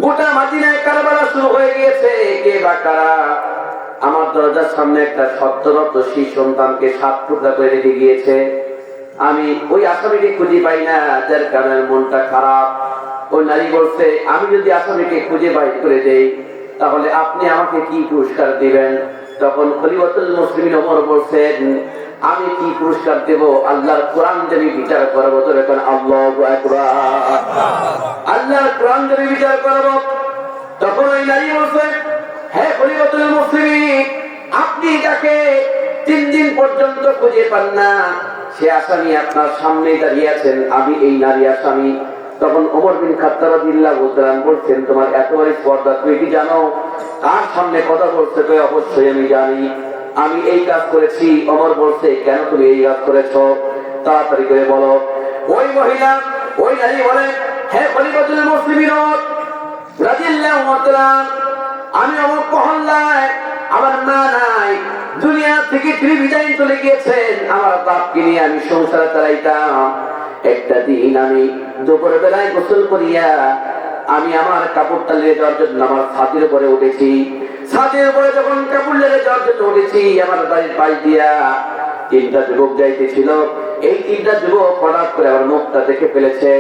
গোটা মদিনায় কারবালা শুরু হয়ে গিয়েছে? কে বা কারা আমার দরজার সামনে একটা সদ্যজাত শিশু সন্তানকে 7 টুকরা করে রেখে গিয়েছে। আমি ওই আসামিকে খুঁজে পাই না, যার কারণে মনটা খারাপ। ওই নারী বলছে, আমি যদি আসামিকে খুঁজে বাই করে দেই, তাহলে আপনি আমাকে কি পুরস্কার দিবেন? তখন খলিফাতুল মুসলিমিন ওমর বলছেন, আমি কি পুরস্কার দেব? আল্লাহর কোরআন যদি বিচার করবো, তো এখন আল্লাহু আকবার, আল্লাহর কোরআন যদি বিচার করবো। তখন ওই নারী বলছে, হে খলিফাতুল মুসলিমিন, আপনি যাকে 3 দিন পর্যন্ত খুঁজে পান না, সে আসামি আপনার সামনেই দাঁড়িয়ে আছেন, আমি এই নারী আসামি। তখন ওমর বিন খাত্তাব রাদিয়াল্লাহু তাআলা বলছেন, তোমার এতবারই পর্দা, তুমি কি জানো কার সামনে কথা বলছে? কই অবশ্যই আমি জানি, আমি এই কাজ করেছি। ওমর বলছে, কেন তুমি এই কাজ করেছো? তাড়াতাড়ি করে বলো। ওই মহিলা, ওই নারী বলে, হে খলিফাতুল মুসলিমিন রাদিয়াল্লাহু তাআলা, আমি অমুক মহল্লায়, আমার মা নাই, দুনিয়া থেকে তিনি বিদায় চলে গিয়েছেন, আমার বাপকে নিয়ে আমি সংসার চালাইতাম। একটা দিন আমি দুপুরের বেলায় গোসল করিয়া আমি আমার কাপড়টা লেগে যাওয়ার জন্য আমার ছাদের উপরে উঠেছি। ছাদের উপরে যখন কাপড় লেগে যাওয়ার জন্য উঠেছি, আমার বাড়ির পাশ দিয়া 3টা যুবক যাইতেছিল। এই 3টা যুবক হঠাৎ করে আমার মুখটা দেখে ফেলেছে।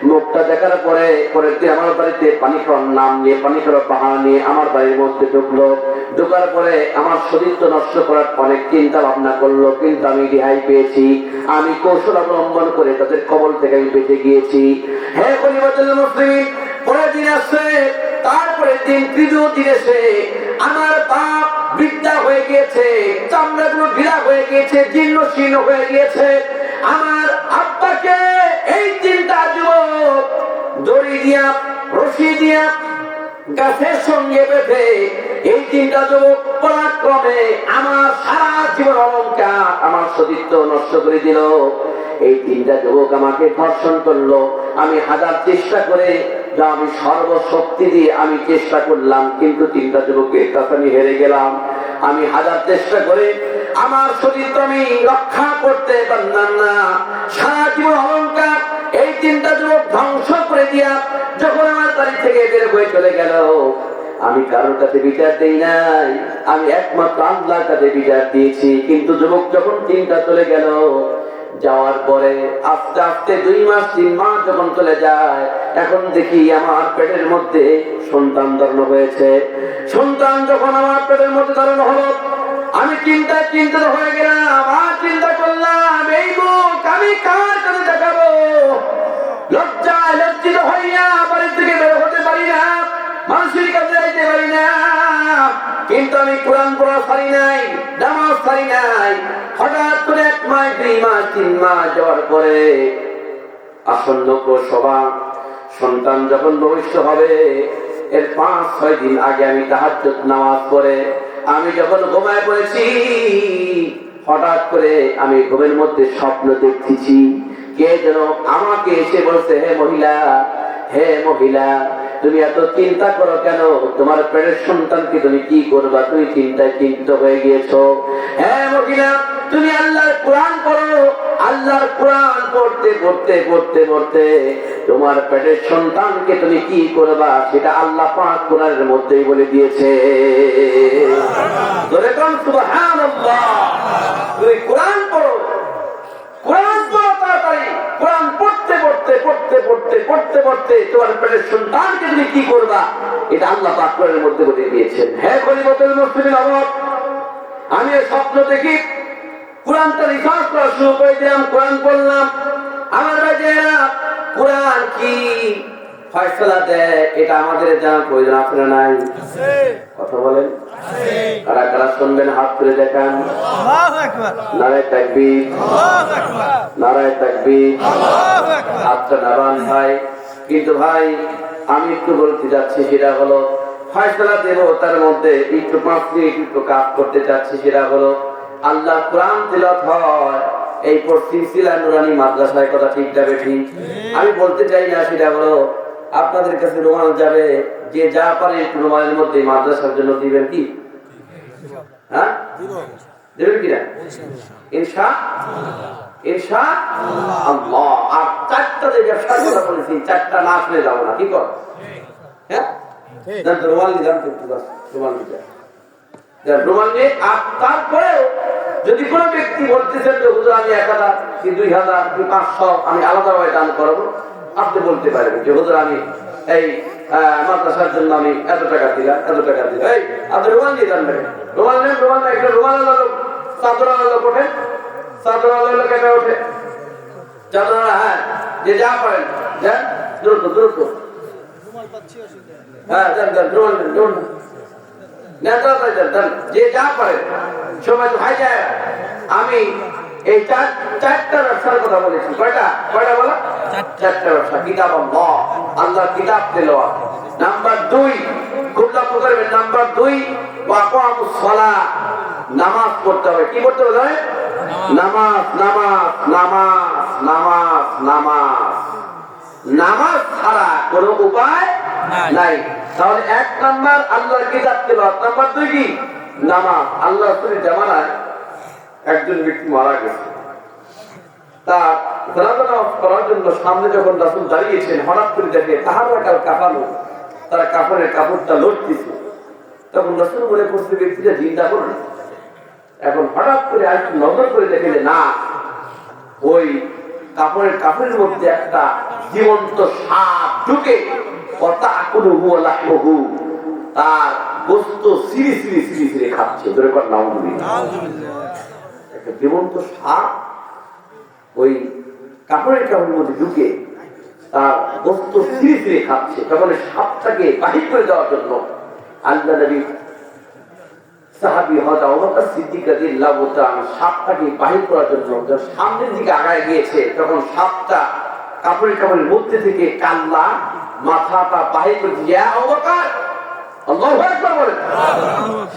মুখটা দেখার পরে পরের দিন আমার বাড়িতে পানি খাওয়ার নাম নিয়ে, পানি খাওয়ার বাহানা নিয়ে আমার বাড়ির মধ্যে ঢুকলো। ঢোকার পরে আমার শরীরটা নষ্ট করার অনেক চিন্তা ভাবনা করলো, কিন্তু আমি রেহাই পেয়েছি। আমি কৌশল অবলম্বন করে তাদের কবল থেকে আমি বেঁচে গিয়েছি। হ্যাঁ খলিফাতুল মুসলিমিন, পরের দিন আসছে, তারপরে দিন, তৃতীয় দিন এসে আমার বাপ বৃদ্ধা হয়ে গিয়েছে, চামড়াগুলো ঢিলা হয়ে গিয়েছে, জীর্ণ শীর্ণ হয়ে গিয়েছে। আমার আব্বাকে এই 3টা যুবক দড়ি দিয়া, রশি দিয়া গাছের সঙ্গে বেঁধে এই 3টা যুবক পরাক্রমে আমার সারা জীবন অলংকার, আমার সতীত্ব নষ্ট করে দিল। এই 3টা যুবক আমাকে ধর্ষণ করলো। আমি হাজার চেষ্টা করে, যা আমি সর্বশক্তি দিয়ে আমি চেষ্টা করলাম, কিন্তু 3টা যুবকের কাছে আমি হেরে গেলাম। আমি হাজার চেষ্টা করে আমার সতীত্ব আমি রক্ষা করতে পারলাম না। সারা জীবন অলংকার এই 3টা যুবক ধ্বংস করে দিয়া যখন আমার বাড়ি থেকে বের হয়ে চলে গেল, আমি কারোর কাছে বিচার দেই নাই, আমি একমাত্র আল্লাহর কাছে বিচার দিয়েছি। কিন্তু যুবক যখন 3টা চলে গেল, যাওয়ার পরে আস্তে আস্তে 2 মাস 3 মাস যখন চলে যায়, এখন দেখি আমার পেটের মধ্যে সন্তান ধারণ হয়েছে। সন্তান যখন আমার পেটের মধ্যে ধারণ হলো, আমি চিন্তিত হয়ে গেলাম। আর চিন্তা করলাম, এই মুখ আমি কার কাছে দেখাবো? লজ্জায় লজ্জিত হইয়া বাড়ি থেকে বের হতে পারি না, মানুষের কাছে যাইতে পারি না। কিন্তু আমি কোরআন পড়া ছাড়ি নাই, নামাজ ছাড়ি নাই। হঠাৎ করে 1 মাস 2 মাস 3 মাস যাওয়ার পরে আসন্ন প্রসবা, সন্তান যখন ভবিষ্য হবে, এর 5-6 দিন আগে আমি তাহাজ্জুদ নামাজ পড়ে আমি যখন ঘুমায় পড়েছি, হঠাৎ করে আমি ঘুমের মধ্যে স্বপ্ন দেখতেছি। কে যেন আমাকে এসে বলছে, হে মহিলা, তুমি এত চিন্তা করো কেন? তোমার পেটের সন্তানকে তুমি কি করবা? তুমি চিন্তায় চিন্তিত হয়ে গিয়েছো। হ্যাঁ মহিলা, তুমি আল্লাহর কোরআন পড়ো। আল্লাহর কোরআন পড়তে তোমার পেটের সন্তানকে তুমি কি করবা সেটা আল্লাহ পাক কোরআনের মধ্যেই বলে দিয়েছে। সুবহানাল্লাহ। তুমি কোরআন পড়ো, তাড়াতাড়ি কোরআন পড়তে তোমার পেটের সন্তানকে তুমি কি করবা এটা আল্লাহ পাক কোরআনের মধ্যে বলে দিয়েছেন। হ্যাঁ খলিফাতুল মুসলিমিন, আমি স্বপ্ন দেখি কোরআনটা রিসার্চ করা শুরু করে দিলাম, কোরআন পড়লাম। আমার ভাইয়েরা, কোরআন কি ফয়সালা দেয় এটা আমাদের জানার প্রয়োজন আছে না নাই? কথা বলেন, কারা কারা শুনবেন হাত তুলে দেখান। নারায়ে তাকবীর, নারায়ে তাকবীর। হাতটা নামান ভাই। কিন্তু ভাই আমি একটু বলতে যাচ্ছি, সেটা হলো ফয়সালা দেব, তার মধ্যে একটু 5 মিনিট একটু কাজ করতে চাচ্ছি। সেটা হলো আল্লাহ কোরআন তিলাওয়াত হয় এই পশ্চিম শিলা নুরানি মাদ্রাসায়, কথা ঠিক যাবে ঠিক? আমি বলতে চাই না, সেটা হলো আপনাদের কাছে রুমাল যাবে, যে যা পারে রুমালের মধ্যে মাদ্রাসার জন্য দিবেন। কি হ্যাঁ দেবেন কিনা? ইনশাআল্লাহ। আর 4টা যে ব্যবসার কথা বলেছি, 4টা না আসলে যাবো না। কি কর? হ্যাঁ রুমাল নিলাম, রুমাল নিয়ে। আর তারপরেও যদি কোনো ব্যক্তি বলতেছেন যে হুজুর আমি 1000 কি 2000 কি 500 আমি আলাদাভাবে দান করবো, আপনি বলতে পারেন যে হুজুর আমি এই মাদ্রাসার জন্য আমি এত টাকা দিলাম। এই আপনি রুমাল দিয়ে দান করেন। রুমাল নেন, একটা রুমাল আলো, চাদর আলো ওঠে, চাদর আলো কেটে ওঠে, চাদর। হ্যাঁ, যে যা পারেন যান, দ্রুত। হ্যাঁ যান, রুমাল নেন। যে যা পারে সবাই তো ভাই যায়। আমি এই চারটা ব্যবসার কথা বলেছি। কয়টা বলো? চারটা ব্যবসা। কিতাব আল্লাহ, আল্লাহর কিতাব তেলাওয়াত। নাম্বার 2, খুব লক্ষ্য করবেন, নাম্বার 2 ওয়াকামুস সালাহ, নামাজ পড়তে হবে। কি পড়তে হবে? নামাজ নামাজ নামাজ নামাজ নামাজ। নামাজ ছাড়া কোনো উপায় নাই। তাহলে 1 নাম্বার আল্লাহর কিতাব তেলাওয়াত, নাম্বার 2 কি? নামাজ। আল্লাহ রাসূলের জামানায় একজন ব্যক্তি মারা গেছে। তার জানাজা নামাজ পড়ার জন্য সামনে যখন রাসূল দাঁড়িয়েছেন, হঠাৎ করে দেখে তাহার রাকাল কাঁপানো, তার কাপড়ের কাপড়টা লড়তেছে। তখন রাসূল মনে করছে ব্যক্তিটা জিন্দা করবে। এখন হঠাৎ করে আরেকটু নজর করে দেখে যে না, ওই কাপড়ের মধ্যে একটা জীবন্ত সাপ ঢুকে তার গোস্ত সিঁড়ি সিঁড়ি সিঁড়ি সিঁড়ি খাচ্ছে। একটা জীবন্ত সাপ ওই কাপড়ের মধ্যে ঢুকে তার গোস্ত সিঁড়ি সিঁড়ি খাচ্ছে। তখন সাপটাকে বাহির করে দেওয়ার জন্য আল্লাহ নবী সাহাবী হযরত আবু বকর সিদ্দিক রাদিয়াল্লাহু তাআলা সাপটাকে বাহির করার জন্য যখন সামনের দিকে আগায় গিয়েছে, তখন সাপটা কাপড়ের মধ্যে থেকে কাল্লা মাথাটা বাহির করে দিয়ে আবু বকর আল্লাহু আকবার বলেন।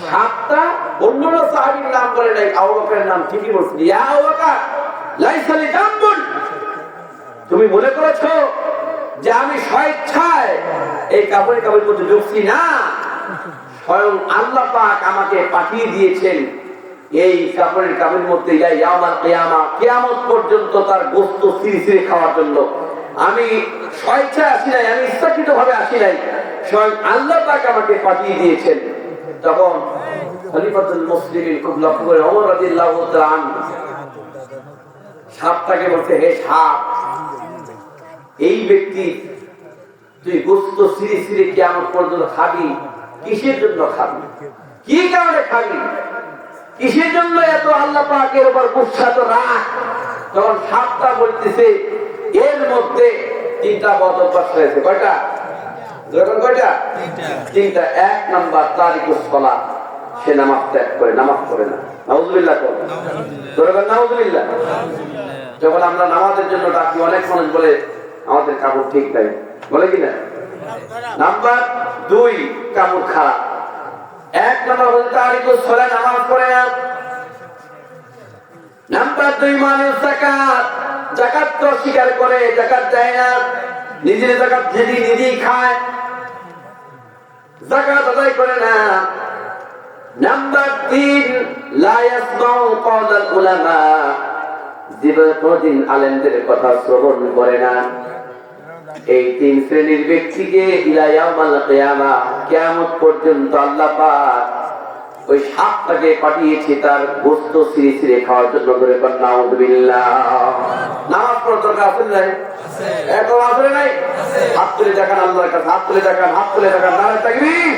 সাপটা অন্যরা সাহাবীর নাম বলে নাই, আবু বকরের নাম ঠিকই বলছে। ইয়া আবু বকর লাইসা লি জামবুন, তুমি মনে করেছো যে আমি স্বেচ্ছায় এই কাপড়ের মধ্যে ঢুকছি? না, স্বয়ং আল্লাহ পাক আমাকে পাঠিয়ে দিয়েছেন এই কাপড়ের মধ্যে কিয়ামত পর্যন্ত তার গোশত ছিঁড়ে ছিঁড়ে খাওয়ার জন্য। আমি স্বেচ্ছায় আসি নাই, আমি ইচ্ছাকৃত ভাবে আসি নাই, স্বয়ং আল্লাহ পাক আমাকে পাঠিয়ে দিয়েছেন। তখন খলিফাতুল মুসলিমিন খুব লক্ষ্য করে ওমর রাদিয়াল্লাহু তাআলা আনহু সাপটাকে বলছে, হে সাপ, এই ব্যক্তি তুই গোশত ছিঁড়ে ছিঁড়ে কিয়ামত পর্যন্ত খাবি, কিসের জন্য খাবি? কি কারণে খাবি? কিসের জন্য এত আল্লাহ পাকের উপর গুসা তো রাখ? তখন সাপটা বলতেছে, এর মধ্যে 3টা বদ অভ্যাস রয়েছে। কয়টা? কয়টা? 3টা। 1 নাম্বার তারিকুস সালাত, সে নামাজ ত্যাগ করে, নামাজ পড়ে না। নাউযুবিল্লাহ কর, নাউযুবিল্লাহ। যখন আমরা নামাজের জন্য ডাকি, অনেক মানুষ বলে আমাদের কাপড় ঠিক নাই, বলে কিনা? নাম্বার 2 কাপড় খারাপ। 1 নাম্বার হচ্ছে তারিকুস সালাত, নামাজ পড়ে না। নাম্বার 2 মানে যাকাত, যাকাত তো স্বীকার করে, যাকাত দেয় না, নিজের যাকাত নিজেই খায়, যাকাত আদায় করে না। নাম্বার 3 লা ইয়াসমাউ কওলাল উলামা, জীবনে কোনদিন আলেমদের কথা শ্রবণ করে না। এই 3 শ্রেণীর ব্যক্তিকে ইলা ইয়াউমাল কিয়ামা, কিয়ামত পর্যন্ত আল্লাহ পাক ওই সাপটাকে পাঠিয়েছে তার গোশত ছিঁড়ে ছিঁড়ে খাওয়ার জন্য। করে নাউযুবিল্লাহ। নামাজ পড়ার দরকার আছে নাই? এখন আসলে নাই। হাত তুলে দেখান আল্লাহর কাছে, হাত তুলে দেখান, হাত তুলে দেখান। নারে তাকবীর,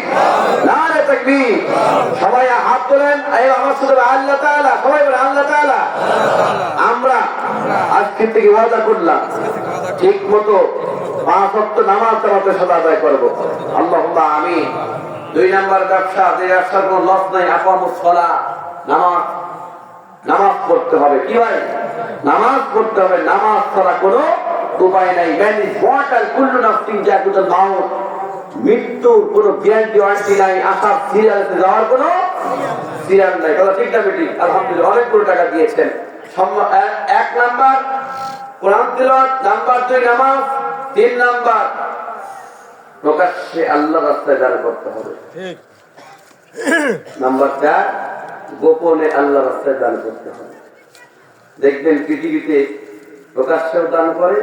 নারে তাকবীর। সবাই হাত তোলেন। এই আমার সাথে আল্লাহ তাআলা, সবাই বলে আল্লাহ তাআলা। আমরা আজকে থেকে ওয়াদা করলাম ঠিক মতো 5 ওয়াক্ত নামাজ জামাতের সাথে আদায় করবো। আল্লাহুম্মা আমিন। 2 নাম্বার ব্যবসা, যে ব্যবসার কোনো লস নাই, আকামুস সালাহ, নামাজ পড়তে হবে। কি ভাই? নামাজ পড়তে হবে। নামাজ ছাড়া কোনো উপায় নাই। ম্যান ইজ মর্টাল, কুল্লু নাফসিন যাকুতুল মাউত, মৃত্যুর কোনো গ্যারান্টি ওয়ারেন্টি নাই, আসার সিরিয়ালে যাওয়ার কোনো সিরিয়াল নাই। কথা ঠিক না বেটি? আলহামদুলিল্লাহ, অনেকগুলো টাকা দিয়েছেন। 1 নাম্বার কোরআন তিলাওয়াত, নাম্বার 2 নামাজ, 3 নাম্বার প্রকাশ্যে আল্লাহর রাস্তায় দান করতে হবে। ঠিক। নাম্বার 4 গোপনে আল্লাহর রাস্তায় দান করতে হবে। দেখবেন পৃথিবীতে প্রকাশ্যেও দান করে,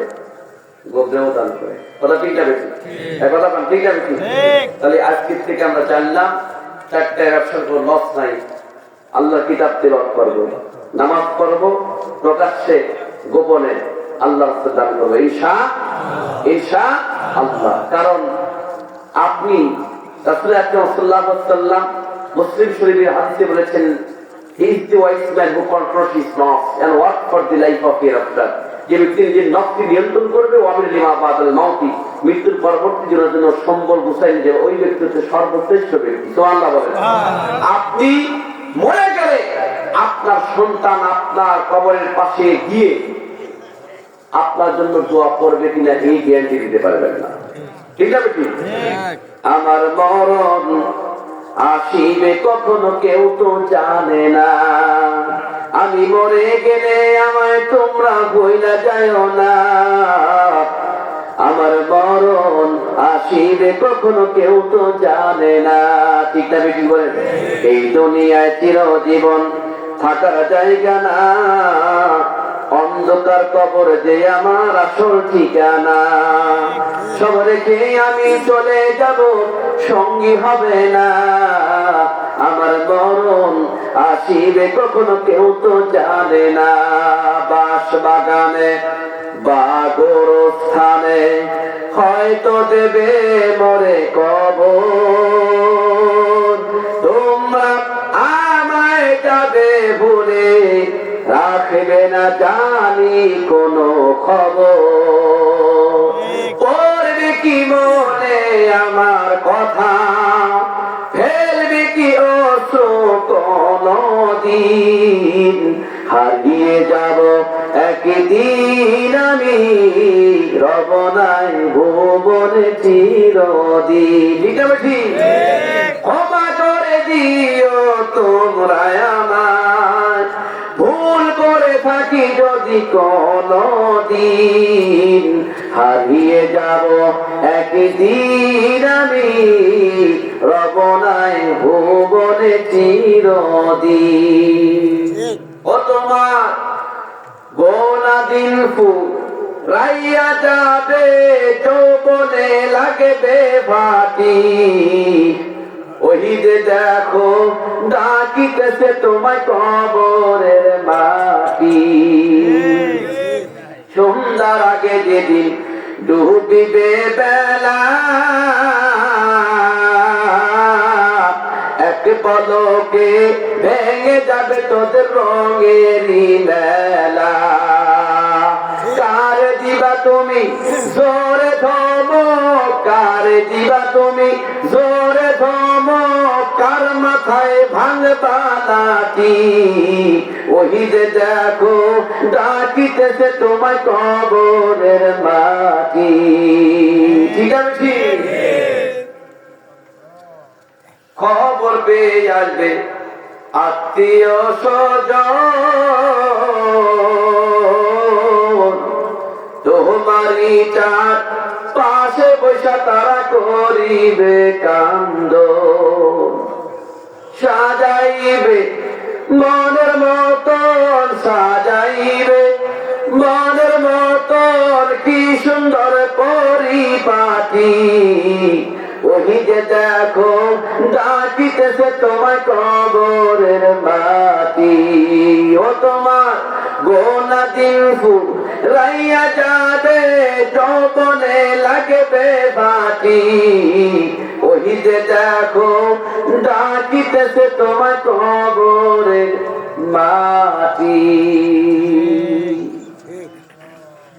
গোপনেও দান করে। কথা ঠিক না বেশি? কথা পান ঠিক না বেশি? তাহলে আজকের থেকে আমরা জানলাম 4টা ব্যবসার কোনো লস নাই। আল্লাহর কিতাব তিলাওয়াত করব, নামাজ পড়ব, প্রকাশ্যে গোপনে আল্লাহর রাস্তায় দান করব, ইনশাআল্লাহ। কারণ আপনি রাসূল আকরাম সাল্লাল্লাহু আলাইহি ওয়াসাল্লাম মুসলিম শরীফের হাদিসে বলেছেন, he is the wise man who controls his nafs and work for the life of hereafter. যে ব্যক্তি নিজের নফসকে নিয়ন্ত্রণ করবে, ওয়ামিল লিমা বাদাল মাউতি, মৃত্যুর পরবর্তী জীবনের জন্য সম্বল গুছাই নিয়ে যাবে, ওই ব্যক্তি হচ্ছে সর্বশ্রেষ্ঠ ব্যক্তি। সুবহানাল্লাহ বলেন। আপনি মরে গেলে আপনার সন্তান আপনার কবরের পাশে গিয়ে আপনার জন্য দোয়া করবে কিনা এই গ্যারান্টি দিতে পারবেন না। ঠিক আছে কি? আমার মরণ আসিবে কখনো কেউ তো জানে না, আমি মরে গেলে আমায় তোমরা বইলা যায়ও না। আমার মরণ আসিবে কখনো কেউ তো জানে না। ঠিক না বেশি বলেন? এই দুনিয়ায় চিরজীবন থাকার জায়গা না, অন্ধকার কবর যে আমার আসল ঠিকানা। সব রেখে আমি চলে যাব, সঙ্গী হবে না। আমার মরণ আসিবে কখনো কেউ তো জানে না। বাস বাগানে বা গোরস্থানে হয়তো দেবে মরে কবর, তোমরা আমায় যাবে ভুলে রাখবে না জানি কোনো খবর। পড়বে কি মনে আমার কথা, ফেলবে কি অশ্রু কোনদিন, হারিয়ে যাব একদিন আমি, রব নাই ভুবনে চিরদিন। ঠিক আছে ঠিক? ক্ষমা করে দিও তোমরা আমায়, ভুল করে থাকি যদি কোনদিন, হারিয়ে যাব একদিন আমি, রব নাই ভুবনে চিরদিন। ও তোমার গোনা দিন রাইয়া যাবে, যৌবনে লাগবে ভাটি, ওই যে দেখো ডাকিতেছে তোমায় কবরের মাটি। সন্ধ্যার আগে যেদিন ডুবিবে বেলা, এক পলকে ভেঙে যাবে তোদের রঙেরই মেলা। কার দিবা তুমি জোরে ধমক, কার দিবা তুমি জোরে ধমক, কার মাথায় ভাঙবা লাঠি, ওই যে দেখো ডাকিতেছে তোমায় কবরের মাটি। ঠিক আছে? খবর পেয়ে আসবে আত্মীয় স্বজন, তোমারই চার পাশে বৈশা তারা করিবে কান্দ, সাজাইবে মনের মতন, সাজাইবে মনের মতন, কি সুন্দর পরিপাটি, ওই যে দেখো ডাকিতেছে তোমার কবরের মাটি। ও তোমার গোনা দিন রাইয়া যাবে, যৌবনে লাগবে ভাটি, ওই যে দেখো ডাকিতেছে তোমার কবরের মাটি।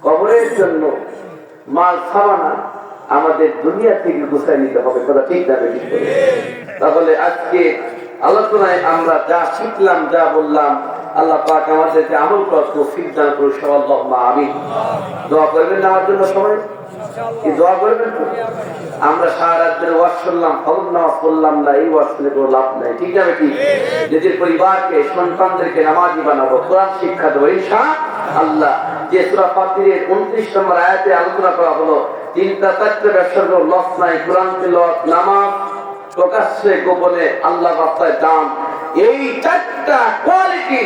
কবরের জন্য মাল সামানা আমাদের দুনিয়া থেকে গুছাই নিতে হবে, কথা ঠিক না বেশি? তাহলে আজকে আলোচনায় আমরা যা শিখলাম, যা বললাম, আল্লাহ পাক আমাদেরকে আমল করার তৌফিক দান করুন। আল্লাহুম্মা আমিন। দোয়া করবেন না আমার জন্য সবাই? কি দোয়া করবেন তো? আমরা সারা রাত ধরে ওয়াজ শুনলাম, ফরজ নামাজ পড়লাম না, এই ওয়াজ শুনে কোনো লাভ নাই। ঠিক না বেশি? নিজের পরিবারকে, সন্তানদেরকে নামাজি বানাবো, কোরআন শিক্ষা দেবো ইনশাআল্লাহ। যে সূরা ফাতিরের 29 নম্বর আয়াতে আলোচনা করা হলো, তিনটা চারটে ব্যবসার লস নাই, কোরআন তিলাওয়াত, নামাজ, প্রকাশ্যে গোপনে আল্লাহ রাস্তায় দান, এই চারটা কোয়ালিটি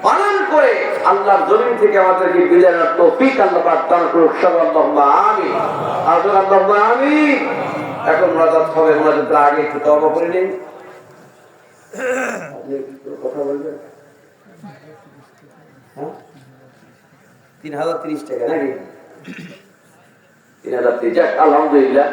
পালন করে আল্লাহর জমিন থেকে আমাদেরকে বিদায় নেওয়ার তৌফিক আল্লাহ পাক দান করুক। আল্লাহুম্মা আমিন। আল্লাহুম্মা আমিন। এখন মুনাজাত হবে, মুনাজাতের আগে একটু তওবা করে নিন। আপনি কথা বলবেন? 3030 টাকা নাকি? 3030। যাক আলহামদুলিল্লাহ।